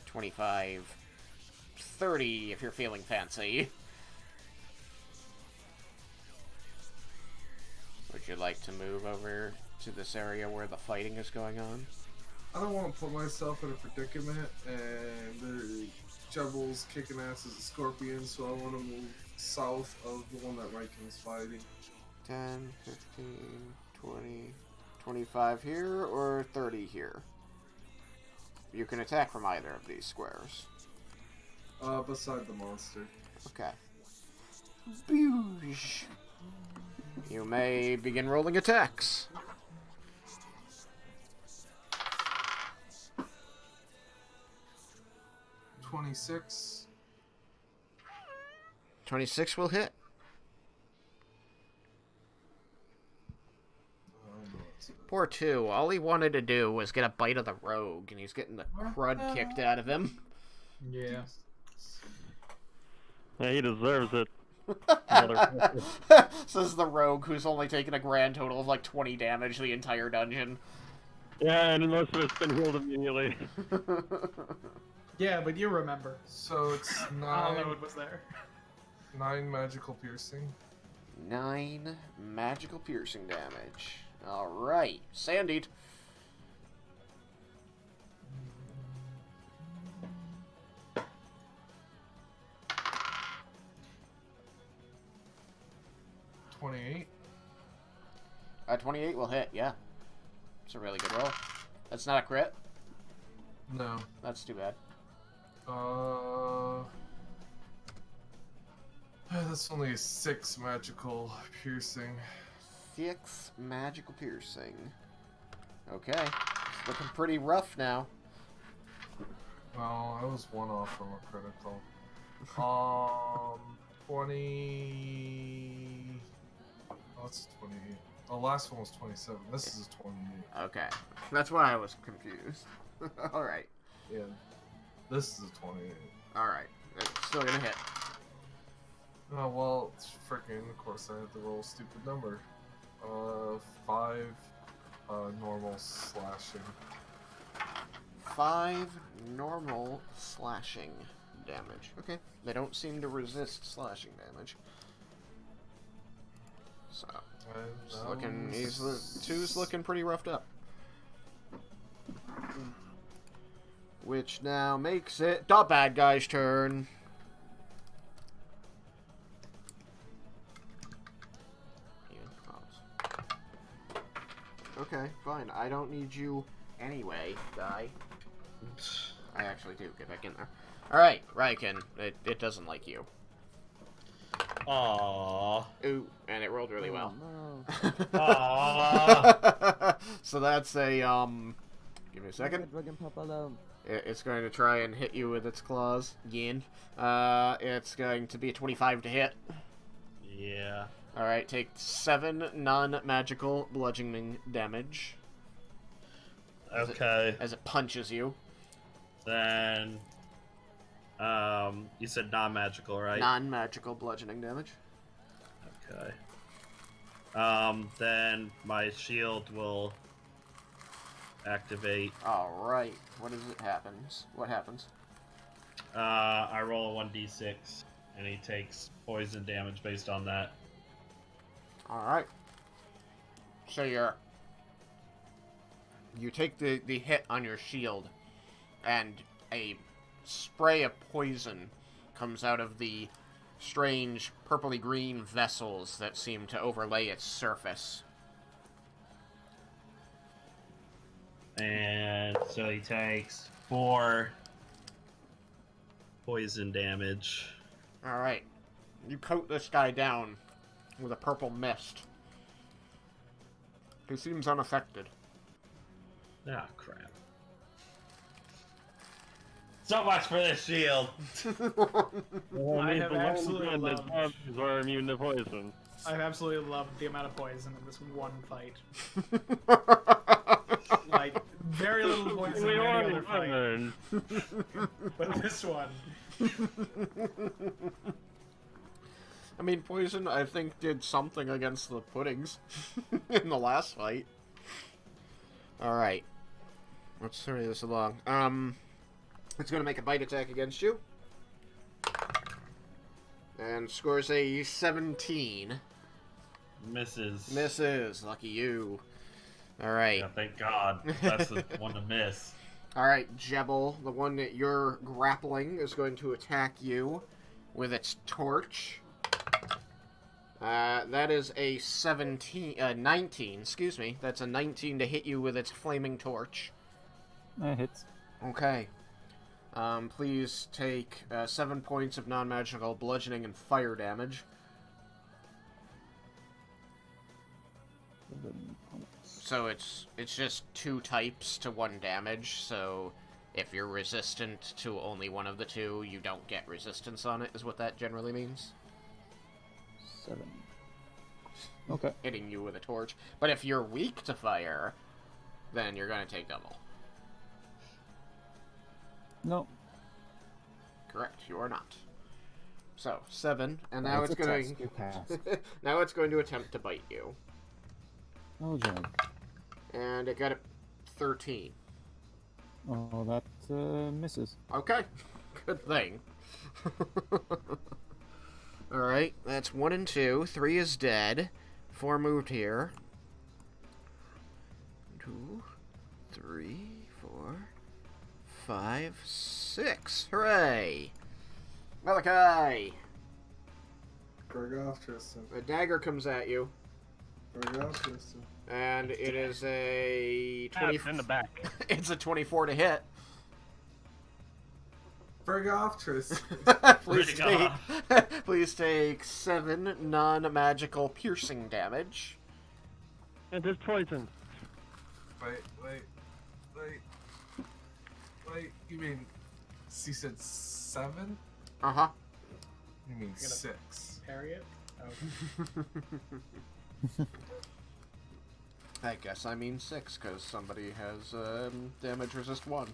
25, 30 if you're feeling fancy. Would you like to move over to this area where the fighting is going on? I don't want to put myself in a predicament, and the Jebble's kicking ass as a scorpion, so I want to move south of the one that Raiken's fighting. 10, 15, 20, 25 here, or 30 here? You can attack from either of these squares. Beside the monster. Okay. Boosh. You may begin rolling attacks. 26. 26 will hit. Poor 2. All he wanted to do was get a bite of the rogue, and he's getting the crud kicked out of him. Yeah. Yeah, he deserves it. Says the rogue, who's only taken a grand total of like 20 damage the entire dungeon. Yeah, and most of it's been healed immediately. Yeah, but you remember. So it's All 9, Node was there. 9 magical piercing. 9 magical piercing damage. Alright, Sandied. $28. 28 will hit, yeah. It's a really good roll. That's not a crit. No. That's too bad. That's only 6 magical piercing. 6 magical piercing. Okay. It's looking pretty rough now. Well, I was 1 off from a critical. 20. Oh, it's 28. The last one was 27. This is 28. Okay. That's why I was confused. Alright. Yeah. This is a 28. Alright. It's still gonna hit. Oh, well, it's freaking, of course I had to roll a stupid number. 5 normal slashing. 5 normal slashing damage. Okay. They don't seem to resist slashing damage. So, it's looking, two's looking pretty roughed up. Which now makes it the bad guy's turn. Okay, fine. I don't need you anyway, guy. I actually do. Get back in there. Alright, Raiken. It doesn't like you. Aww. Ooh, and it rolled really well. No. Aww. So that's a, give me a second. Dragon Pop alone. It's going to try and hit you with its claws again. It's going to be a 25 to hit. Yeah. Alright, take 7 non-magical bludgeoning damage. Okay. As it punches you. Then, you said non-magical, right? Non-magical bludgeoning damage. Okay. Then my shield will activate. Alright, what happens? What happens? I roll a 1d6, and he takes poison damage based on that. Alright. So you take the hit on your shield, and a spray of poison comes out of the strange purpley green vessels that seem to overlay its surface. And so he takes 4 poison damage. Alright. You coat this guy down with a purple mist. He seems unaffected. Ah, crap. So much for this shield! I have absolutely loved. Zombies are immune to poison. I've absolutely loved the amount of poison in this one fight. Like, very little poison in any other fight. But this one. I mean, poison, I think, did something against the puddings in the last fight. Alright. Let's hurry this along. It's going to make a bite attack against you. And scores a 17. Misses. Misses. Lucky you. Alright. Yeah, thank God. That's the one to miss. Alright, Jebel, the one that you're grappling, is going to attack you with its torch. That is a 19, excuse me. That's a 19 to hit you with its flaming torch. That hits. Okay. Please take 7 points of non-magical bludgeoning and fire damage. 7 points. So it's just 2 types to 1 damage, so if you're resistant to only one of the 2, you don't get resistance on it, is what that generally means. 7. Okay. Hitting you with a torch. But if you're weak to fire, then you're going to take double. No. Correct, you are not. So, 7, and now It's it's a going... test, you pass. now it's going to attempt to bite you. Oh, joy. And it got a 13. Oh, that misses. Okay, good thing. Alright, that's 1 and 2. 3 is dead. 4 moved here. 2, 3, 4, 5, 6. Hooray! Malachi! Break off, Tristan. A dagger comes at you, Break off, Tristan. and it is a 20. In the back. It's a 24 to hit. Break off, Tristan. please Break take, please take 7 non-magical piercing damage. It is poison. Wait. You mean, you said 7? Uh huh. You mean gonna- 6? Harriet? I guess I mean 6 because somebody has damage resist 1.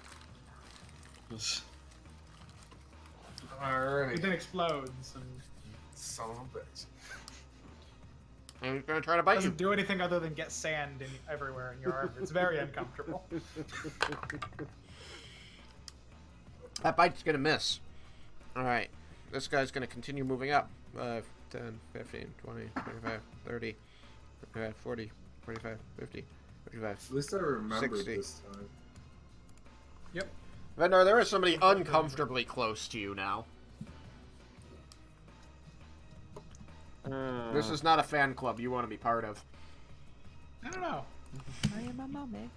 Alrighty. It then explodes and Son of a bitch. And he's gonna try to bite you. doesn't do anything other than get sand everywhere in your arm. It's very uncomfortable. That bite's gonna miss. Alright. This guy's gonna continue moving up. 5, 10, 15, 20, 25, 30, 35, 40, 45, 50, 55. At least I remembered 60. this time. Yep. Vendor, there is somebody uncomfortably close to you now. This is not a fan club you want to be part of. I don't know. I am a mommy.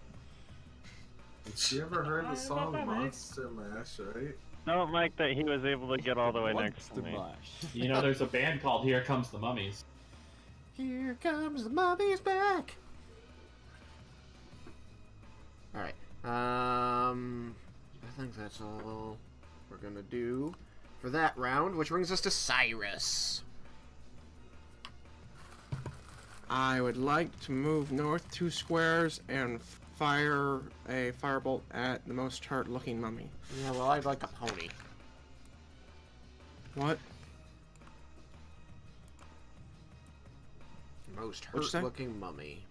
You ever heard the song Monster Mash, right? Don't like that he was able to get all the way next to me. You know, there's a band called Here Comes the Mummies. Here comes the mummies back. Alright. I think that's all we're gonna do for that round, which brings us to Cyrus. I would like to move north 2 squares and fire a firebolt at the most hurt-looking mummy. Yeah, well, I'd like a pony. What? Most What'd you say? hurt-looking mummy.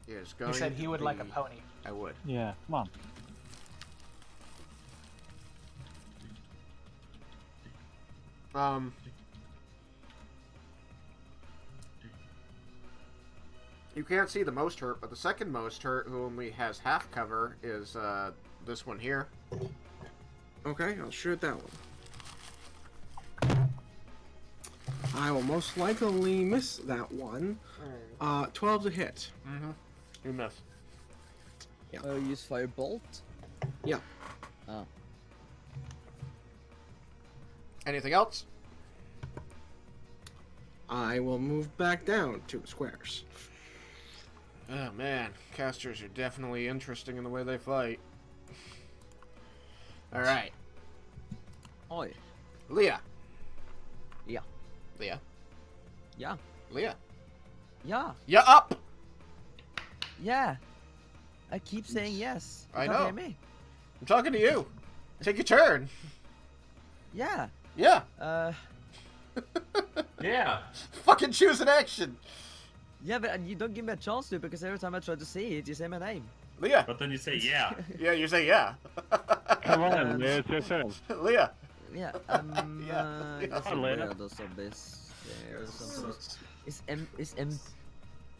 Is going He said he to would like a be- pony. I would. Yeah, come on. You can't see the most hurt, but the second most hurt, who only has half cover, is this one here. Okay, I'll shoot that one. I will most likely miss that one. 12 to hit. Mm-hmm. You miss. Use firebolt. Yeah. Oh. Anything else? I will move back down 2 squares. Oh man, casters are definitely interesting in the way they fight. Alright. Oi. Leah. Yeah. Leah. Yeah. Leah. Yeah. Yeah, up! Yeah. I keep saying yes. You I can't know. hear me. I'm talking to you. Take your turn. Yeah. Yeah. Yeah. Fucking choose an action. Yeah, but you don't give me a chance to because every time I try to say it, you say my name. Leah. But then you say yeah. Yeah, you say yeah. Come on, it's your turn. Leah. Yeah. Yeah. Guess Oh, where later. are those zombies? There or something.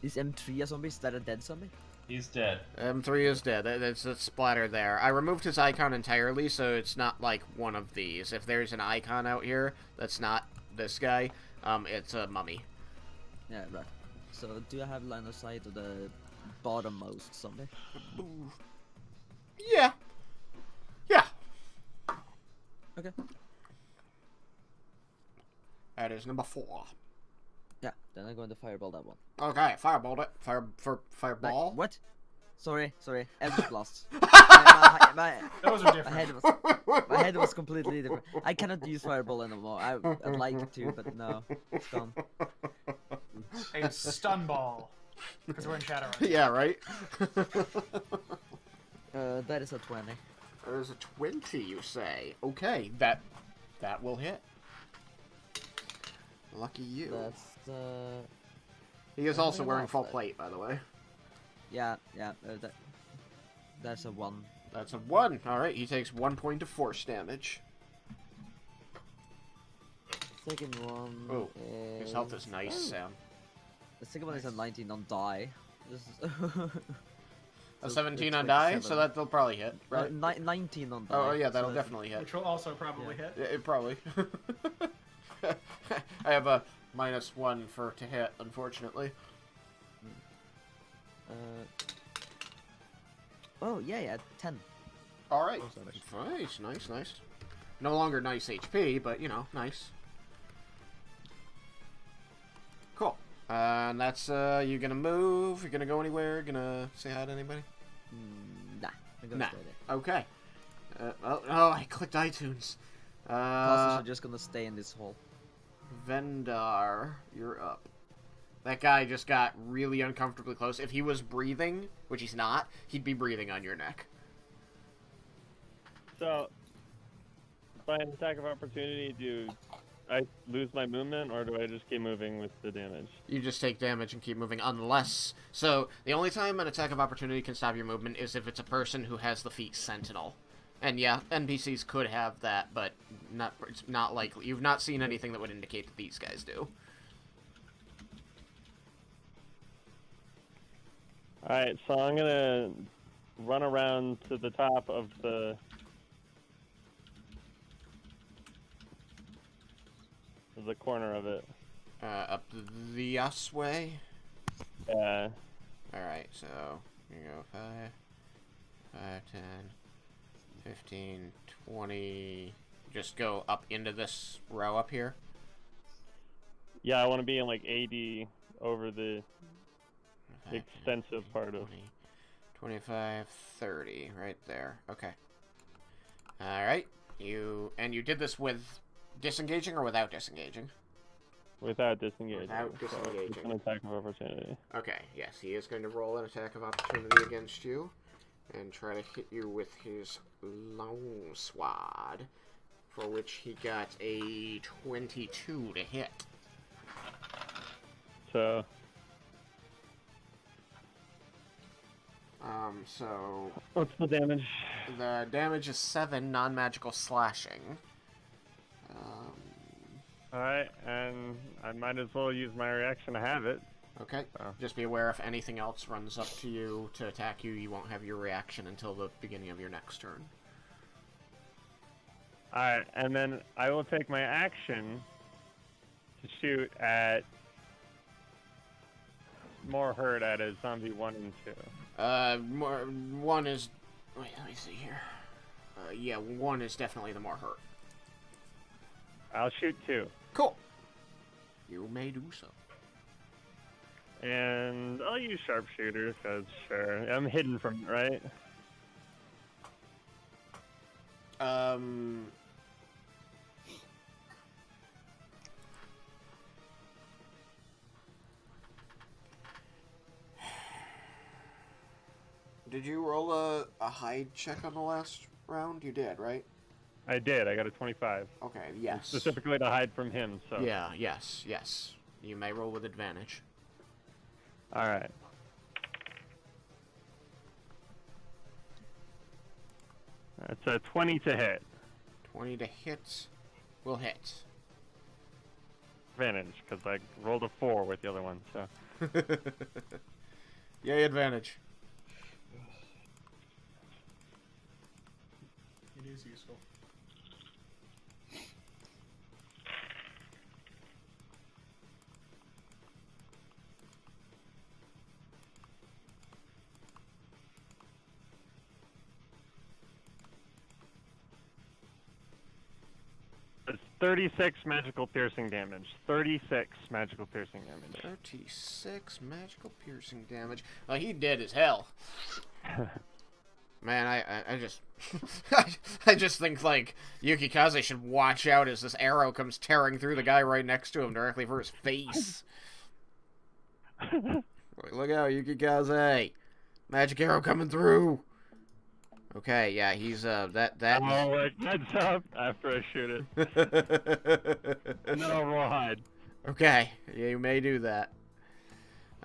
Is M3 a zombie? Is that a dead zombie? He's dead. M3 is dead. That's a splatter there. I removed his icon entirely, so it's not like one of these. If there's an icon out here that's not this guy, it's a mummy. Yeah, right. So do I have line of sight of the bottommost zombie? Yeah. Yeah. Okay. That is number 4. Yeah, then I'm going to fireball that one. Okay, fireball it. Fireball. Like, what? Sorry. Eldritch blast. my Those are my head was completely different. I cannot use fireball anymore. I'd like to, but no, it's gone. A stun ball. Because we're in Shadowrun. Yeah, right? That is a 20. There's a 20, you say? Okay, that will hit. Lucky you. That's He is also I'm wearing off full that. plate, by the way. yeah. That's a 1. That's a 1. Alright, he takes 1 point of force damage. Second one. Oh, his health is nice, Sam. The second one is a 19 on die. This is A so 17 it's on die, 27. so that'll probably hit, right? 19 on die. Oh, yeah, that'll so definitely hit. Which will also probably hit. Yeah, it probably. I have a -1 to hit, unfortunately. Oh yeah, 10. Alright. Oh, Nice. No longer nice HP, but, you know, nice. Cool. And that's, you gonna move? You gonna go anywhere? Gonna say hi to anybody? Nah. I'm gonna Nah. stay there. Okay. Oh, I clicked iTunes. Classes are just gonna stay in this hall. Vendar, you're up. That guy just got really uncomfortably close. If he was breathing, which he's not, he'd be breathing on your neck. So, by an attack of opportunity, do I lose my movement, or do I just keep moving with the damage? You just take damage and keep moving, unless... So, the only time an attack of opportunity can stop your movement is if it's a person who has the feat Sentinel. And yeah, NPCs could have that, but it's not likely. You've not seen anything that would indicate that these guys do. Alright, so I'm gonna run around to the top of the... corner of it. Up the us way? Yeah. Alright, so, you go 5, 10, 15, 20... Just go up into this row up here? Yeah, I want to be in, like, AD over the 5, 10, extensive 15, part of... 20, 25, 30, right there. Okay. Alright, you did this with disengaging or without disengaging? Without disengaging. Without So it's disengaging. an attack of opportunity. Okay, yes, he is going to roll an attack of opportunity against you and try to hit you with his long sword, for which he got a 22 to hit. So... So... What's the damage? The damage is 7 non-magical slashing. Alright, and I might as well use my reaction to have it. Okay. Oh. Just be aware if anything else runs up to you to attack you, you won't have your reaction until the beginning of your next turn. Alright, and then I will take my action to shoot at more hurt at a zombie 1 and 2. One is... Wait, let me see here. Yeah, 1 is definitely the more hurt. I'll shoot 2. Cool. You may do so. And I'll use sharpshooter, because sure. I'm hidden from it, right? Did you roll a hide check on the last round? You did, right? I did. I got a 25. Okay, yes. Specifically to hide from him, so... Yeah, yes. You may roll with advantage. Alright. That's a 20 to hit. 20 to hit will hit. Advantage, because I rolled a 4 with the other one, so... Yay, advantage. It is useful. It's 36 magical piercing damage. 36 magical piercing damage. 36 magical piercing damage. Well, he dead as hell. Man, I just... I just think, like, Yukikaze should watch out as this arrow comes tearing through the guy right next to him directly for his face. Look out, Yukikaze! Magic arrow coming through! Okay, yeah, he's, that... I'll, like, heads up after I shoot it. And then I'll roll hide. Okay, yeah, you may do that.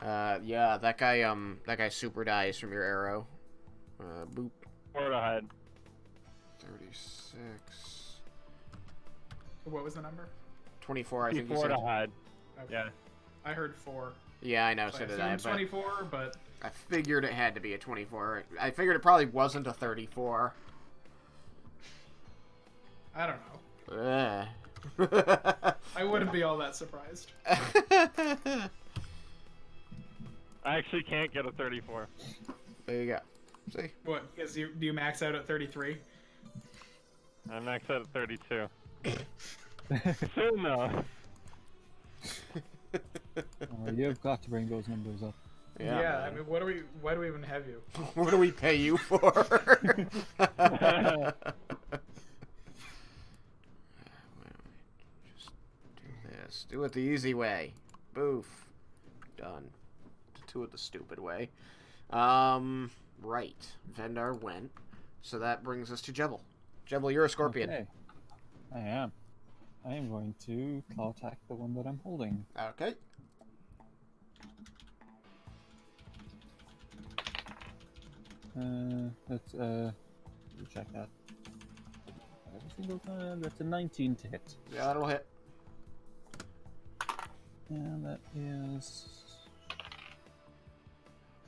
Yeah, that guy super dies from your arrow. Boop. 4 to hide. 36... What was the number? 24, I think you 4 said. to hide. Okay. Yeah. I heard 4. Yeah, I know, So so I did I, assumed but 24, but I figured it had to be a 24. I figured it probably wasn't a 34. I don't know. I wouldn't be all that surprised. I actually can't get a 34. There you go. See? What? Because do you max out at 33? I'm maxed out at 32. Soon though. You've got to bring those numbers up. Yeah, I mean, why do we even have you? What do we pay you for? Just do this. Do it the easy way. Boof. Done. Do it the stupid way. Right. Vendar went. So that brings us to Jebel. Jebel, you're a scorpion. Okay. I am. I am going to claw attack the one that I'm holding. Okay. Let's check that. Every single time. That's a 19 to hit. Yeah, that'll hit. And that is...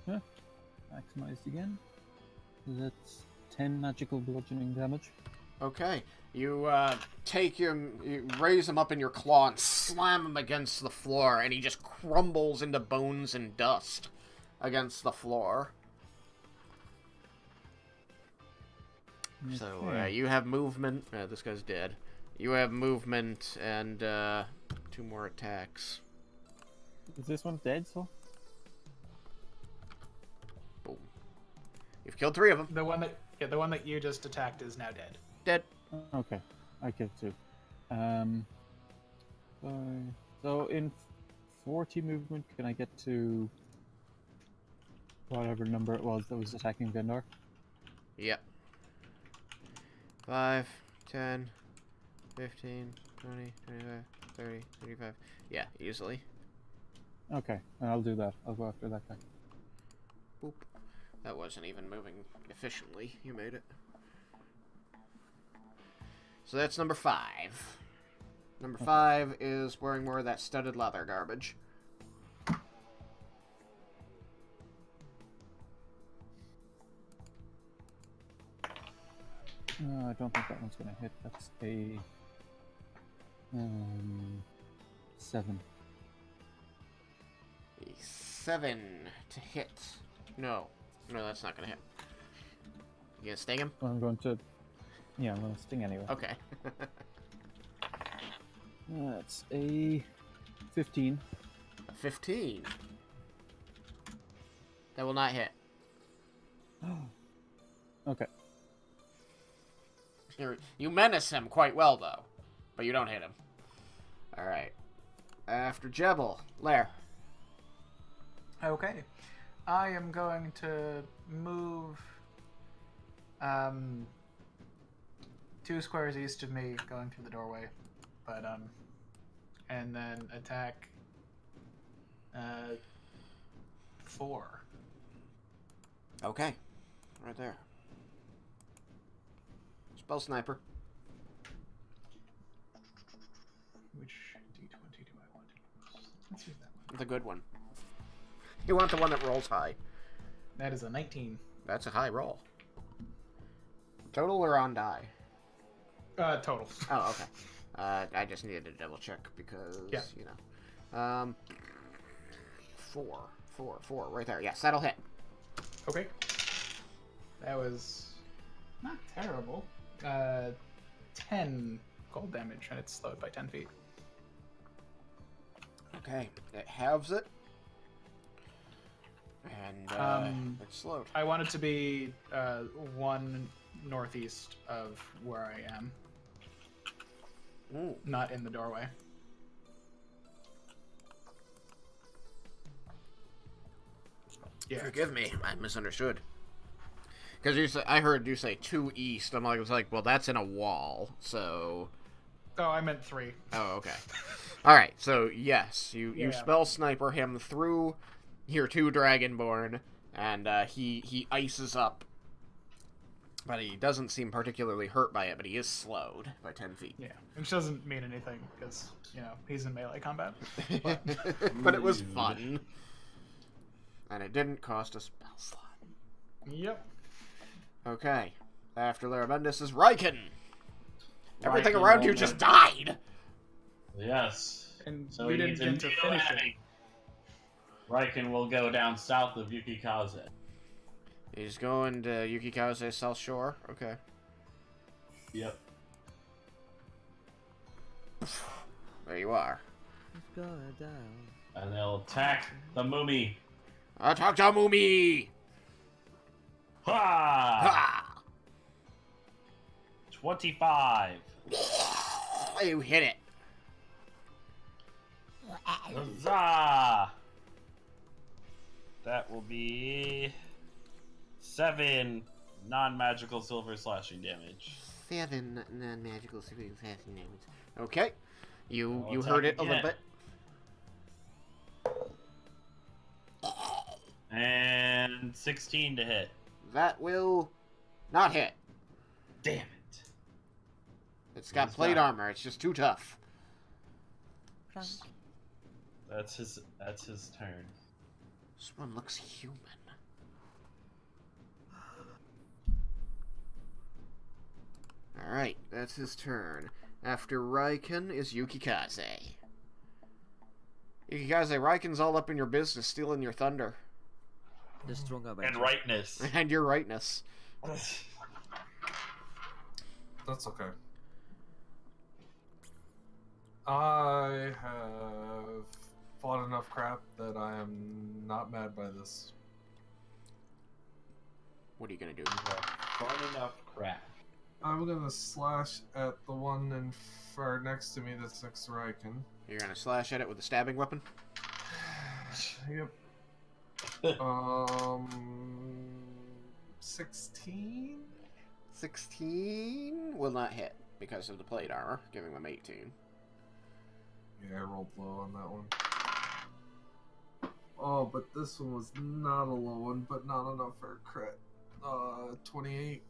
maximized again. So that's 10 magical bludgeoning damage. Okay. You you raise him up in your claw and slam him against the floor, and he just crumbles into bones and dust against the floor. Okay. So, you have movement. This guy's dead. You have movement and 2 more attacks. Is this one dead, so? Boom. You've killed 3 of them. The one that you just attacked is now dead. Dead. Okay, I killed 2. So in 40 movement, can I get to whatever number it was that was attacking Vendor? Yep. 5, 10, 15, 20, 25, 30, 35. Yeah, easily. Okay, I'll do that. I'll go after that guy. Boop. That wasn't even moving efficiently. You made it. So that's number 5. Number 5 is wearing more of that studded leather garbage. I don't think that one's gonna hit. That's a 7. A 7 to hit. No, that's not gonna hit. You gonna sting him? I'm going to... Yeah, I'm gonna sting anyway. Okay. That's a 15. A 15. That will not hit. Okay. You menace him quite well, though. But you don't hit him. Alright. After Jebel. Lair. Okay. I am going to move 2 squares east of me, going through the doorway. But and then attack 4. Okay. Right there. Spell sniper. Which d20 do I want to use? Let's use that one. The good one. You want the one that rolls high. That is a 19. That's a high roll. Total or on die? Total. Oh, okay. I just needed to double check because, you know. 4, right there. Yes, that'll hit. Okay. That was not terrible. 10 cold damage, and it's slowed by 10 feet. Okay, it halves it. And it's slowed. I want it to be 1 northeast of where I am. Ooh. Not in the doorway. Yeah. Forgive me, I misunderstood. Because I heard you say 2 east. I was like, well, that's in a wall, so... Oh, I meant 3. Oh, okay. Alright, so yes, you Yeah. spell sniper him through your 2 Dragonborn, and he ices up. But he doesn't seem particularly hurt by it, but he is slowed by 10 feet. Yeah, which doesn't mean anything, because, he's in melee combat. But it was fun. And it didn't cost a spell slot. Yep. Okay. After Larabendis is Raiken. Everything Raiken around you will just move. died! And So you he didn't needs get a to finish it. melee. Raiken will go down south of Yukikaze. He's going to Yukikaze South Shore. Okay. Yep. There you are. It's gonna down. And they'll attack the Moomy. Attack Jamumi! Ha! Ha! 25. You hit it. Huzzah! That will be 7 non-magical silver slashing damage. 7 non-magical civilian assassin damage. Okay. You I'll heard it attack a little again. bit. And 16 to hit. That will not hit. Damn it. It's got He's plate back. armor. It's just too tough. Frank. That's his turn. This one looks human. Alright, that's his turn. After Raiken is Yukikaze. Yukikaze, Raiken's all up in your business, stealing your thunder. The stronger And Avenger. rightness. And your rightness. That's okay. I have fought enough crap that I am not mad by this. What are you gonna do? Fun enough crap. I'm gonna slash at the one in far next to me that's next to Raiken. You're gonna slash at it with a stabbing weapon? Yep. 16? 16 will not hit because of the plate armor, giving them 18. Yeah, I rolled low on that one. Oh, but this one was not a low one, but not enough for a crit. 28.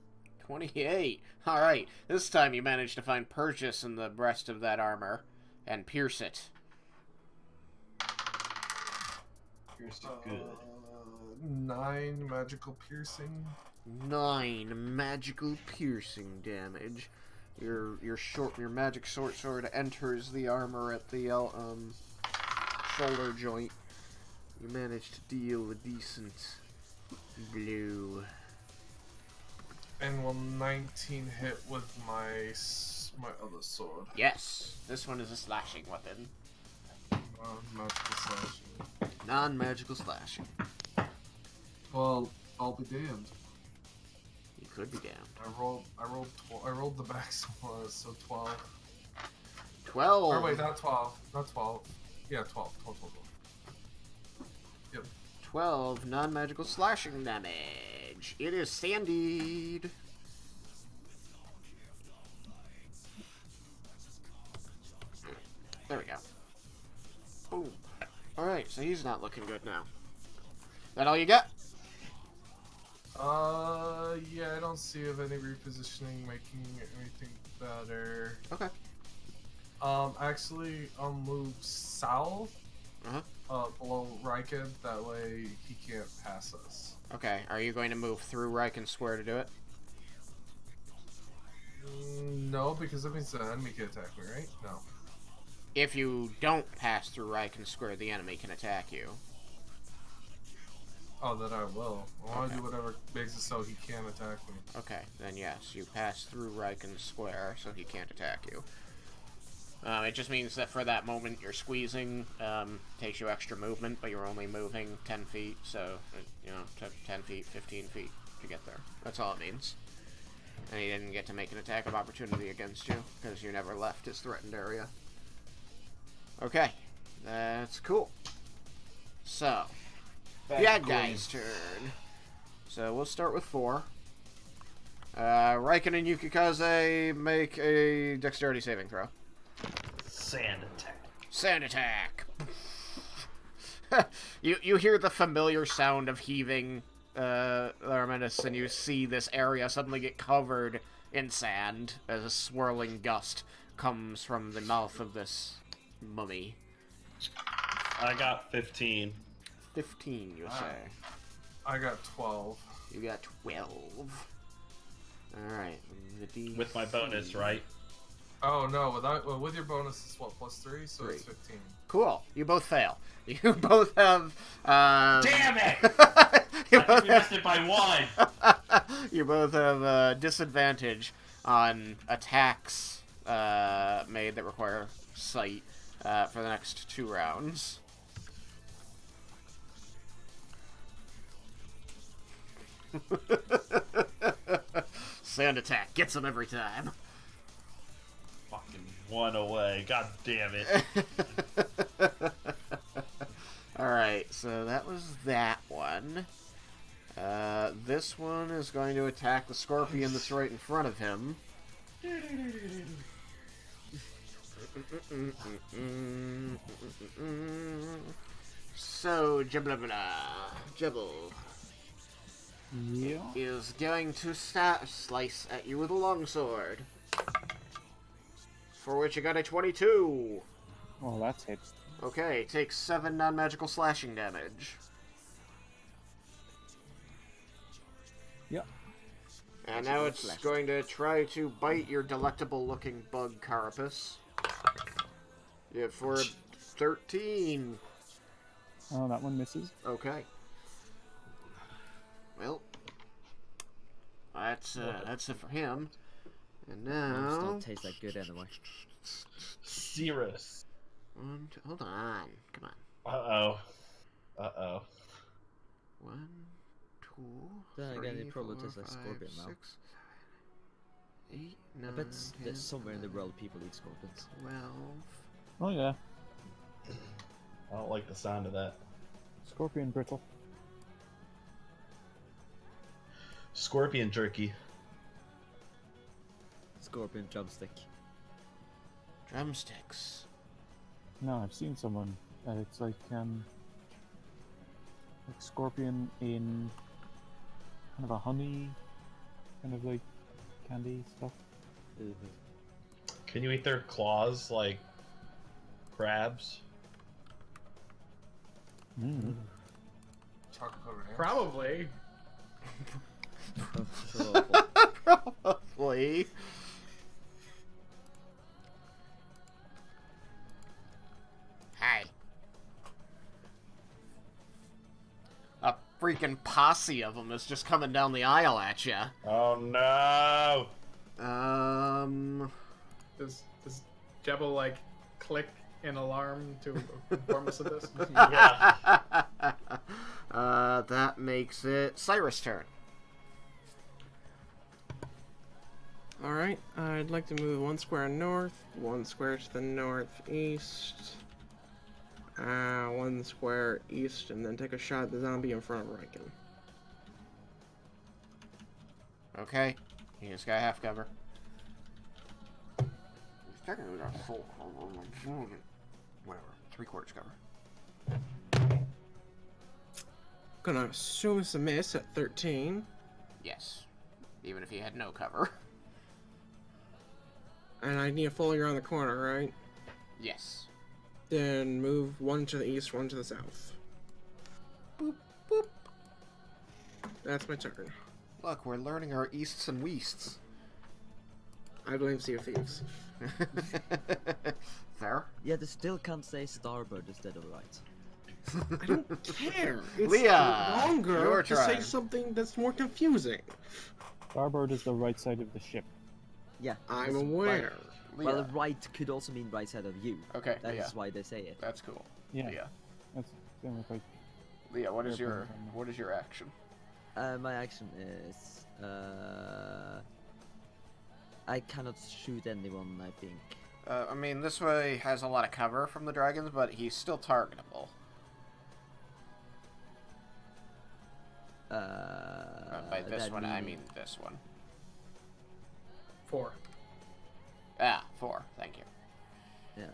28. Alright, this time you managed to find purchase in the breast of that armor and pierce it. You're so good. 9 magical piercing. 9 magical piercing damage. Your magic short sword enters the armor at the shoulder joint. You managed to deal a decent blow. And will 19 hit with my other sword. Yes, this one is a slashing weapon. Magical slashing. Non-magical slashing. Well, I'll be damned. You could be down. I rolled the back one, so 12. 12. Or wait, not 12. Not 12. Yeah, 12. 12. 12 non-magical slashing damage. It is sandied. There we go. Boom. Alright, so he's not looking good now. That all you got? Yeah, I don't see of any repositioning making anything better. Okay. Actually, I'll move south, Uh-huh. below Raiken, that way he can't pass us. Okay, are you going to move through Raiken Square to do it? No, because that means the enemy can attack me, right? No. If you don't pass through Raiken Square, the enemy can attack you. Oh, then I will. I want to Okay. do whatever makes it so he can't attack me. Okay, then yes, you pass through Raiken Square, so he can't attack you. It just means that for that moment you're squeezing, takes you extra movement, but you're only moving 10 feet, so, 10 feet, 15 feet to get there. That's all it means. And he didn't get to make an attack of opportunity against you, because you never left his threatened area. Okay, that's cool. So, bad guy's turn. So we'll start with 4. Raiken and Yukikaze make a dexterity saving throw. Sand attack. Sand attack. you hear the familiar sound of heaving Laraminus, and you see this area suddenly get covered in sand as a swirling gust comes from the mouth of this mummy. I got 15. 15, you say. I got 12. You got 12. Alright. With my bonus, right? Oh no, with your bonus it's what, +3? So it's 15. Cool. You both fail. You both have Damn it! you I both missed have, it by 1. you both have disadvantage on attacks made that require sight for the next 2 rounds. Sand attack gets him every time. Fucking 1 away. God damn it. Alright, so that was that one. This one is going to attack the scorpion that's right in front of him. So, Jebble Yeah. is going to slice at you with a longsword. For which you got a 22. Well, that's hits. Okay, takes 7 non-magical slashing damage. Yep. And now it's going to try to bite your delectable-looking bug carapace. Yeah, for 13. Oh, that one misses. Okay. Well, that's it for him. And Worms now, don't taste that good anyway. Cirrus. hold on, come on. Uh-oh. Uh-oh. 1, 2, Then 3, again, it probably 4, tastes like 5, scorpion now. 6, 8, 9, I bet 10, there's somewhere in the world people eat scorpions. 12. Oh yeah. I don't like the sound of that. Scorpion brittle. Scorpion jerky. Scorpion drumstick. Drumsticks. No, I've seen someone. It's like scorpion in kind of a honey, kind of like candy stuff. Can you eat their claws like crabs? Mm. Chocolate covered ants. Probably. So awful. Probably. Hi. A freaking posse of them is just coming down the aisle at you. Oh no! Does Jebel like click in alarm to inform us of this? Yeah. That makes it Cyrus' turn. Alright, I'd like to move 1 square north, 1 square to the northeast, 1 square east, and then take a shot at the zombie in front of Raiken. Okay. He just got half cover. He's technically got full cover. Whatever. 3/4 cover. Gonna assume it's a miss at 13. Yes. Even if he had no cover. And I need to follow you around the corner, right? Yes. Then move 1 to the east, 1 to the south. Boop, boop. That's my turn. Look, we're learning our easts and weasts. I blame Sea of Thieves. Fair. Yeah, they still can't say starboard instead of right. I don't care. It's Leah, longer your to say turn. something that's more confusing. Starboard is the right side of the ship. Yeah. I'm that's aware. Right. Well, right could also mean right side of you. Okay, That Leah. is why they say it. That's cool. Yeah. Leah. That's the only right. Leah, what is Yeah, your fine. what is your action? My action is I cannot shoot anyone. I think. I mean, this way has a lot of cover from the dragons, but he's still targetable. This that one, I meaning? mean this one. 4. Ah, 4. Thank you. Yeah.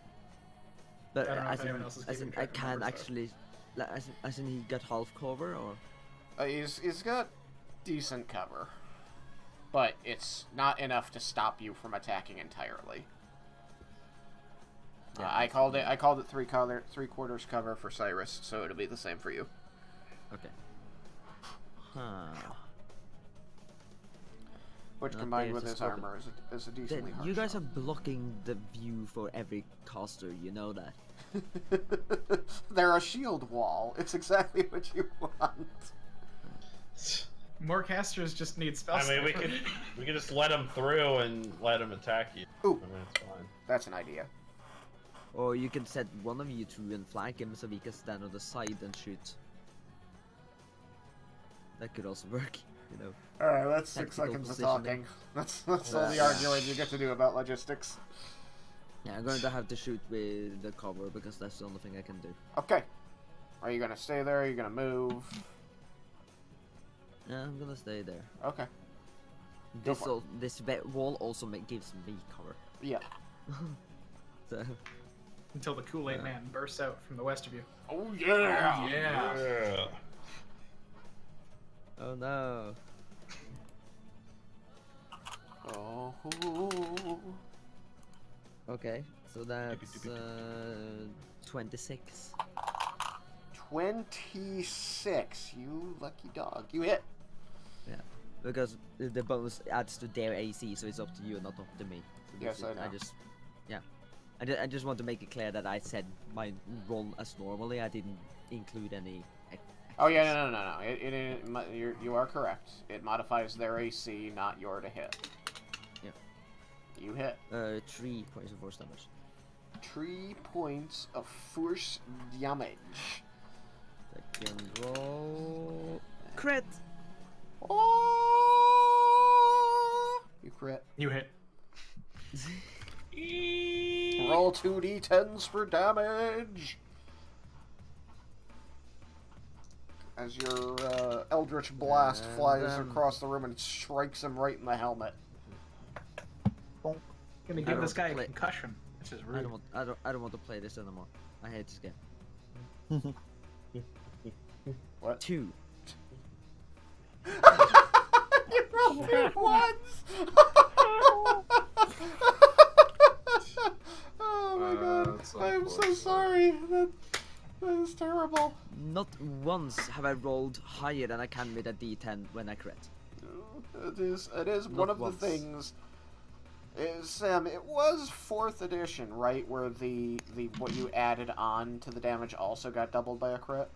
But I don't know if as anyone in, else is as keeping in I track of can numbers, though. actually, like, as in he got half cover, or He's got decent cover, but it's not enough to stop you from attacking entirely. Yeah, I called it 3/4 cover for Cyrus, so it'll be the same for you. okay. Huh. Which Not combined there with to his stop armor is a Then decently hard you guys shot. are blocking the view for every caster. You know that. They're a shield wall. It's exactly what you want. More casters just need spell I mean, we sniper. could just let them through and let them attack you. Ooh. I mean, it's fine. That's an idea. Or you can set one of you through and flank him so we can stand on the side and shoot. That could also work, you know. Alright, that's 6 Tactical seconds of positioning. talking. That's all the Yeah. arguing you get to do about logistics. Yeah, I'm going to have to shoot with the cover because that's the only thing I can do. Okay. Are you gonna stay there? Are you gonna move? Yeah, I'm gonna stay there. Okay. Go for it. This wall also gives me cover. Yeah. So, Until the Kool-Aid Man bursts out from the west of you. Oh yeah! Yeah. Yeah. oh no. Oh. Okay, so that's 26. 26. You lucky dog. You hit. Because the bonus adds to their AC, so it's up to you, not up to me. So Yes, that's it. I know. I just want to make it clear that I said my roll as normally. I didn't include any. Oh yeah, no. You are correct. It modifies their AC, not your to hit. Yeah. You hit. 3 points of force damage. 3 points of force damage. Second roll. Crit! Oh! You crit. You hit. Roll 2d10s for damage. As your Eldritch Blast And flies then- across the room and strikes him right in the helmet. Gonna I give don't this guy a play- concussion. This is rude. I don't want to play this anymore. I hate this game. What? 2. You rolled 2 ones! Oh my god. That's I'm so unfortunate. sorry. That is terrible. Not once have I rolled higher than I can with a D10 when I crit. It is Not one of once. the things. Sam, it was 4th edition, right? Where the what you added on to the damage also got doubled by a crit?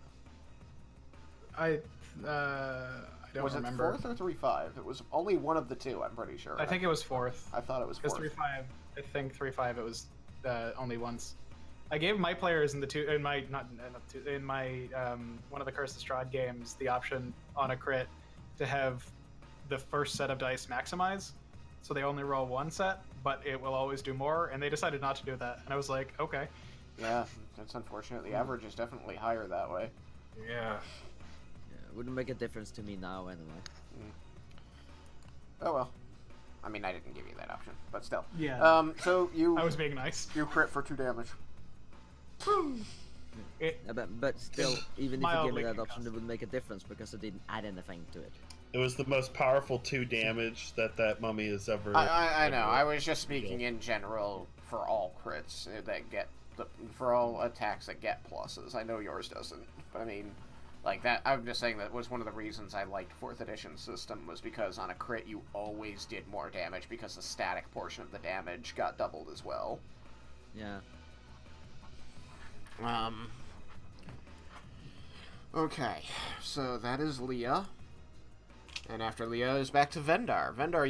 I don't Was remember. it 4th or 3.5? It was only one of the two, I'm pretty sure. I think it was 4th. I thought it was Because 4th. 3.5, I think 3.5 it was only once. I gave my players in my one of the Curse of Strahd games the option on a crit to have the first set of dice maximize, so they only roll one set, but it will always do more, and they decided not to do that, and I was like, okay. Yeah, that's unfortunate. The average is definitely higher that way. Yeah. Yeah, it wouldn't make a difference to me now anyway. Oh well. I mean, I didn't give you that option, but still. Yeah. So you I was being nice. you crit for 2 damage. It, Yeah, but still, even if you gave mildly me that option, concussive. it would make a difference because I didn't add anything to it. It was the most powerful 2 damage that mummy has ever. I know. I was just speaking in general for all crits that get for all attacks that get pluses. I know yours doesn't, but I mean, like that. I'm just saying that was one of the reasons I liked 4th edition system was because on a crit you always did more damage because the static portion of the damage got doubled as well. Yeah. Okay, so that is Leah. And after Leah is back to Vendar. Vendar,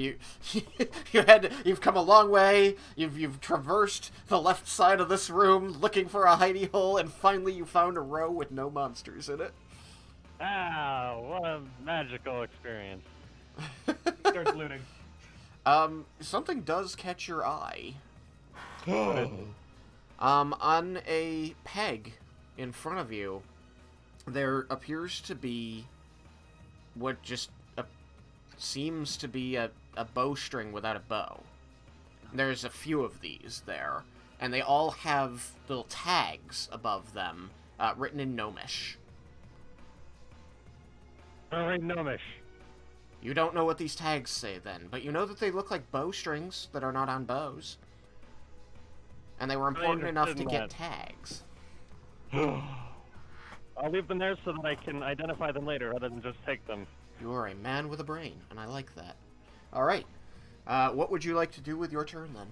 you've come a long way. You've traversed the left side of this room looking for a hidey hole, and finally you found a row with no monsters in it. Ah, what a magical experience. starts looting. Something does catch your eye. On a peg in front of you, there appears to be what just seems to be a bowstring without a bow. There's a few of these there, and they all have little tags above them, written in Gnomish. Alright, Gnomish. You don't know what these tags say then, but you know that they look like bowstrings that are not on bows. And they were important enough to get tags. I'll leave them there so that I can identify them later rather than just take them. You are a man with a brain, and I like that. Alright. What would you like to do with your turn, then?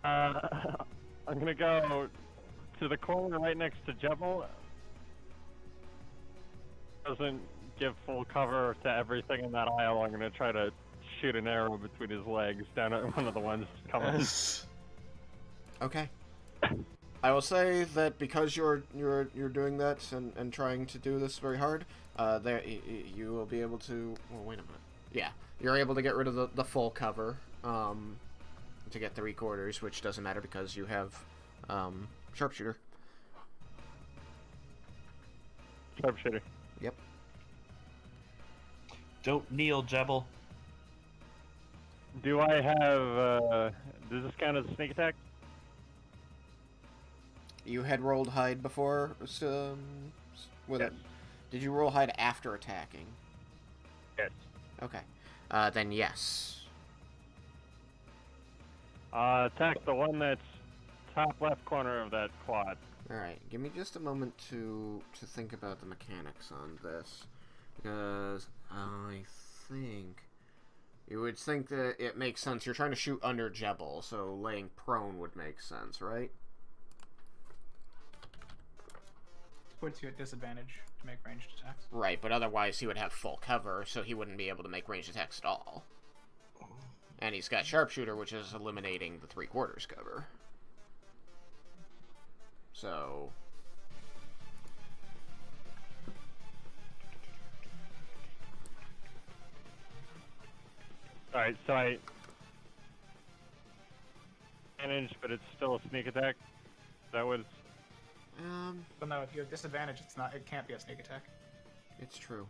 I'm gonna go to the corner right next to Jebel. Doesn't give full cover to everything in that aisle. I'm gonna try to shoot an arrow between his legs down at one of the ones coming. Okay. I will say that because you're doing that and trying to do this very hard, there you will be able to. Well, wait a minute. Yeah, you're able to get rid of the full cover to get 3/4, which doesn't matter because you have sharpshooter. Sharpshooter. Yep. Don't kneel, Jebel. Do I have? Does this count as a sneak attack? You had rolled hide before, with Yes. it. Did you roll hide after attacking? Yes. Okay. Then yes. Attack the one that's top left corner of that quad. Alright, give me just a moment to think about the mechanics on this. Because I think... You would think that it makes sense. You're trying to shoot under Jebel, so laying prone would make sense, right? Puts you at disadvantage to make ranged attacks. Right, but otherwise he would have full cover, so he wouldn't be able to make ranged attacks at all. And he's got sharpshooter, which is eliminating the 3/4 cover. So... Alright, so I manage, but it's still a sneak attack. That was But no, if you have disadvantage, it can't be a sneak attack. It's true.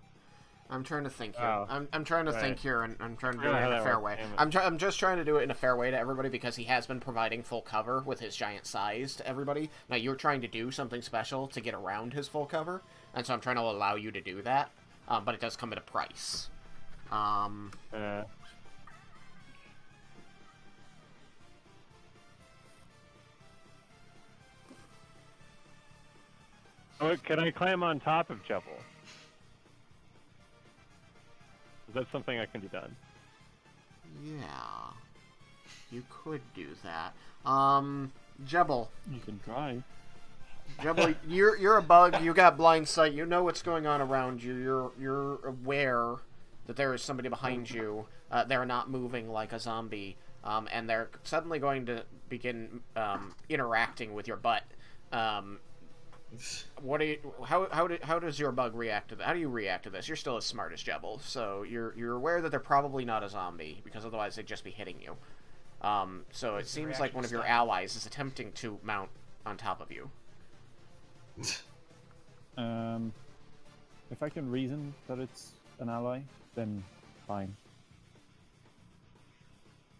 I'm trying to think here. Oh, I'm trying to right. think here, and I'm trying to do I it don't in know a how fair that way. works. Damn it. I'm just trying to do it in a fair way to everybody because he has been providing full cover with his giant size to everybody. Now you're trying to do something special to get around his full cover, and so I'm trying to allow you to do that. But it does come at a price. Oh, can I climb on top of Jebel? Is that something that can be done? Yeah, you could do that. Jebel. You can try. Jebel, you're a bug. You got blind sight. You know what's going on around you. You're aware that there is somebody behind you. They're not moving like a zombie, and they're suddenly going to begin interacting with your butt. What do you? How does your bug react to that? How do you react to this? You're still as smart as Jebel, so you're aware that they're probably not a zombie because otherwise they'd just be hitting you. So it seems like one of your allies is attempting to mount on top of you. If I can reason that it's an ally, then fine.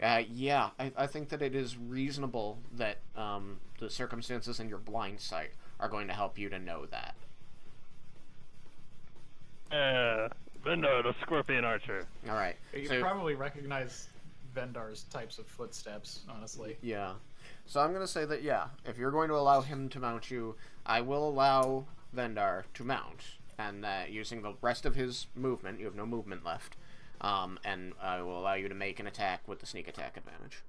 Yeah, I think that it is reasonable that the circumstances in your blind sight are going to help you to know that. Vendor, the Scorpion Archer. Alright. You So, probably recognize Vendar's types of footsteps, honestly. yeah. So I'm going to say that, yeah, if you're going to allow him to mount you, I will allow Vendar to mount. And using the rest of his movement, you have no movement left, and I will allow you to make an attack with the sneak attack advantage.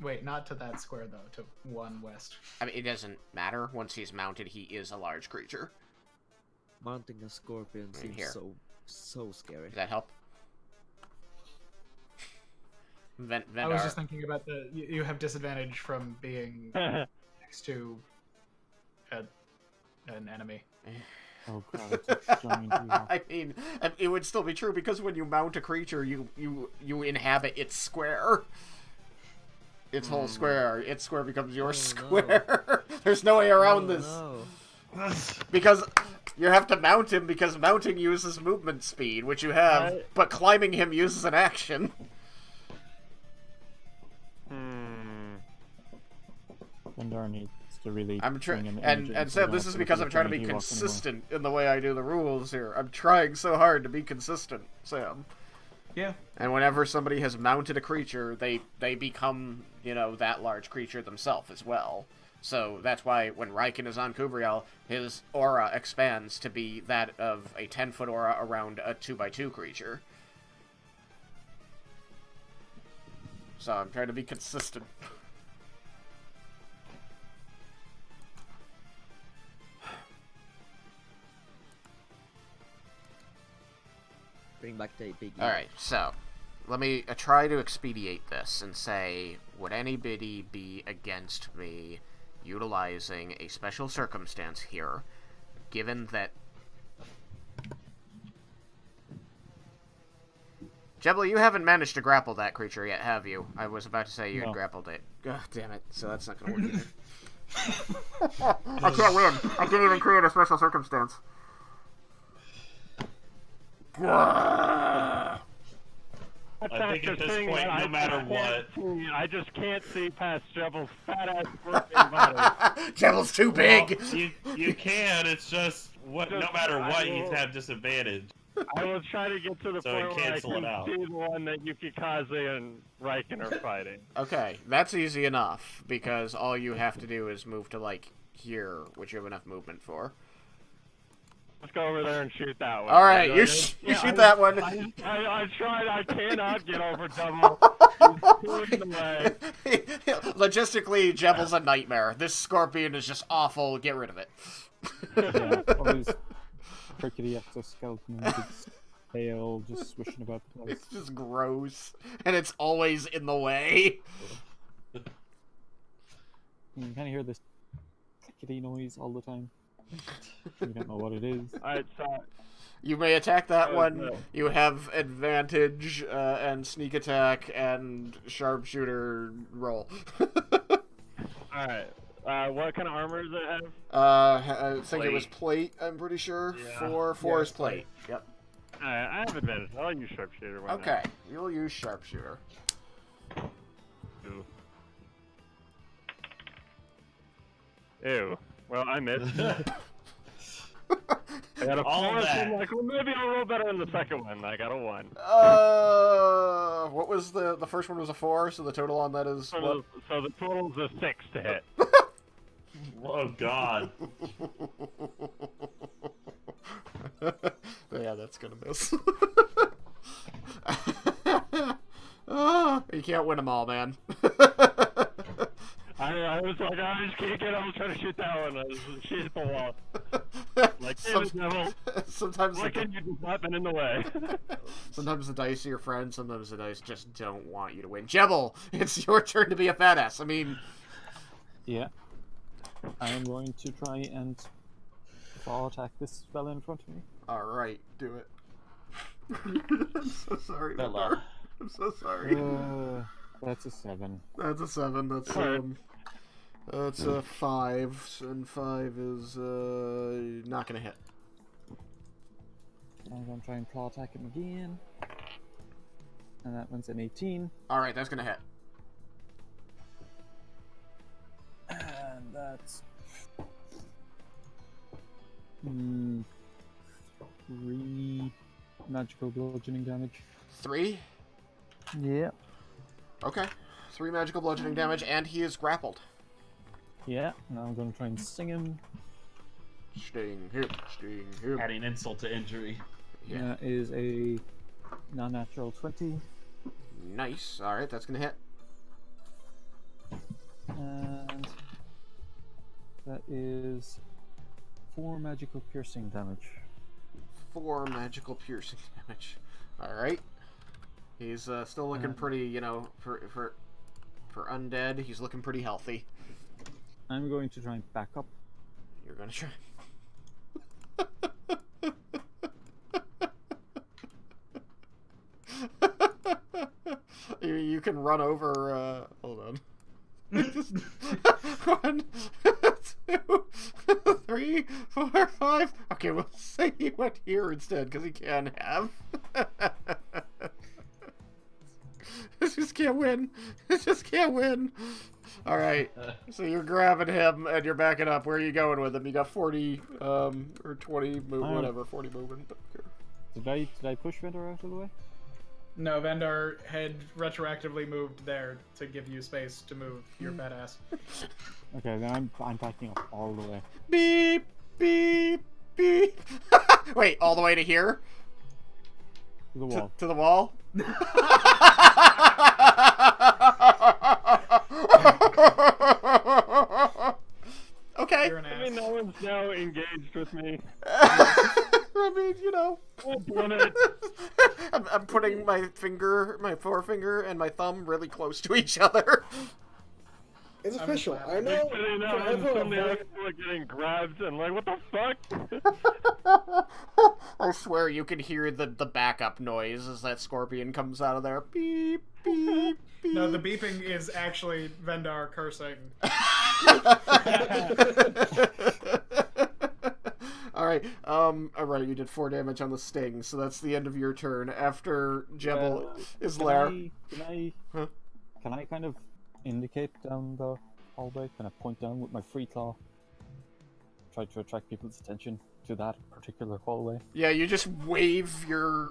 Wait, not to that square, though, to 1 west. I mean, it doesn't matter. Once he's mounted, he is a large creature. Mounting a scorpion Right seems here. so scary. Does that help? Vendar. I was just thinking about you have disadvantage from being next to an enemy. Oh god, it's a giant evil. I mean, it would still be true because when you mount a creature, you inhabit its square. Its whole square. Its square becomes your square. There's no way around this. No. Because You have to mount him because mounting uses movement speed, which you have, but climbing him uses an action. Sundar needs to really. I'm trying, and Sam, this is because I'm trying to be consistent in the way I do the rules here. I'm trying so hard to be consistent, Sam. Yeah. And whenever somebody has mounted a creature, they become, you know, that large creature themselves as well. So that's why when Raiken is on Kubriel, his aura expands to be that of a 10-foot aura around a 2x2 creature. So I'm trying to be consistent. Bring back the big. Alright, so let me try to expedite this and say, would anybody be against me utilizing a special circumstance here, given that... Jebel, you haven't managed to grapple that creature yet, have you? I was about to say you had grappled it. God damn it, so that's not gonna work either. I can't win. I can't even create a special circumstance. I think at this point, no matter what... I just can't see past Jebel's fat-ass birthday body. Jebel's too big! Well, you can, it's just, no matter what, you have disadvantage. I will try to get to the point where I can see the one that Yukikaze and Raiken are fighting. Okay, that's easy enough, because all you have to do is move to, like, here, which you have enough movement for. Let's go over there and shoot that one. Alright, you shoot that one. I tried, I cannot get over Double. He's in the way. Logistically, Jebel's a nightmare. This scorpion is just awful. Get rid of it. Yeah, all these crickety exoskeleton with its tail just swishing about the place. It's just gross. And it's always in the way. You can kind of hear this crickety noise all the time. You don't know what it is. Alright, so... You may attack that one. You have advantage and sneak attack and sharpshooter roll. Alright. What kind of armor does it have? I think it was plate, I'm pretty sure. Yeah. Four is plate. Yep. Alright, I have advantage. I'll use sharpshooter. Why Okay, you'll use sharpshooter. Not? Ew. Well, I missed. I got a All 4, so that. I'm like, well, maybe I'll roll better in the second one. I got a 1. What was the first one was a 4, so the total on that is what? So the total's a 6 to hit. Oh, God. Yeah, that's gonna miss. You can't win them all, man. I was like, I just can't get. I was trying to shoot that one. I was shoot at the wall. Like, devil. Sometimes why can't you just not been in the way? Sometimes the dice are your friend. Sometimes the dice just don't want you to win. Jebel, it's your turn to be a badass. I mean, yeah, I am going to try and fall attack this spell in front of me. All right, do it. I'm so sorry, Bella. I'm so sorry. That's a 7. That's a 7. That's a 5, and 5 is not gonna hit. I'm gonna try and claw attack him again, and that one's an 18. All right, that's gonna hit. And that's 3 magical bludgeoning damage. 3? Yeah. Okay. 3 magical bludgeoning damage, and he is grappled. Yeah, now I'm gonna try and sting him. Sting him, sting him. Adding insult to injury. Yeah. That is a non-natural 20. Nice. Alright, that's gonna hit. And that is 4 magical piercing damage. 4 magical piercing damage. Alright. He's still looking pretty, you know, for undead, he's looking pretty healthy. I'm going to try and back up. You're gonna try. You can run over, hold on. 1, 2, 3, 3, 4, 5. Okay, we'll say he went here instead, because he can have. This just can't win. This just can't win. Alright, so you're grabbing him and you're backing up. Where are you going with him? You got 40, or 20, whatever, 40 movement. Did I push Vendor out of the way? No, Vendar had retroactively moved there to give you space to move. You're badass. Okay, then I'm backing up all the way. Beep, beep, beep. Wait, all the way to here? To the wall. To the wall? Okay. You're an ass. I mean, no one's now engaged with me. I mean, you know. I'm putting my forefinger and my thumb really close to each other. It's I'm official. just I know. And Forever suddenly avoid- people are getting grabbed and like, what the fuck? I swear you can hear the backup noise as that scorpion comes out of there. Beep, beep, beep. No, the beeping is actually Vendar cursing. Alright, you did 4 damage on the sting, so that's the end of your turn. After Jebel is Lair. Can I kind of indicate down the hallway? Can I point down with my free claw? Try to attract people's attention to that particular hallway. Yeah, you just wave your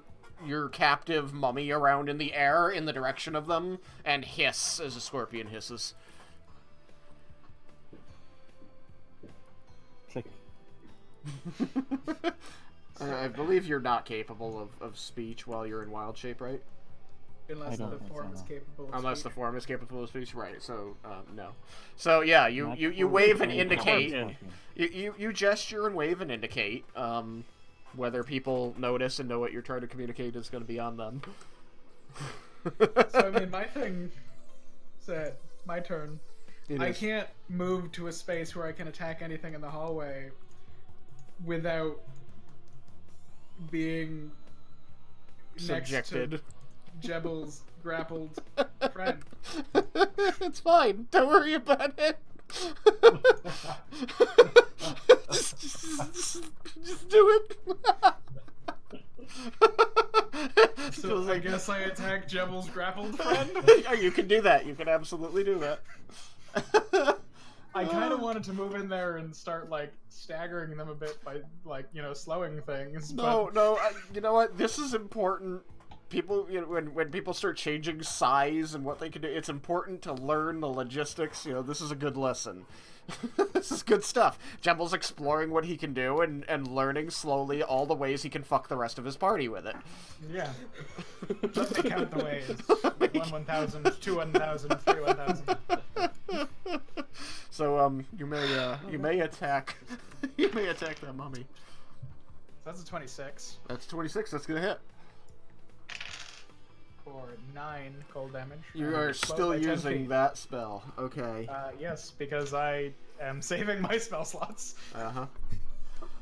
captive mummy around in the air in the direction of them, and hiss as a scorpion hisses. Click. I believe you're not capable of speech while you're in wild shape, right? Unless don't the think form so, is no. capable of Unless the speech. form is capable of speech, right? So no. So yeah, you Natural wave and 20 indicate. scorpion. You gesture and wave and indicate. Whether people notice and know what you're trying to communicate is going to be on them. So, I mean, my thing said, my turn. It I is. can't move to a space where I can attack anything in the hallway without being Subjected. next to Jebel's grappled friend. It's fine. Don't worry about it. just do it. So I guess I attack Jebel's grappled friend? Yeah, you can do that. You can absolutely do that. I kind of wanted to move in there and start, like, staggering them a bit by, like, you know, slowing things. No, you know what? This is important. People, you know, when people start changing size and what they can do, it's important to learn the logistics. You know, this is a good lesson. This is good stuff. Jemble's exploring what he can do and learning slowly all the ways he can fuck the rest of his party with it. Yeah. Let me count the ways. 1 1,000, 2 1,000, 3 1,000. So you may attack that mummy. So that's a 26 That's 26. That's gonna hit. for 9 cold damage. You and are it's slowed still by 10 using feet. that spell. Okay. Yes, because I am saving my spell slots.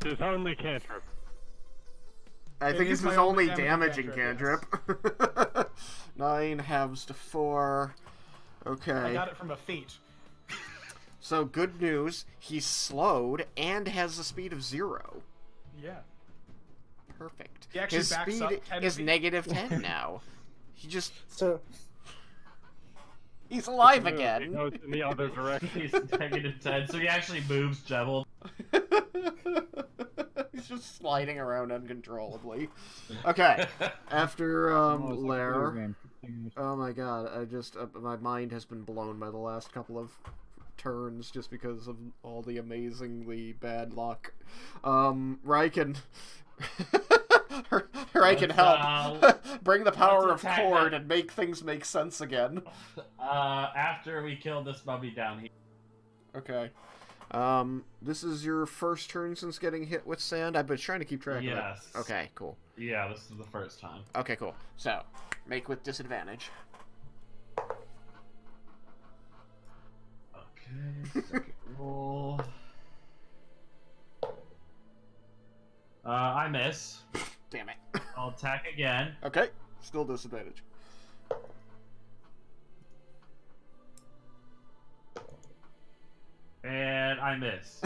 His only cantrip. I It think is it's his my only only damaging damaging cantrip. 9 halves to 4. Okay. I got it from a feat. So good news, he's slowed and has a speed of 0. Yeah. Perfect. He actually His backs speed up 10 is feet. negative 10 now. So He's alive Move. He again. goes in the other direction. He's negative 10, so he actually moves Jebel. He's just sliding around uncontrollably. Okay. After Lair. Oh my god, I just my mind has been blown by the last couple of turns just because of all the amazingly bad luck. Raiken. Raiken, help. Bring the power of let's attack Cord that. and make things make sense again. After we kill this mummy down here. Okay. This is your first turn since getting hit with sand? I've been trying to keep track Yes. of it. Okay, cool. Yeah, this is the first time. Okay, cool. So, make with disadvantage. Okay, second roll. I miss. Damn it. I'll attack again. Okay, still disadvantage. And I miss.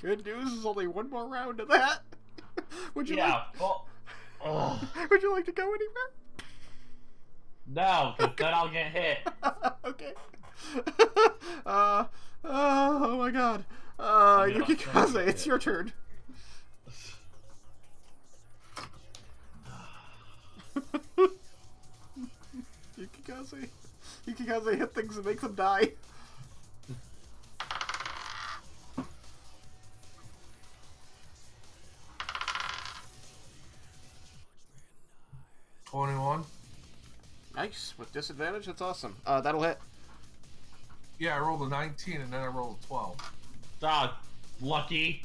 Good news is only one more round of that. Would you Yeah, well... Would you like to go anywhere? No, because then I'll get hit. Okay. Oh my god. Yukikaze, it's your turn. Yukikaze hit things and makes them die. $21. Nice. With disadvantage, that's awesome. That'll hit. Yeah, I rolled a 19 and then I rolled a 12. Ah, lucky.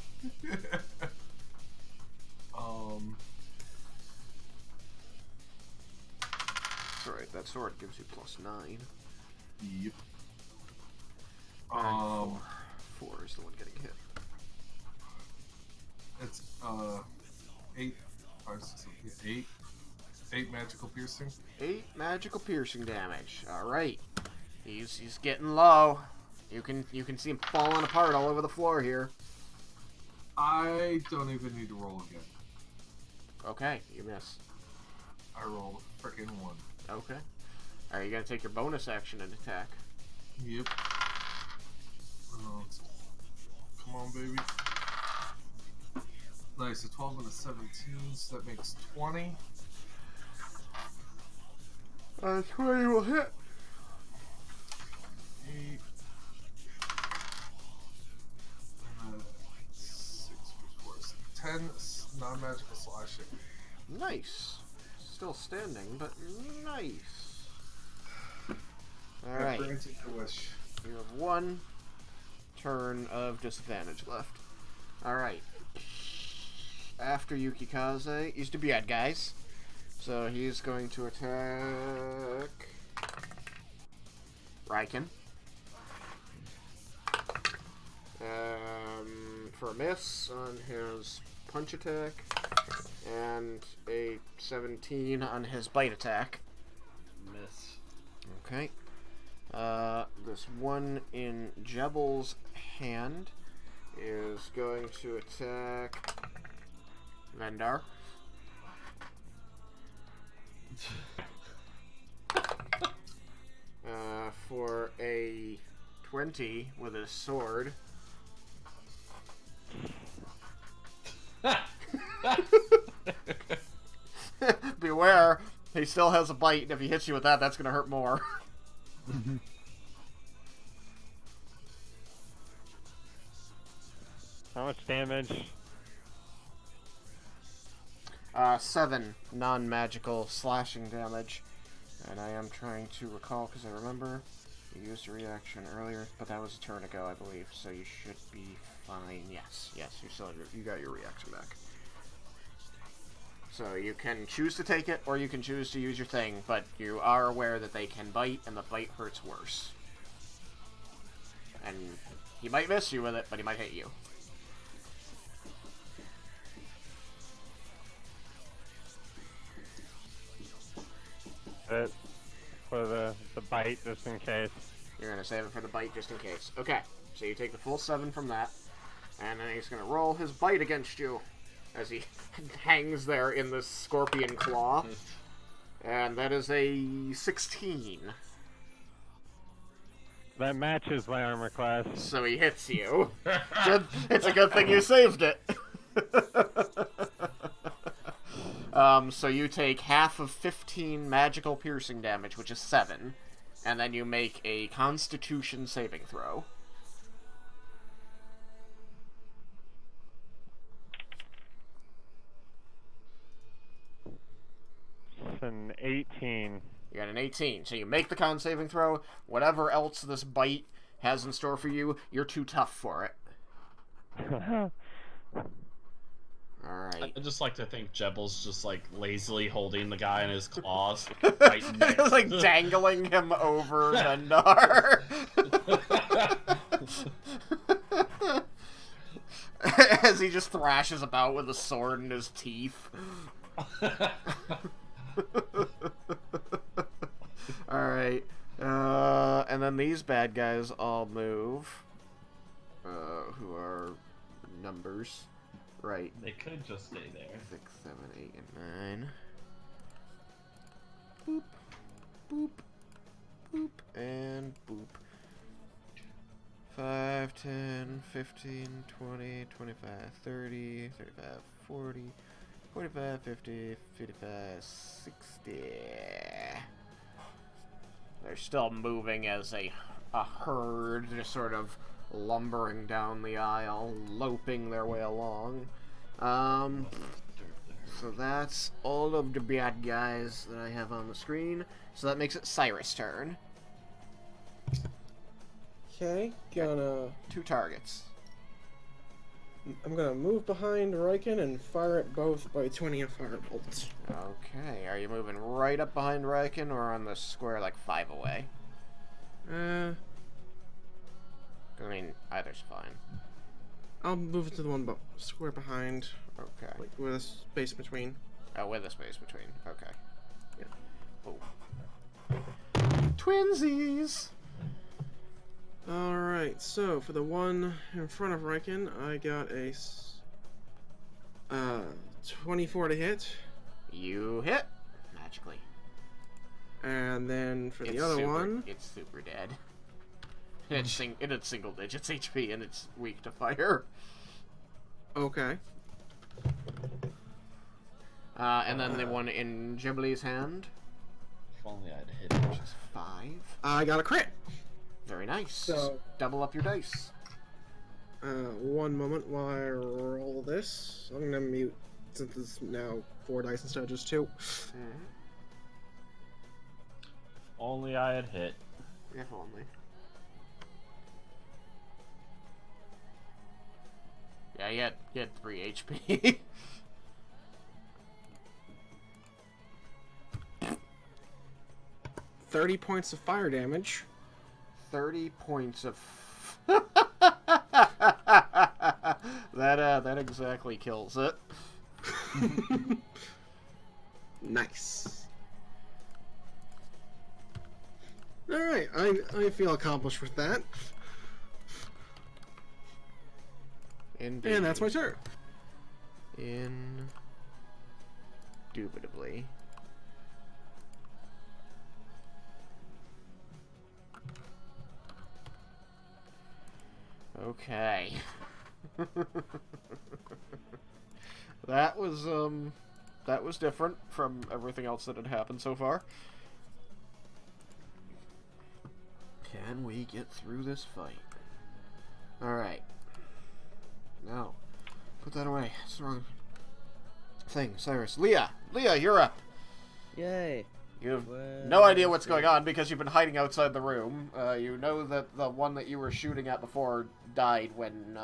Alright, that sword gives you +9. Yep. Four is the one getting hit. It's 8, 5, 6, 7, 8 magical piercing. 8 magical piercing damage. Alright. He's getting low. You can see him falling apart all over the floor here. I don't even need to roll again. Okay, you miss. I rolled a freaking 1. Okay. Alright, you gotta take your bonus action and attack. Yep. Come on, baby. Nice, a 12 and a 17, so that makes 20. 20 will hit. 8. 6, 4, 10 non-magical slashing. Nice. Still standing, but nice. Alright. Granted your wish. You have 1 turn of disadvantage left. Alright. After Yukikaze, he's the bad guys. So he's going to attack Raiken. For a miss on his punch attack, and a 17 on his bite attack. Miss. Okay. This one in Jebel's hand is going to attack Vendar. For a 20 with his sword. Beware, he still has a bite, and if he hits you with that, that's gonna hurt more. How much damage? 7 non-magical slashing damage. And I am trying to recall, because I remember you used a reaction earlier, but that was a turn ago, I believe, so you should be fine. Yes, you got your reaction back. So you can choose to take it, or you can choose to use your thing, but you are aware that they can bite, and the bite hurts worse. And he might miss you with it, but he might hit you. For the bite, just in case. You're going to save it for the bite just in case. Okay, so you take the full 7 from that, and then he's going to roll his bite against you as he hangs there in the scorpion claw. And that is a 16. That matches my armor class. So he hits you. It's a good thing you saved it. So you take half of 15 magical piercing damage, which is 7, and then you make a Constitution saving throw. It's an 18. You got an 18, so you make the con saving throw. Whatever else this bite has in store for you, you're too tough for it. Alright. I just like to think Jebel's just like lazily holding the guy in his claws. It's like dangling him over Vendar. As he just thrashes about with a sword in his teeth. Alright. And then these bad guys all move. Who are numbers. Right. They could just stay there. 6, 7, 8, and 9. Boop. Boop. Boop. And boop. 5, 10, 15, 20, 25, 30, 35, 40, 45, 50, 55, 60. They're still moving as a herd, just sort of lumbering down the aisle, loping their way along. So that's all of the bad guys that I have on the screen. So that makes it Cyrus' turn. Okay, gonna... 2 targets. I'm gonna move behind Raiken and fire at both by 20 firebolts. Okay, are you moving right up behind Raiken or on the square like 5 away? I mean, either's fine. I'll move it to the one square behind, Okay. like with a space between. Oh, with a space between. Okay. Yeah. Oh. Twinsies! Alright, so for the one in front of Raiken, I got a 24 to hit. You hit. Magically. And then for the It's other super, one... It's super dead. It had single digits HP and it's weak to fire. Okay. And then the one in Ghibli's hand, If only I'd hit it. which is 5. I got a crit! Very nice. So- double up your dice. One moment while I roll this. I'm gonna mute, since it's now 4 dice instead of just 2. Only I had hit. If only. Yeah, you had 3 HP. 30 points of fire damage. 30 points of... that exactly kills it. Nice. Alright, I feel accomplished with that. Indeed. And that's my turn. Indubitably. Okay. That was different from everything else that had happened so far. Can we get through this fight? Alright. No. Put that away. It's the wrong thing. Cyrus. Leah! Leah, you're up! Yay. You have Well, no idea what's going on because you've been hiding outside the room. You know that the one that you were shooting at before died when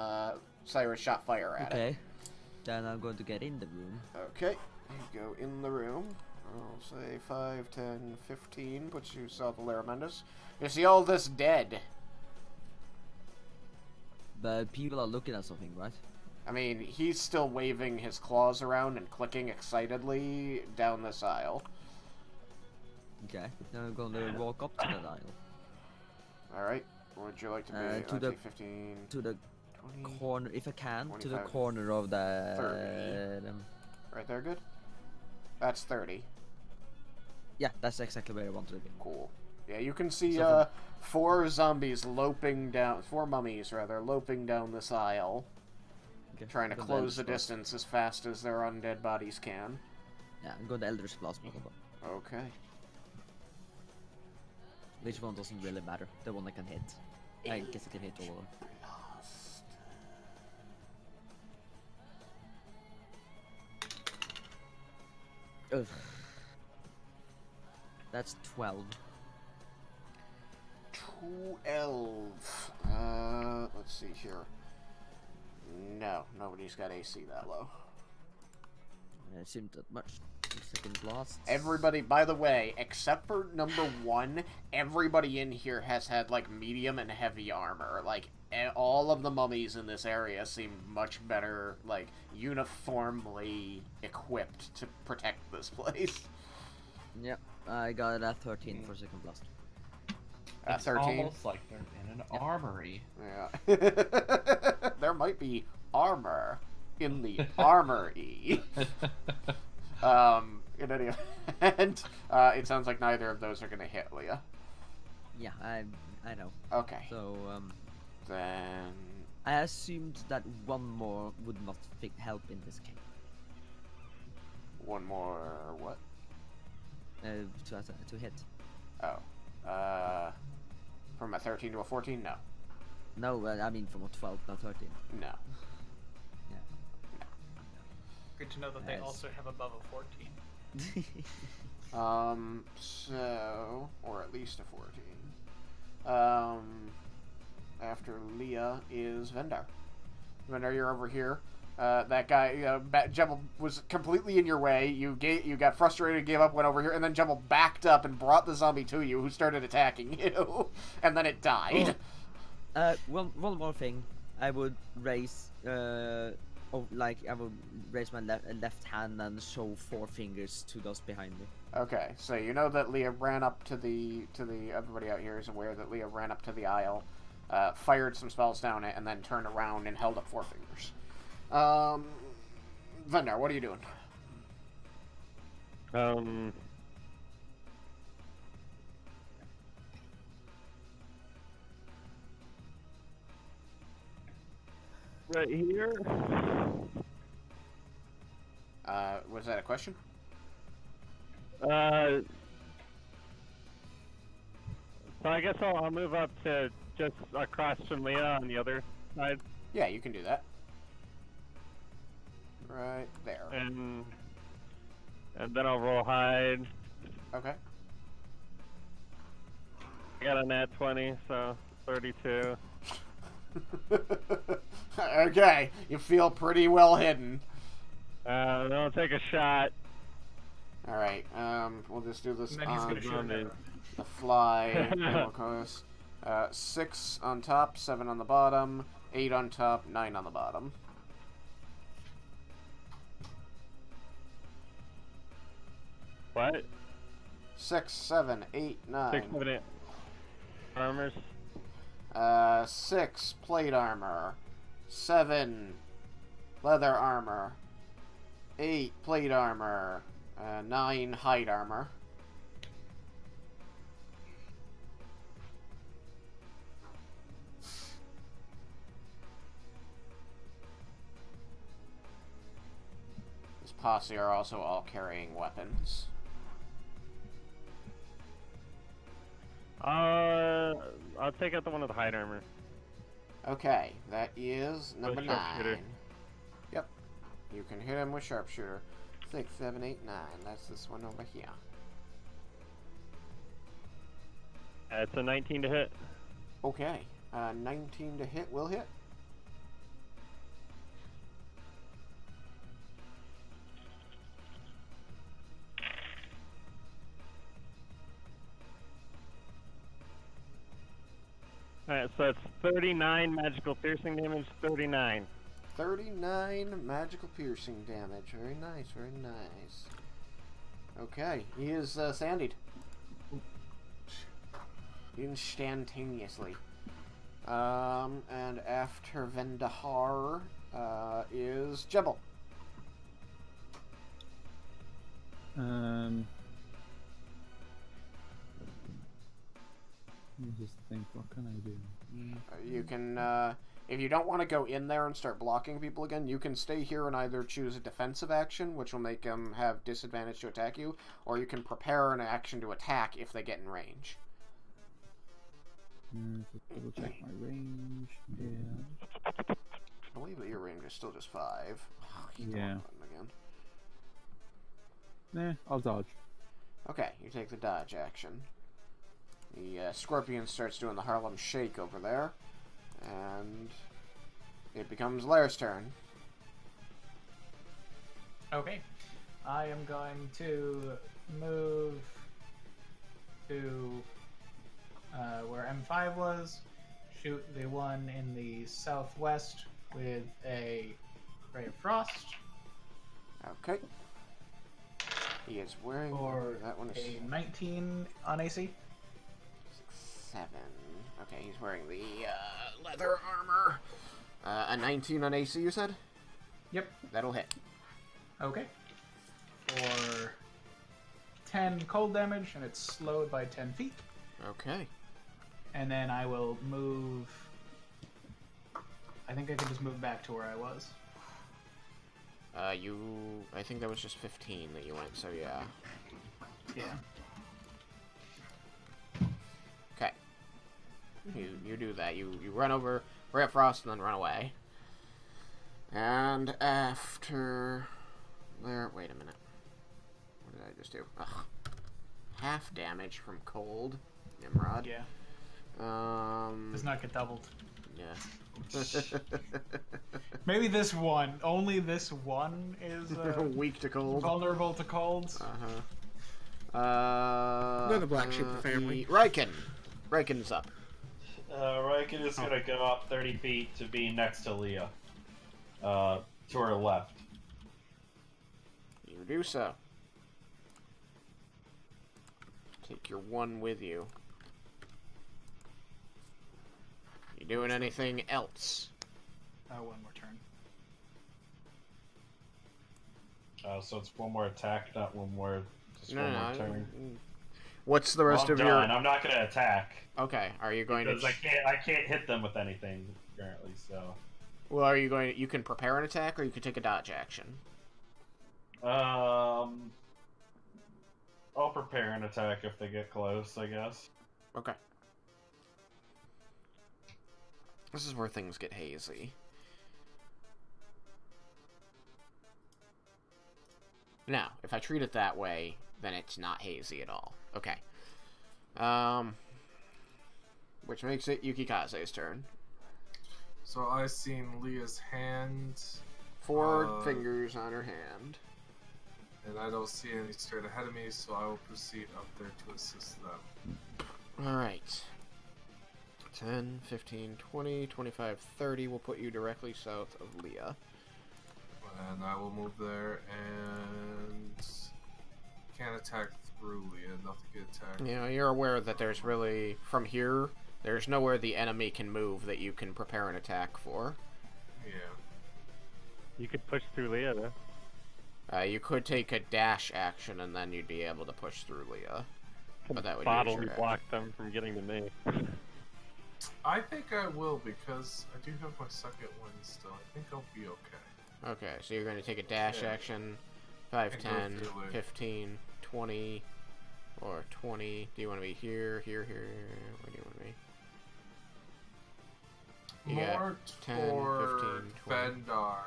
Cyrus shot fire at it. Okay. Then I'm going to get in the room. Okay. You go in the room. I'll say 5, 10, 15. Puts you south of Laramentus. You see all this dead. But people are looking at something, right? I mean, he's still waving his claws around and clicking excitedly down this aisle. Okay. Then I'm going to walk up to that aisle. Alright. What would you like to be? To the 15, to the 20, corner, if I can, to the 25, corner of the 30. Right there, good? That's 30. Yeah, that's exactly where I wanted to be. Cool. Yeah, you can see So 4 zombies loping down, 4 mummies rather, loping down this aisle, Okay. trying to I'm going close the Eldritch distance as fast as their undead bodies can. Blast. Yeah, I'm going to Eldritch Blast. Okay. Which one doesn't really matter? The one I can hit. I guess I can hit all of them. Ugh. That's 12. 12. Let's see here. No, nobody's got AC that low. It seemed that much. Second blast. Everybody, by the way, except for number 1, everybody in here has had, like, medium and heavy armor. Like, all of the mummies in this area seem much better, like, uniformly equipped to protect this place. Yep, I got it at 13 for second blast. It's 13. almost like they're in an armory. Yeah. There might be armor in the armory. In any event, it sounds like neither of those are going to hit Leah. Yeah, I know. Okay. So, Then... I assumed that one more would not help in this case. One more what? To hit. Oh. From a 13 to a 14? No. No, I mean from a 12, not 13. No. Yeah. Good to know that they Yes. also have above a 14. So, or at least a 14. After Leah is Vendar. Vendar, you're over here. That guy, Jebel was completely in your way. You got frustrated, gave up, went over here, and then Jebel backed up and brought the zombie to you, who started attacking you, and then it died. One more thing. I would raise, I would raise my left hand and show 4 fingers to those behind me. Okay, so you know that Leah ran up to the everybody out here is aware that Leah ran up to the aisle, fired some spells down it, and then turned around and held up 4 fingers. Vendar, what are you doing? Right here. Was that a question? So I guess I'll move up to just across from Leah on the other side. Yeah, you can do that. Right there. And then I'll roll hide. Okay. I got a nat 20, so 32. Okay, you feel pretty well hidden. Then I'll take a shot. Alright, we'll just do this And then he's on gonna shoot him. the fly. 6 on top, 7 on the bottom, 8 on top, 9 on the bottom. What? 6, 7, 8, 9. 6, 7, 8. Armors. 6 plate armor, 7 leather armor, 8 plate armor, 9 hide armor. This posse are also all carrying weapons. I'll take out the one with the hide armor. Okay, that is number With 9. sharpshooter. Yep, you can hit him with sharpshooter. 6, 7, 8, 9. That's this one over here. It's a 19 to hit. Okay, 19 to hit will hit. Alright, so it's 39 magical piercing damage, 39. 39 magical piercing damage. Very nice, very nice. Okay, he is sandied. Instantaneously. And after Vendahar is Jebel. Let me just think, what can I do? You can, if you don't want to go in there and start blocking people again, you can stay here and either choose a defensive action, which will make them have disadvantage to attack you, or you can prepare an action to attack if they get in range. Just double check my range. Yeah. I believe that your range is still just 5. Yeah. Again. Nah, I'll dodge. Okay, you take the dodge action. The scorpion starts doing the Harlem Shake over there, and it becomes Lair's turn. Okay. I am going to move to where M5 was, shoot the one in the southwest with a Ray of Frost. Okay. He is wearing... Or that one is a 19 on AC. 7. Okay, he's wearing the leather armor. A 19 on AC, you said? Yep. That'll hit. Okay. For 10 cold damage, and it's slowed by 10 feet. Okay. And then I will move... I think I can just move back to where I was. I think that was just 15 that you went, so yeah. Yeah. Okay. You do that. You run over Ray Frost and then run away. And after there, wait a minute. What did I just do? Ugh. Half damage from cold, Nimrod. Yeah. Does Does not get doubled. Yeah. Maybe this one. Only this one is Weak to cold. vulnerable to colds. They're the black sheep of the family. Raiken. Raiken's up. Raiken is gonna go up 30 feet to be next to Leah. To her left. You do so. Take your one with you. You doing anything else? One more turn. So it's one more attack, not one more. Just one more turn. What's the rest of done. your? I'm not gonna attack. Okay. Are you going because to? I can't hit them with anything currently. So. Well, are you going to... You can prepare an attack, or you can take a dodge action. I'll prepare an attack if they get close, I guess. Okay. This is where things get hazy. Now, if I treat it that way, then it's not hazy at all. Okay. Which makes it Yukikaze's turn. So I seen Leah's hand. 4 fingers on her hand. And I don't see any straight ahead of me, so I will proceed up there to assist them. Alright. 10, 15, 20, 25, 30 will put you directly south of Leah. And I will move there and can't attack through Leah. Nothing can attack. Yeah, you're aware that there's really, from here, there's nowhere the enemy can move that you can prepare an attack for. Yeah. You could push through Leah, though. You could take a dash action and then you'd be able to push through Leah. But that would Bottle use your block them from getting to me. I think I will because I do have my second win still. I think I'll be okay. Okay, so you're going to take a dash action. 5, And go 10, through it. 15, 20, or 20. Do you want to be here, here, here? Where do you want to be? You got More 10, toward 15, 20. Vendar.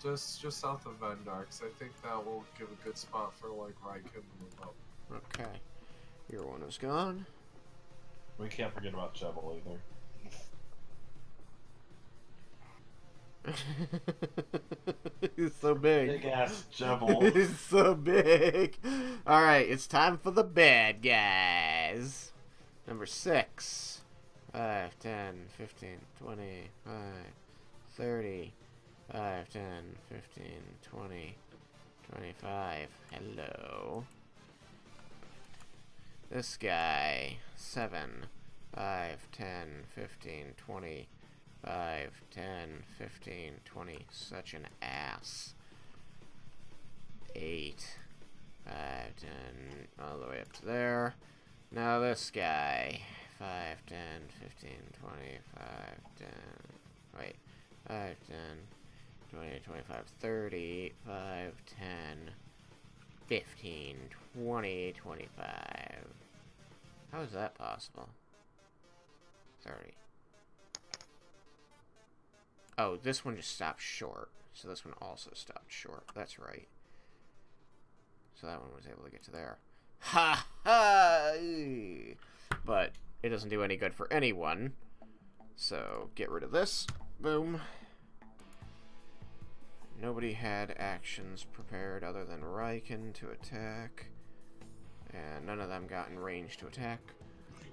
Just south of Vendar, because I think that will give a good spot for like Raiken to move up. Okay. Your one is gone. We can't forget about Jebel either. He's so big. Big ass Jebel. He's so big. Alright, it's time for the bad guys. Number 6. 5, 10, 15, 20, 5, 30, 5, 10, 15, 20, 25. Hello. This guy. 7, 5, 10, 15, 20, 5, 10, 15, 20. Such an ass. 8, 5, 10, all the way up to there. Now this guy. 5, 10, 15, 20, 5, 10, wait, 5, 10, 20, 25, 30, 5, 10, 15, 20, 25. How is that possible? 30. Oh, this one just stopped short, so this one also stopped short. That's right. So that one was able to get to there. Ha ha! But it doesn't do any good for anyone. So, get rid of this. Boom. Nobody had actions prepared other than Raiken to attack. And none of them got in range to attack.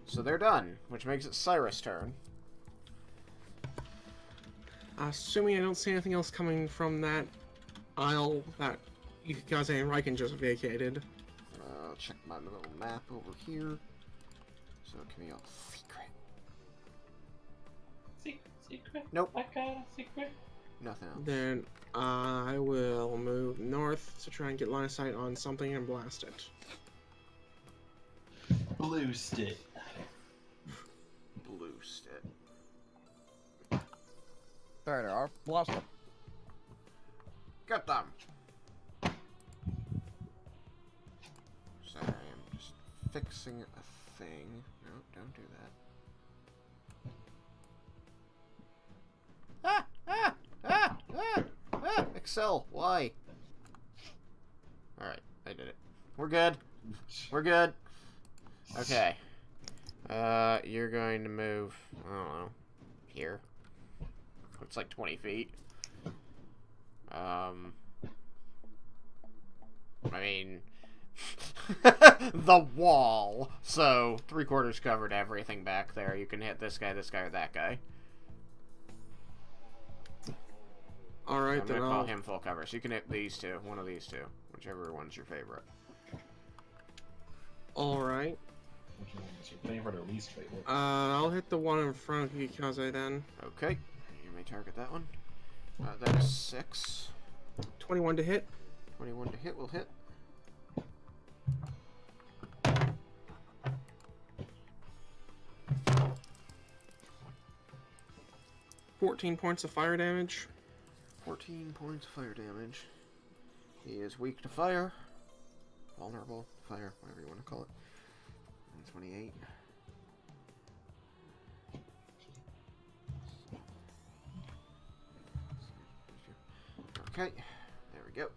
So they're done, which makes it Cyrus' turn. Assuming I don't see anything else coming from that aisle that Yukikaze and Raiken just vacated. I'll check my little map over here. So it can be all secret. Secret. Nope. I got a secret. Nothing else. Then I will move north to try and get line of sight on something and blast it. Blue stick. Blue stick. There they are. Blast them. Get them! Sorry, I'm just fixing a thing. No, don't do that. Excel, why? Alright, I did it. We're good. We're good. Okay. You're going to move, I don't know, here. It's like 20 feet. I mean, the wall. So 3/4 covered everything back there. You can hit this guy, or that guy. All right, I'm then gonna call I'll. him full cover. So you can hit these two, one of these two, whichever one's your favorite. All right. Which one is your favorite or least favorite? I'll hit the one in front of you, Kaze, then. Okay, you may target that one. That is 6. 21 to hit. 21 to hit will hit. $14 points of fire damage. 14 points of fire damage. He is weak to fire. Vulnerable to fire, whatever you want to call it. And 28. Okay, there we go.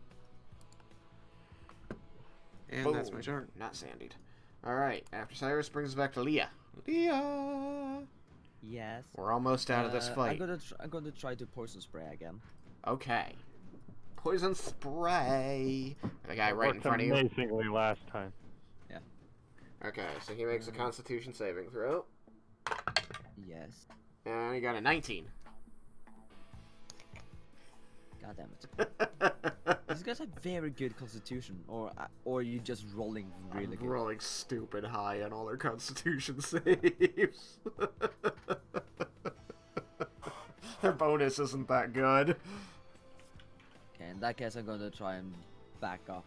And Boom. that's my turn. Not sandied. Alright, after Cyrus brings us back to Leah. Leah! Yes. We're almost out of this fight. I'm gonna try to poison spray again. Okay. Poison spray. The guy right in Worked front of you. amazingly last time. Yeah. Okay, so he makes a Constitution saving throw. Yes. And he got a 19. God damn it. These guys have very good constitution, or you just rolling really good. Rolling stupid high on all their Constitution saves. Their bonus isn't that good. Okay, in that case, I'm gonna try and back up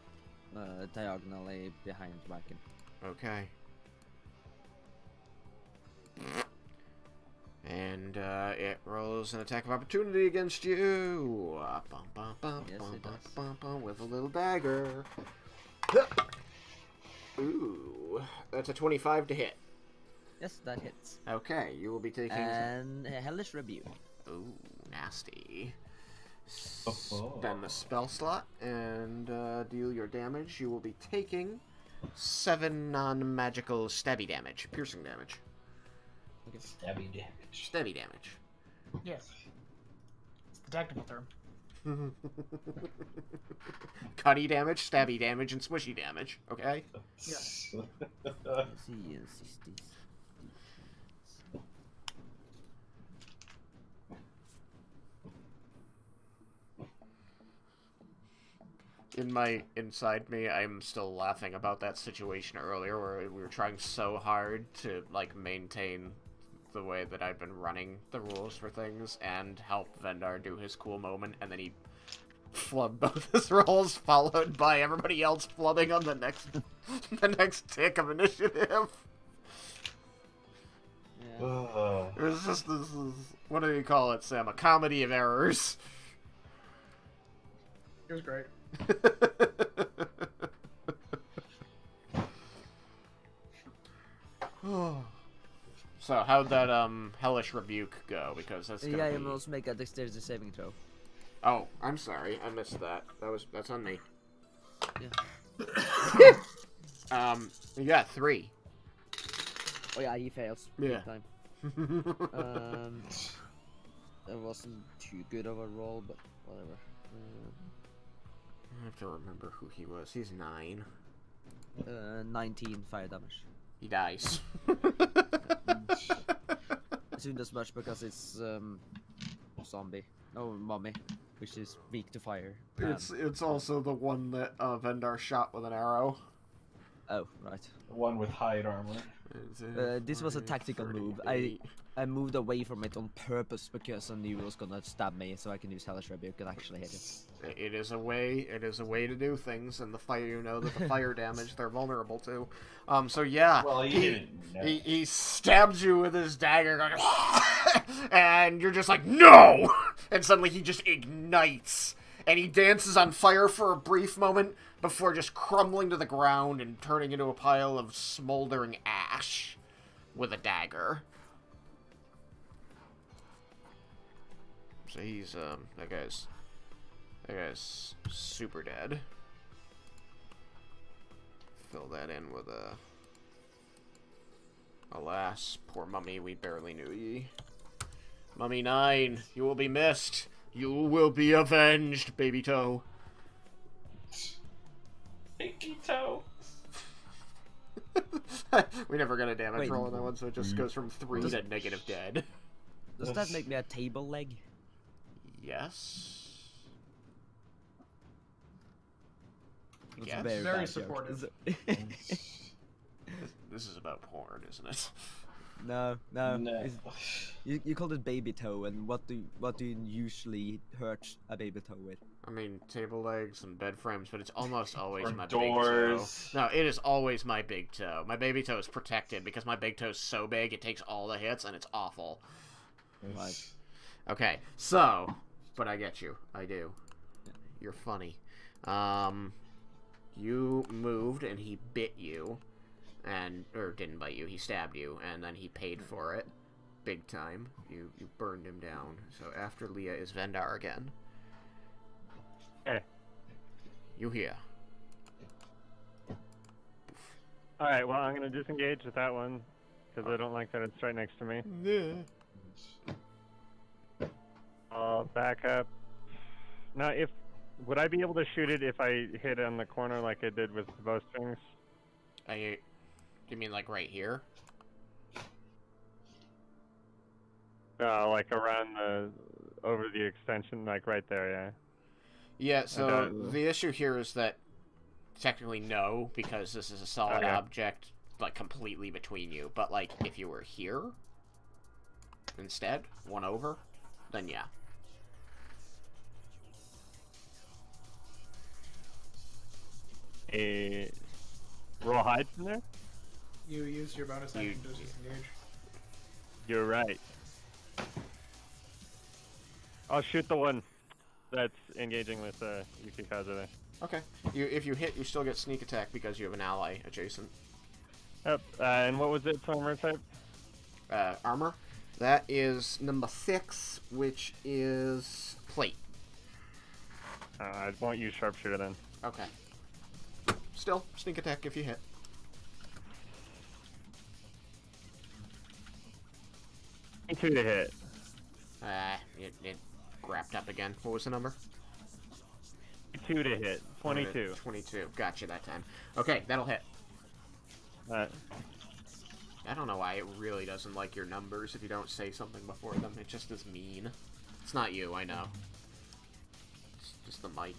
diagonally behind Raiken. Okay. And it rolls an attack of opportunity against you. Yes, it does. With a little dagger. Ooh, that's a 25 to hit. Yes, that hits. Okay, you will be taking. And Hellish Rebuke. Ooh, nasty. Spend the spell slot and deal your damage. You will be taking 7 non-magical stabby damage, piercing damage. Stabby damage. Stabby damage. Yes. It's the technical term. Cutty damage, stabby damage, and swishy damage. Okay. Yes. Inside me, I'm still laughing about that situation earlier where we were trying so hard to like maintain the way that I've been running the rules for things and help Vendar do his cool moment, and then he flubbed both his rolls, followed by everybody else flubbing on the next tick of initiative. Yeah. It was just this is, what do you call it, Sam? A comedy of errors. It was great. So how'd that hellish rebuke go? Because that's gonna Yeah, be... you must make a dexterity saving throw. Oh, I'm sorry, I missed that. That's on me. Yeah. You got 3. Oh yeah, he fails. Yeah. Time. That wasn't too good of a roll, but whatever. I have to remember who he was. He's 9. 19 fire damage. He dies. Assumed as much because it's zombie. Oh, mummy, which is weak to fire. It's also the one that Vendar shot with an arrow. Oh, right. The one with hide armor. This was a tactical move. I moved away from it on purpose because I knew it was gonna stab me, so I can use Hellish Rebuke and actually hit it. It is a way to do things, and the fire, you know that the fire damage they're vulnerable to. So yeah, Well, he stabs you with his dagger, going, and you're just like, no! And suddenly he just ignites, and he dances on fire for a brief moment before just crumbling to the ground and turning into a pile of smoldering ash with a dagger. So he's, that guy's super dead. Fill that in with a... Alas, poor mummy, we barely knew ye. Mummy 9, you will be missed. You will be avenged, baby toe. Pinky toe. We never got a damage Wait. roll on that one, so it just goes from 3 to negative dead. Does that make me a table leg? Yes. That's Yes. a very Very bad supportive. joke. This is about porn, isn't it? No. No. You called it baby toe, and what do you usually hurt a baby toe with? I mean, table legs and bed frames, but it's almost always Or my doors. big toe. No, it is always my big toe. My baby toe is protected because my big toe is so big it takes all the hits, and it's awful. Right. Okay, so, but I get you. I do. You're funny. You moved and he bit you, or didn't bite you. He stabbed you, and then he paid for it, big time. You burned him down. So after Leah is Vendar again. Okay. You here? All right. Well, I'm gonna disengage with that one because I don't like that it's right next to me. Yeah. I'll back up. Now, would I be able to shoot it if I hit on the corner like I did with the bowstrings? You mean like right here? Like around over the extension, like right there, yeah. Yeah, so Okay. the issue here is that technically no, because this is a solid Okay. object, like completely between you. But like if you were here instead, one over, then yeah. A roll hide from there? You use your bonus action to disengage. You're right. I'll shoot the one that's engaging with Yukikaze there. Okay. If you hit, you still get sneak attack because you have an ally adjacent. Yep. And what was it, armor type? Armor. That is number 6, which is plate. I won't use sharpshooter then. Okay. Still, sneak attack if you hit. Two to hit. It wrapped up again. What was the number? 2 to hit. 22. 22. Gotcha that time. Okay, that'll hit. Alright. I don't know why it really doesn't like your numbers if you don't say something before them. It just is mean. It's not you, I know. It's just the mic.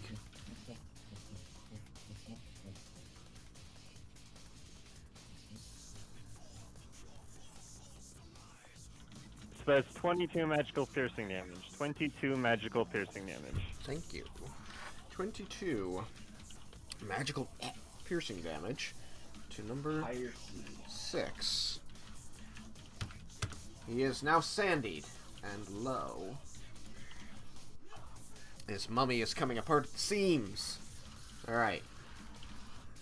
So that's 22 magical piercing damage. 22 magical piercing damage. Thank you. 22 magical piercing damage to number 6. He is now sandied and low. His mummy is coming apart at the seams. Alright.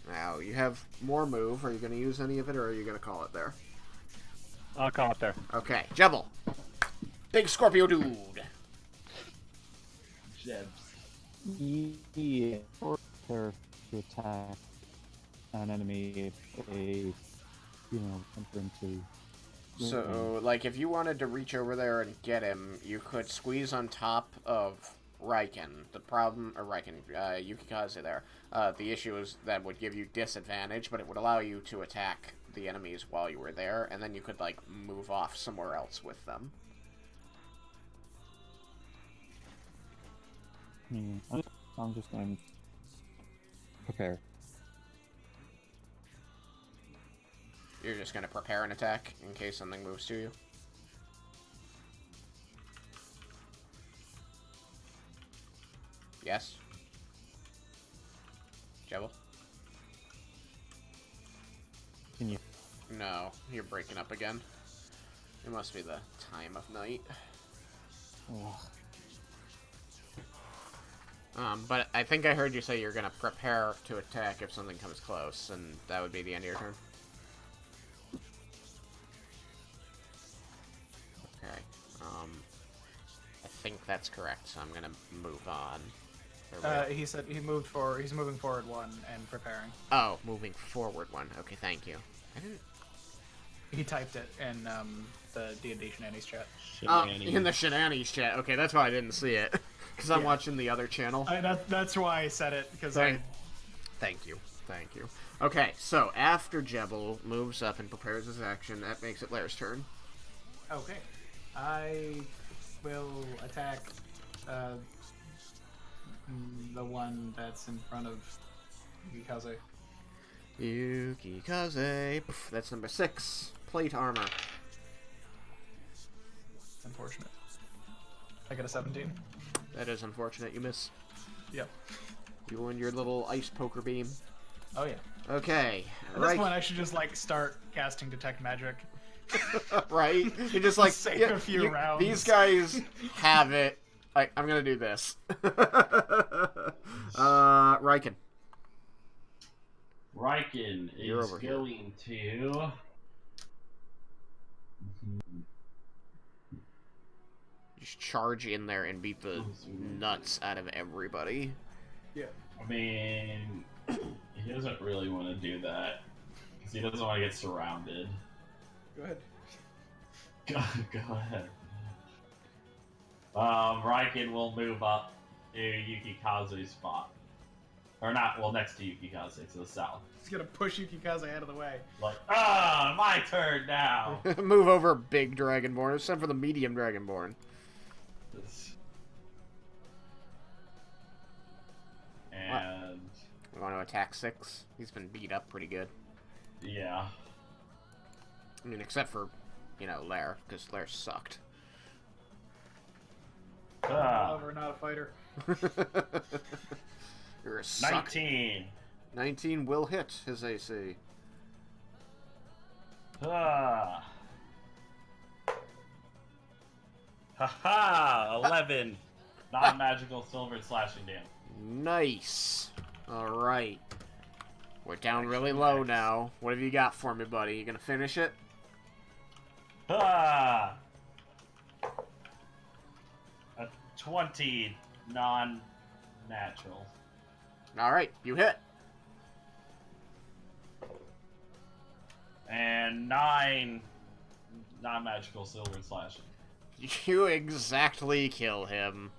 Now, you have more move. Are you going to use any of it, or are you going to call it there? I'll call it there. Okay, Jebel. Big Scorpio dude. Jebs. Yeah. Or to attack an enemy if they, enter into. So, like, if you wanted to reach over there and get him, you could squeeze on top of Raiken. The problem, or Raiken, Yukikaze there. The issue is that would give you disadvantage, but it would allow you to attack the enemies while you were there, and then you could, like, move off somewhere else with them. I'm just going to prepare. You're just gonna prepare an attack in case something moves to you. Yes? Jebel? Can you? No, you're breaking up again. It must be the time of night. Oh. But I think I heard you say you're gonna prepare to attack if something comes close, and that would be the end of your turn. Okay. I think that's correct, so I'm gonna move on. He said he's moving forward one and preparing. Oh, moving forward one. Okay, thank you. I didn't... He typed it in the D&D Shenanigans chat. In the Shenanigans chat. Okay, that's why I didn't see it. Because I'm watching the other channel. That's why I said it, because Thank you. Thank you. Okay, so after Jebel moves up and prepares his action, that makes it Lair's turn. Okay. I will attack the one that's in front of Yukikaze. Yukikaze. That's number 6. Plate armor. It's unfortunate. I get a 17. That is unfortunate. You miss. Yep. You and your little ice poker beam. Oh, yeah. Okay. At this point, I should just, like, start casting Detect Magic. Right? You're just like, save a few rounds. These guys have it. I'm gonna do this. Raiken. Raiken is going to... Just charge in there and beat the nuts out of everybody. Yeah. I mean, he doesn't really want to do that. Because he doesn't want to get surrounded. Go ahead. Go ahead. Raiken will move up to Yukikaze's spot. Or not, well, next to Yukikaze, to the south. He's gonna push Yukikaze out of the way. Like, my turn now! Move over, big Dragonborn. It's time for the medium Dragonborn. And... We want to attack 6. He's been beat up pretty good. Yeah. I mean, except for, Lair, because Lair sucked. Lover, not a fighter. You're a suck. 19. 19 will hit his AC. Haha! 11. Non-magical silver slashing damage. Nice. Alright. We're down really low now. What have you got for me, buddy? You gonna finish it? A 20 non-natural. Alright, you hit. And 9 non-magical silver slashing. You exactly kill him.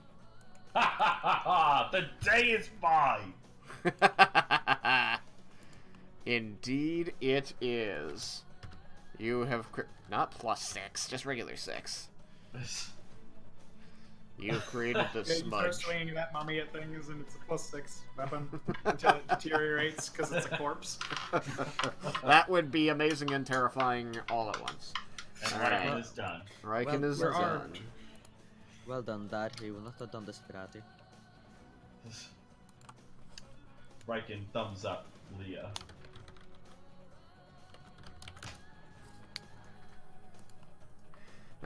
The day is mine! Indeed it is. You have not +6, just regular 6. You've created the You start smudge. swinging that mummy at things, and it's a +6 weapon until it deteriorates because it's a corpse. That would be amazing and terrifying all at once. And Alright. Raiken is done. Raiken is we're done. armed. Well done, Dad. He will not have done this without you. Raiken thumbs up Leah.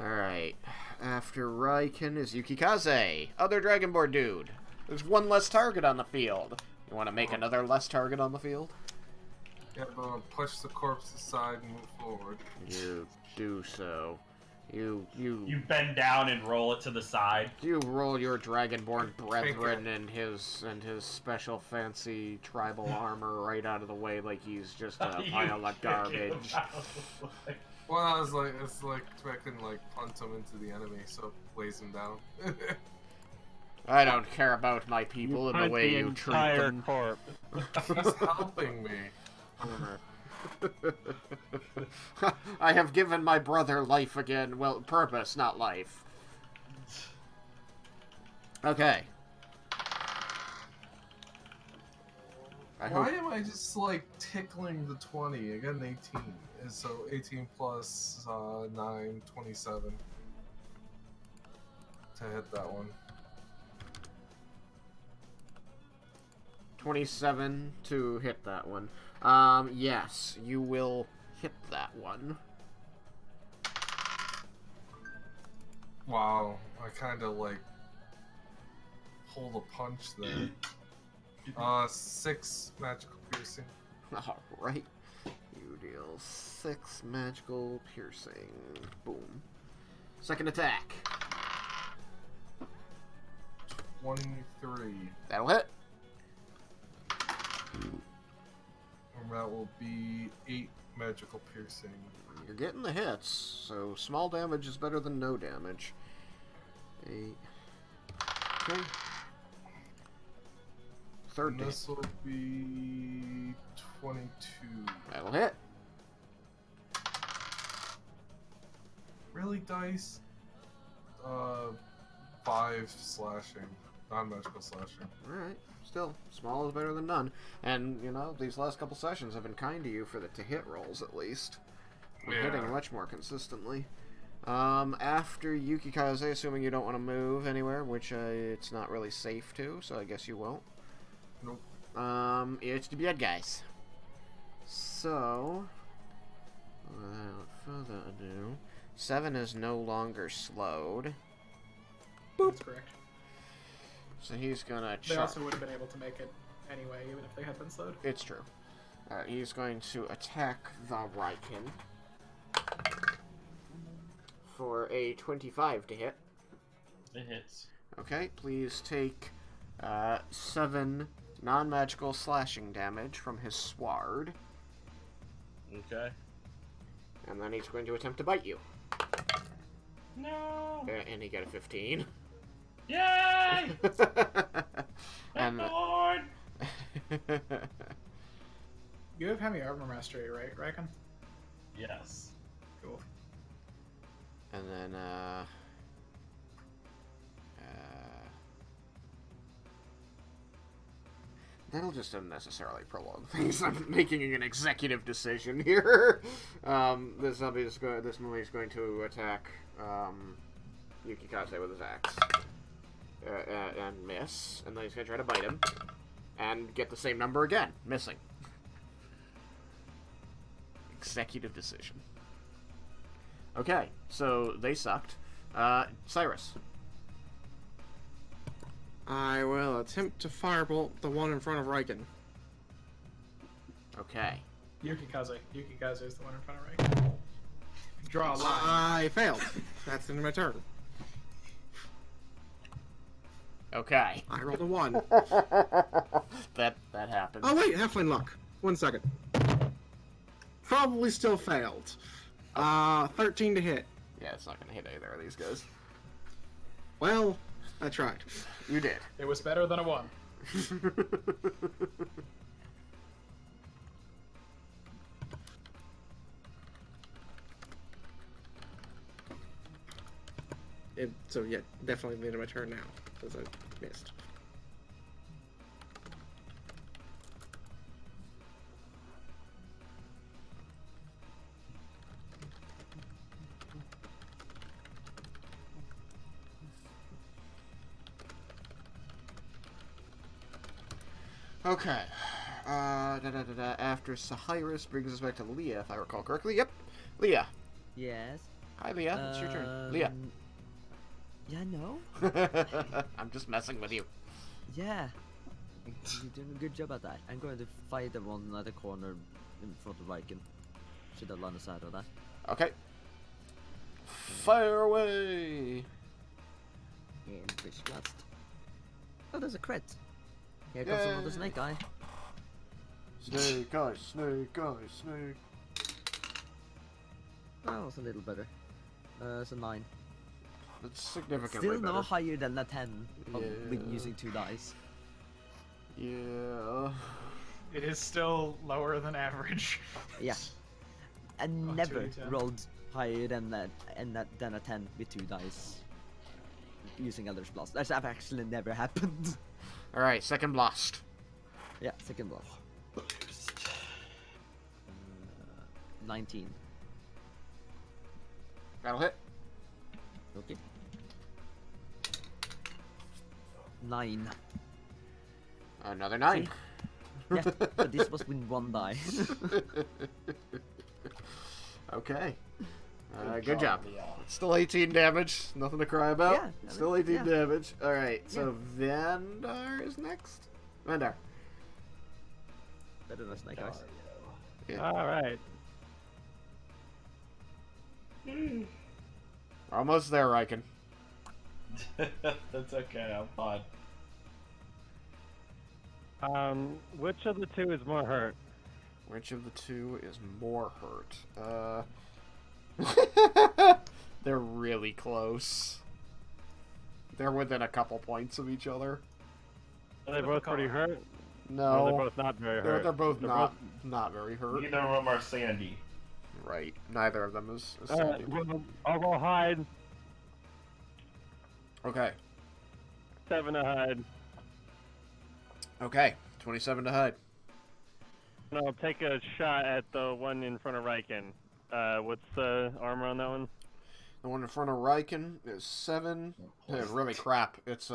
Alright. After Raiken is Yukikaze. Other Dragonborn dude. There's one less target on the field. You want to make another less target on the field? Yeah, but push the corpse aside and move forward. You do so. You bend down and roll it to the side. You roll your Dragonborn brethren and his special fancy tribal armor right out of the way like he's just a pile of garbage. Well, it's like expecting punt him into the enemy, so lays him down. I don't care about my people and the way you treat them. Corpse. He's helping me. I have given my brother life again. Well, purpose, not life. Okay. Why am I just like tickling the 20? Again, 18. And so 18 plus 9, 27 to hit that one. 27 to hit that one. Yes, you will hit that one. Wow, I kind of like pulled a punch there. 6 magical piercing. Alright. You deal 6 magical piercing. Boom. Second attack. 23. That'll hit. And that will be 8 magical piercing. You're getting the hits, so small damage is better than no damage. 8. Okay. Third And hit. this will be 22. That'll hit. Really, dice? 5 slashing. Non-magical slashing. Alright. Still, small is better than none. And, you know, these last couple sessions have been kind to you for the to-hit rolls, at least. You're hitting much more consistently. After Yukikaze, assuming you don't want to move anywhere, which it's not really safe to, so I guess you won't. Nope. It's the bad guys. So, without further ado, 7 is no longer slowed. That's correct. So he's gonna They charge. also would have been able to make it anyway, even if they had been slowed. It's true. He's going to attack the Raiken for a 25 to hit. It hits. Okay, please take 7 non-magical slashing damage from his sword. Okay. And then he's going to attempt to bite you. No. And he got a 15. Yay! And My lord! You have heavy armor mastery, right, Raiken? Yes. Cool. and then that'll just unnecessarily prolong things. I'm making an executive decision here. This movie's going to attack Yukikaze with his axe. And miss. And then he's going to try to bite him. And get the same number again. Missing. Executive decision. Okay, so they sucked. Cyrus. I will attempt to firebolt the one in front of Raiken. Okay. Yukikaze. Yukikaze is the one in front of Raiken. Draw a line. I failed. That's the end of my turn. Okay. I rolled a 1. that happened. Oh wait, halfling luck. 1 second. Probably still failed. 13 to hit. Yeah, it's not gonna hit either of these guys. Well, I tried. You did. It was better than a 1. So yeah, definitely the end of my turn now, because I missed. Okay. After Cyrus brings us back to Leah, if I recall correctly. Yep. Leah. Yes. Hi, Leah. It's your turn. Leah. Yeah, no? I'm just messing with you. Yeah. You're doing a good job at that. I'm going to fight the one at the corner in front of Raiken. Should have line of sight of that. Okay. Fire away! And fish blast. Oh, there's a crit. Here comes Yay. another snake eye. Snake eyes, snake eyes, snake. Oh, it's a little better. It's a 9. That's significantly Still better. no higher than a 10 with Yeah. using 2 dice. Yeah. It is still lower than average. Yeah. I Oh, never 2d10. rolled higher than than a 10 with 2 dice using Eldritch Blast. That's actually never happened. Alright, second blast. Yeah, second blast. 19. That'll hit. Okay. 9. Another 9. Yeah, but this was with 1 die. Okay. Good job. Still 18 damage. Nothing to cry about. Yeah, Still 18 damage. Alright, so Vandar is next. Vandar. Better than Snake Eyes. Yeah. Alright. Almost there, Raiken. That's okay, I'm fine. Which of the two is more hurt? Which of the two is more hurt? They're really close. They're within a couple points of each other. Are they both pretty hurt? No. Or they're both not very hurt. They're both not very hurt. Neither of them are sandy. Right. Neither of them is Alright, sandy. well, I'll roll hide. Okay. 7 to hide. Okay. 27 to hide. And I'll take a shot at the one in front of Raiken. What's the armor on that one? The one in front of Raiken is 7. Really crap. It's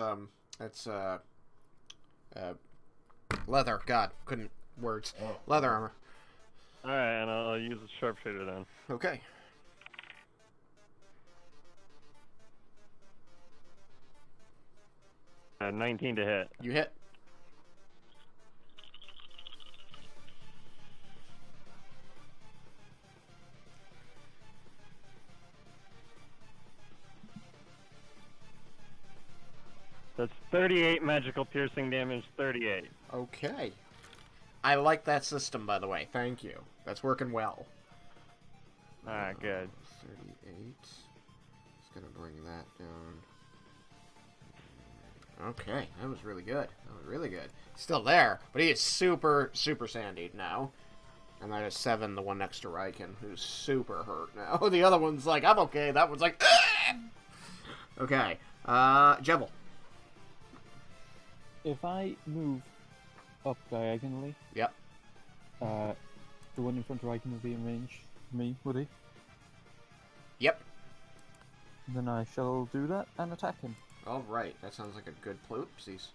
leather. God, couldn't words. Leather armor. Alright, and I'll use the sharpshooter then. Okay. Uh, 19 to hit. You hit. That's 38 magical piercing damage, 38. Okay. I like that system, by the way. Thank you. That's working well. Alright, good. 38. Just gonna bring that down. Okay, that was really good. That was really good. Still there, but he is super, super sandy now. And that is 7, the one next to Raiken, who's super hurt now. The other one's like, I'm okay. That one's like, ah! Okay. Jebel. If I move up diagonally, Yep. the one in front of Raiken will be in range of me, would he? Yep. Then I shall do that and attack him. Alright, that sounds like a good oopsies.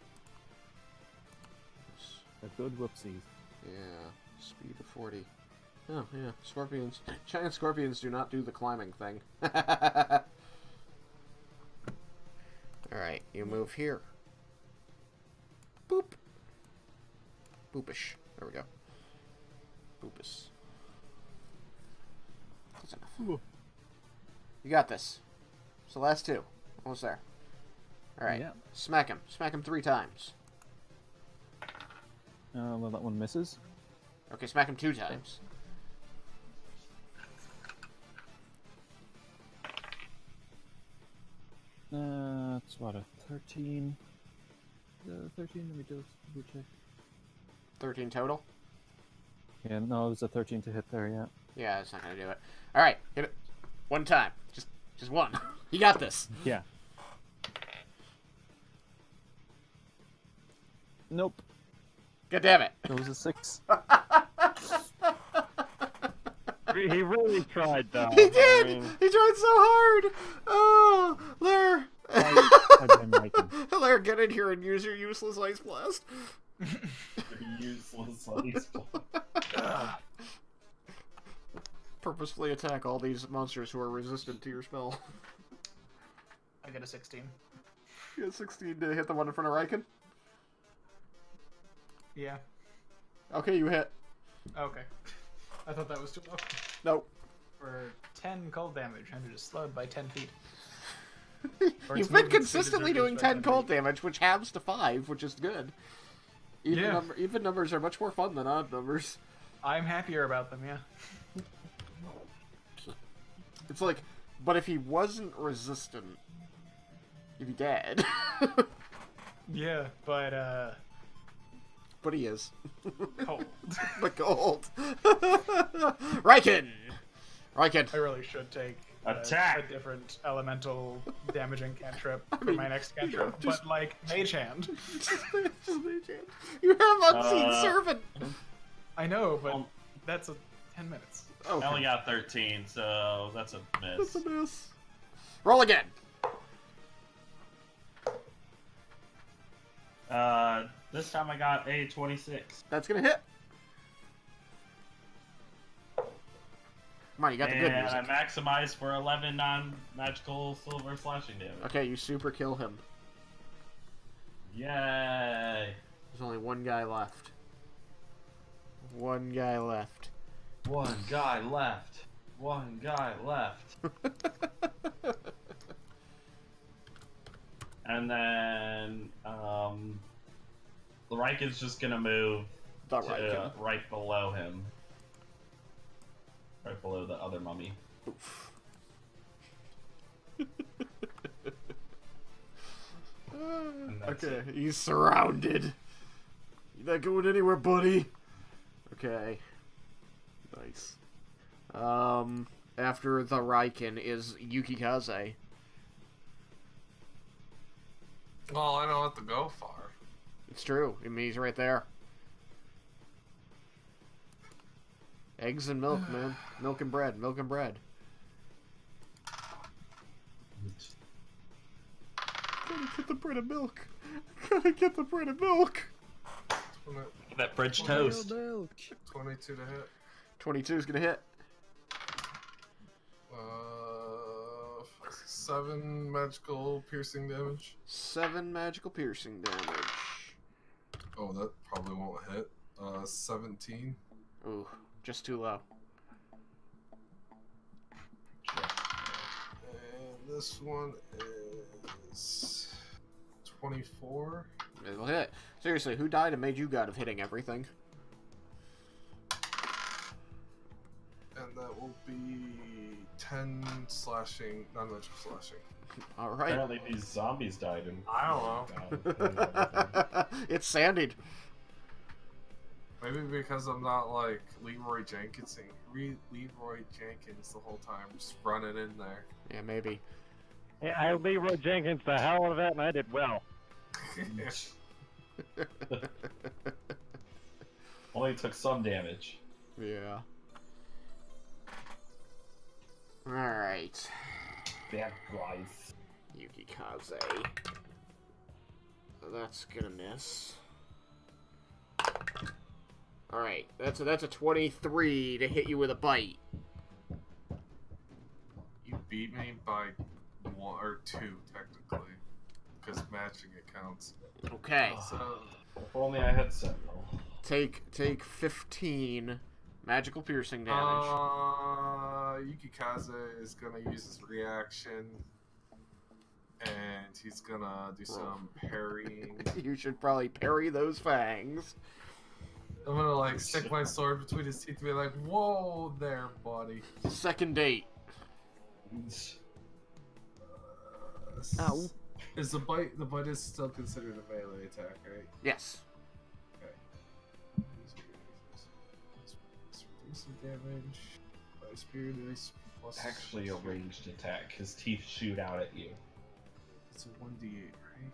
A good whoopsies. Yeah, speed of 40. Oh, yeah, scorpions. Giant scorpions do not do the climbing thing. Alright, you move here. Boop. Boopish. There we go. Boopus. That's enough. Ooh. You got this. It's the last 2. Almost there. Alright. Yeah. Smack him. Smack him 3 times. Well, that one misses. Okay, smack him 2 times. That's what, a 13? 13, let me just double check. 13 total? Yeah, no, it was a 13 to hit there, yeah. Yeah, that's not gonna do it. Alright, hit it. 1 time. Just 1. You got this. Yeah. Nope. God damn it. That was a 6. He really tried, though. He did! I mean, He tried so hard! Oh, Lair! I blame Raiken. Lair, get in here and use your useless ice blast. Useless ice Purposefully attack all these monsters who are resistant to your spell. I get a 16. You got 16 to hit the one in front of Raiken? Yeah. Okay, you hit. Okay. I thought that was too low. Nope. For 10 cold damage, and it is slowed by 10 feet. You've been consistently doing 10 cold damage, which halves to 5, which is good. Even numbers are much more fun than odd numbers. I'm happier about them, yeah. It's like, but if he wasn't resistant, he'd be dead. Yeah, but But he is. cold. But cold. Raiken! I really should take Attack! a different elemental damaging cantrip for my next cantrip, but like Mage Hand. Just Mage Hand. You have Unseen Servant! I know, but Um, that's a 10 minutes. Okay. I only got 13, so that's a miss. That's a miss. Roll again. This time I got a 26. That's gonna hit. Come on, you got the good And music. I maximized for 11 non-magical silver slashing damage. Okay, you super kill him. Yay! There's only one guy left. One guy left. One guy left. One guy left. And then, the Raiken's just gonna move The to, Raiken. right below him. Right below the other mummy. Oof. that's Okay, he's surrounded. You're not going anywhere, buddy. Okay. Nice. After the Raiken is Yukikaze. Well, I don't have to go far. It's true. I mean, he's right there. Eggs and milk, man. Milk and bread. Milk and bread. Gotta get the bread and milk. Gotta get the bread and milk. That French toast. Milk. 22 to hit. 22 is gonna hit. 7 magical piercing damage. 7 magical piercing damage. Oh, that probably won't hit. 17. Ooh, just too low. And this one is 24. It'll hit. Seriously, who died and made you god of hitting everything? And that will be 10 slashing, non-magical slashing. Alright. Apparently these zombies died and I don't know. It's sandied. Maybe because I'm not like Leroy Jenkins the whole time, just running in there. Yeah, maybe. Hey, I Leroy Jenkins the hell out of that, and I did well. Only took some damage. Yeah. Alright. Bad guys. Yukikaze. That's gonna miss. Alright, that's a 23 to hit you with a bite. You beat me by 1 or 2 technically, because matching it counts. Okay. So If only I had Sentinel. Take 15 magical piercing damage. Yukikaze is gonna use his reaction, and he's gonna do some parrying. You should probably parry those fangs. I'm gonna like stick my sword between his teeth and be like, "Whoa, there, buddy." Second date. Ow. Is the bite? The bite is still considered a melee attack, right? Yes. Okay. Reduce some damage. By spirit is plus. Actually a ranged attack. His teeth shoot out at you. It's a 1d8, right?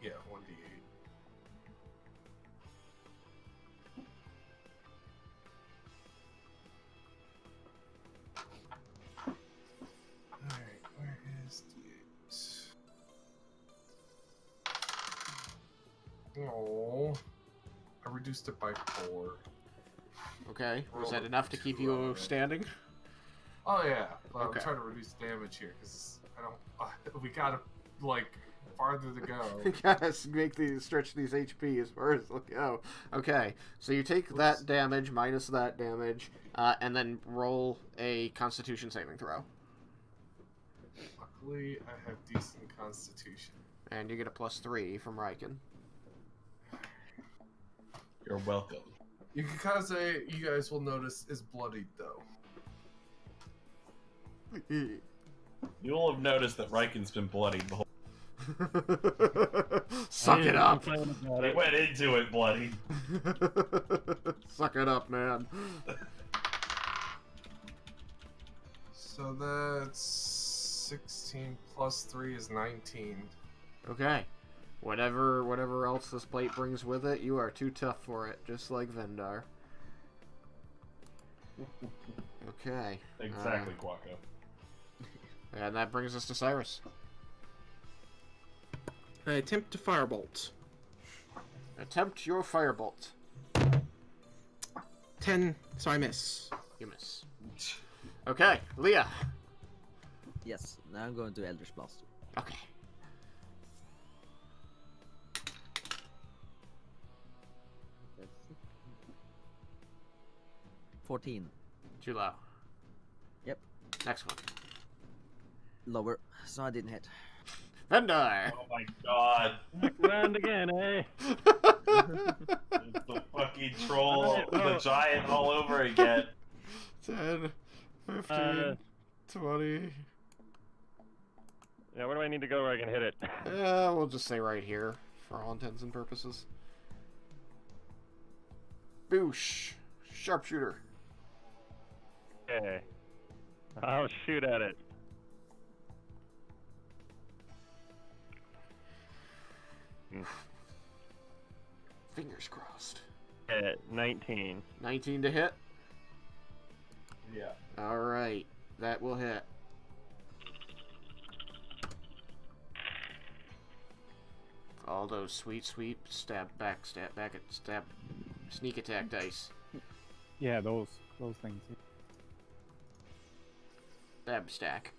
Yeah, 1d8. Alright, where is d8? Oh, I reduced it by 4. Okay. Was that enough to keep you standing? Oh yeah, but Okay. I'm trying to reduce damage here because I don't. We gotta like farther to go. Yes, stretch these HP as far as they'll go. Okay, so you take that damage minus that damage, and then roll a Constitution saving throw, Luckily, I have decent constitution. and you get a +3 from Raiken. You're welcome. Yukikaze, you guys will notice, is bloodied though. You will have noticed that Raiken's been bloodied the whole. Suck it up. He went into it bloody. Suck it up, man. So that's 16 plus 3 is 19. Okay. Whatever else this plate brings with it, you are too tough for it, just like Vendar. Okay. Exactly, Quacko. And that brings us to Cyrus. I attempt to firebolt. Attempt your firebolt. 10, so I miss. You miss. Okay, Leah. Yes, now I'm going to Eldritch Blast. Okay. That's 14. Too low. Yep. Next one. Lower, so I didn't hit. Vendar. Oh my god. Round again, eh? It's the fucking troll, the giant all over again. 10, 15, 20. Yeah, where do I need to go where I can hit it? We'll just say right here, for all intents and purposes. Boosh. Sharpshooter. Okay. I'll shoot at it. Fingers crossed. Hit 19. 19 to hit? Yeah. Alright. That will hit. All those sweet, stab back, stab, sneak attack dice. Yeah, those things. Stab stack.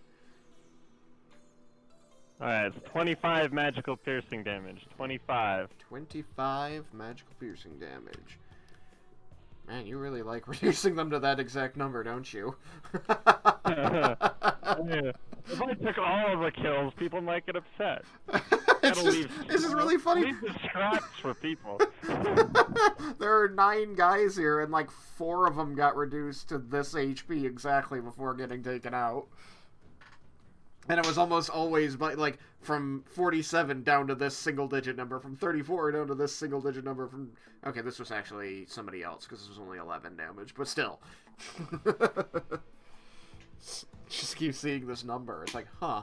Alright, it's 25 magical piercing damage. 25. 25 magical piercing damage. Man, you really like reducing them to that exact number, don't you? Yeah. If I took all of the kills, people might get upset. This is really funny. Leave the scraps for people. There are 9 guys here, and like 4 of them got reduced to this HP exactly before getting taken out. And it was almost always like from 47 down to this single-digit number, from 34 down to this single-digit number. From okay, this was actually somebody else because this was only 11 damage, but still. Just keep seeing this number. It's like, huh?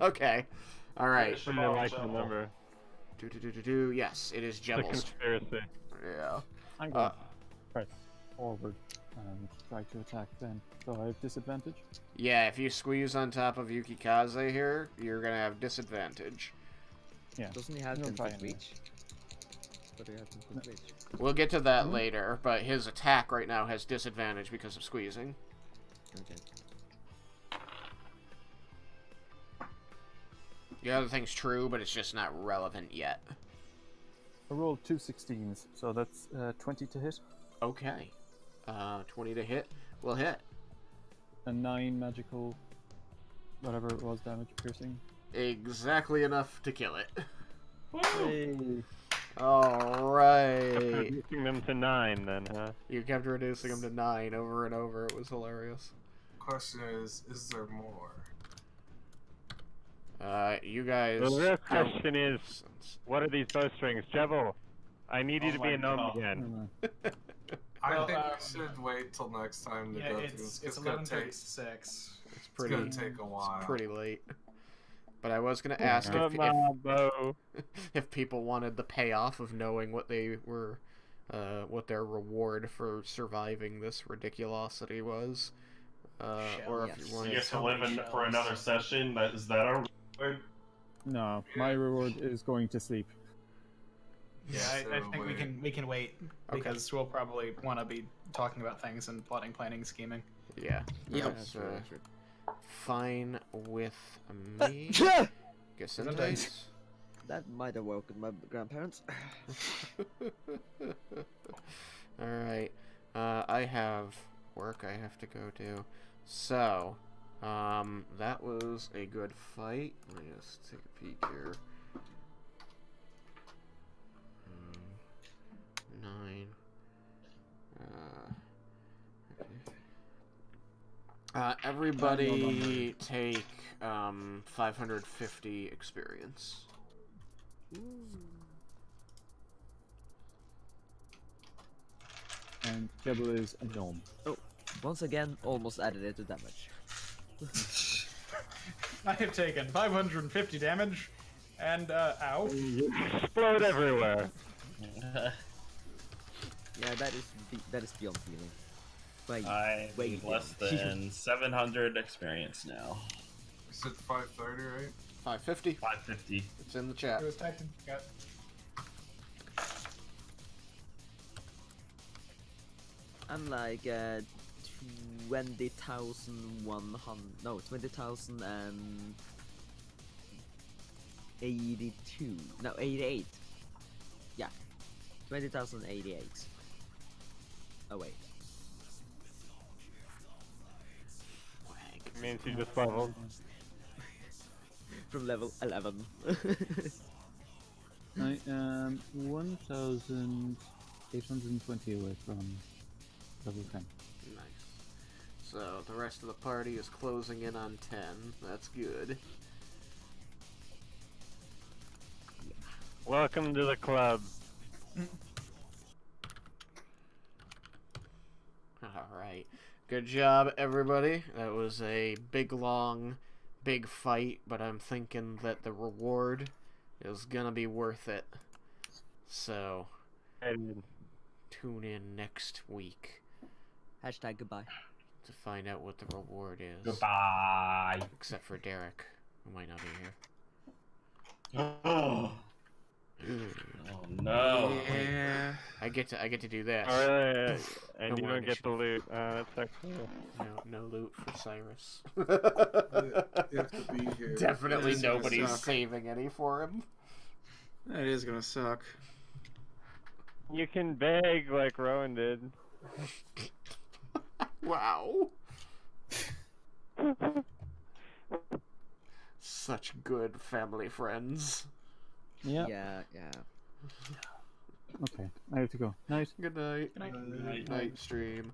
Okay, all right. I like the number. Yes, it is It's a Jebbles. conspiracy. Yeah. I'm going to press forward and try to attack then. So I have disadvantage? Yeah, if you squeeze on top of Yukikaze here, you're gonna have disadvantage. Yeah. Doesn't he have I'm 10 gonna foot try reach? But he has 10 foot reach. We'll get to that later, but his attack right now has disadvantage because of squeezing. Okay. The other thing's true, but it's just not relevant yet. I rolled 2 16s, so that's 20 to hit. Okay. 20 to hit. Will hit. And 9 magical, whatever it was, damage piercing. Exactly enough to kill it. Hey. Alright. Reducing them to 9 then, huh? You kept reducing them to 9 over and over. It was hilarious. Question is there more? You guys... The real question is, what are these bowstrings? Jebble, I need you Oh to be my a gnome God. again. I Well, think we should wait till next time to Yeah, go it's through. Gonna take, 11:36. It's pretty... gonna take a while. It's pretty late. But I was gonna ask Come if, on, Bo. if people wanted the payoff of knowing what they were, what their reward for surviving this ridiculosity was, or if yes. you You wanted. get to live in for another session. Is that our reward? No, my reward is going to sleep. Yeah, I think we can wait because we'll probably want to be talking about things and plotting, planning, scheming. Yeah. Yep. That's fine with me. Gesundheit. That might have woken my grandparents. Alright. I have work I have to go do. So, that was a good fight. Let me just take a peek here. 9. Everybody take 550 experience. And Jebel is a gnome. Once again, almost added it to damage. I have taken 550 damage And, ow. You explode everywhere. Yeah, that is beyond healing. Wait, I wait, need less than 700 experience now. You said 530, right? 550. 550. It's in the chat. It was typed in chat. I'm like 20,100. No, 20,082. No, 88. Yeah, 20,088. Oh wait. Means you just leveled. From level 11. I am 1,820 away from level 10. Nice. So the rest of the party is closing in on 10. That's good. Welcome to the club. Alright. Good job, everybody. That was a big, big fight, but I'm thinking that the reward is gonna be worth it. So, And tune in next week Hashtag goodbye. to find out what the reward is. Goodbye. Except for Derek, who might not be Oh here. no. Yeah. I get to do this. Alright, and you No don't get the loot. That sucks for you. No loot for Cyrus. You have to be here. Definitely That is gonna nobody's suck. saving any for him. That is gonna suck. You can beg like Rowan did. Wow. Such good family friends. Yeah. Yeah. Okay, I have to go. Night. Good night. Good night. Good night, stream.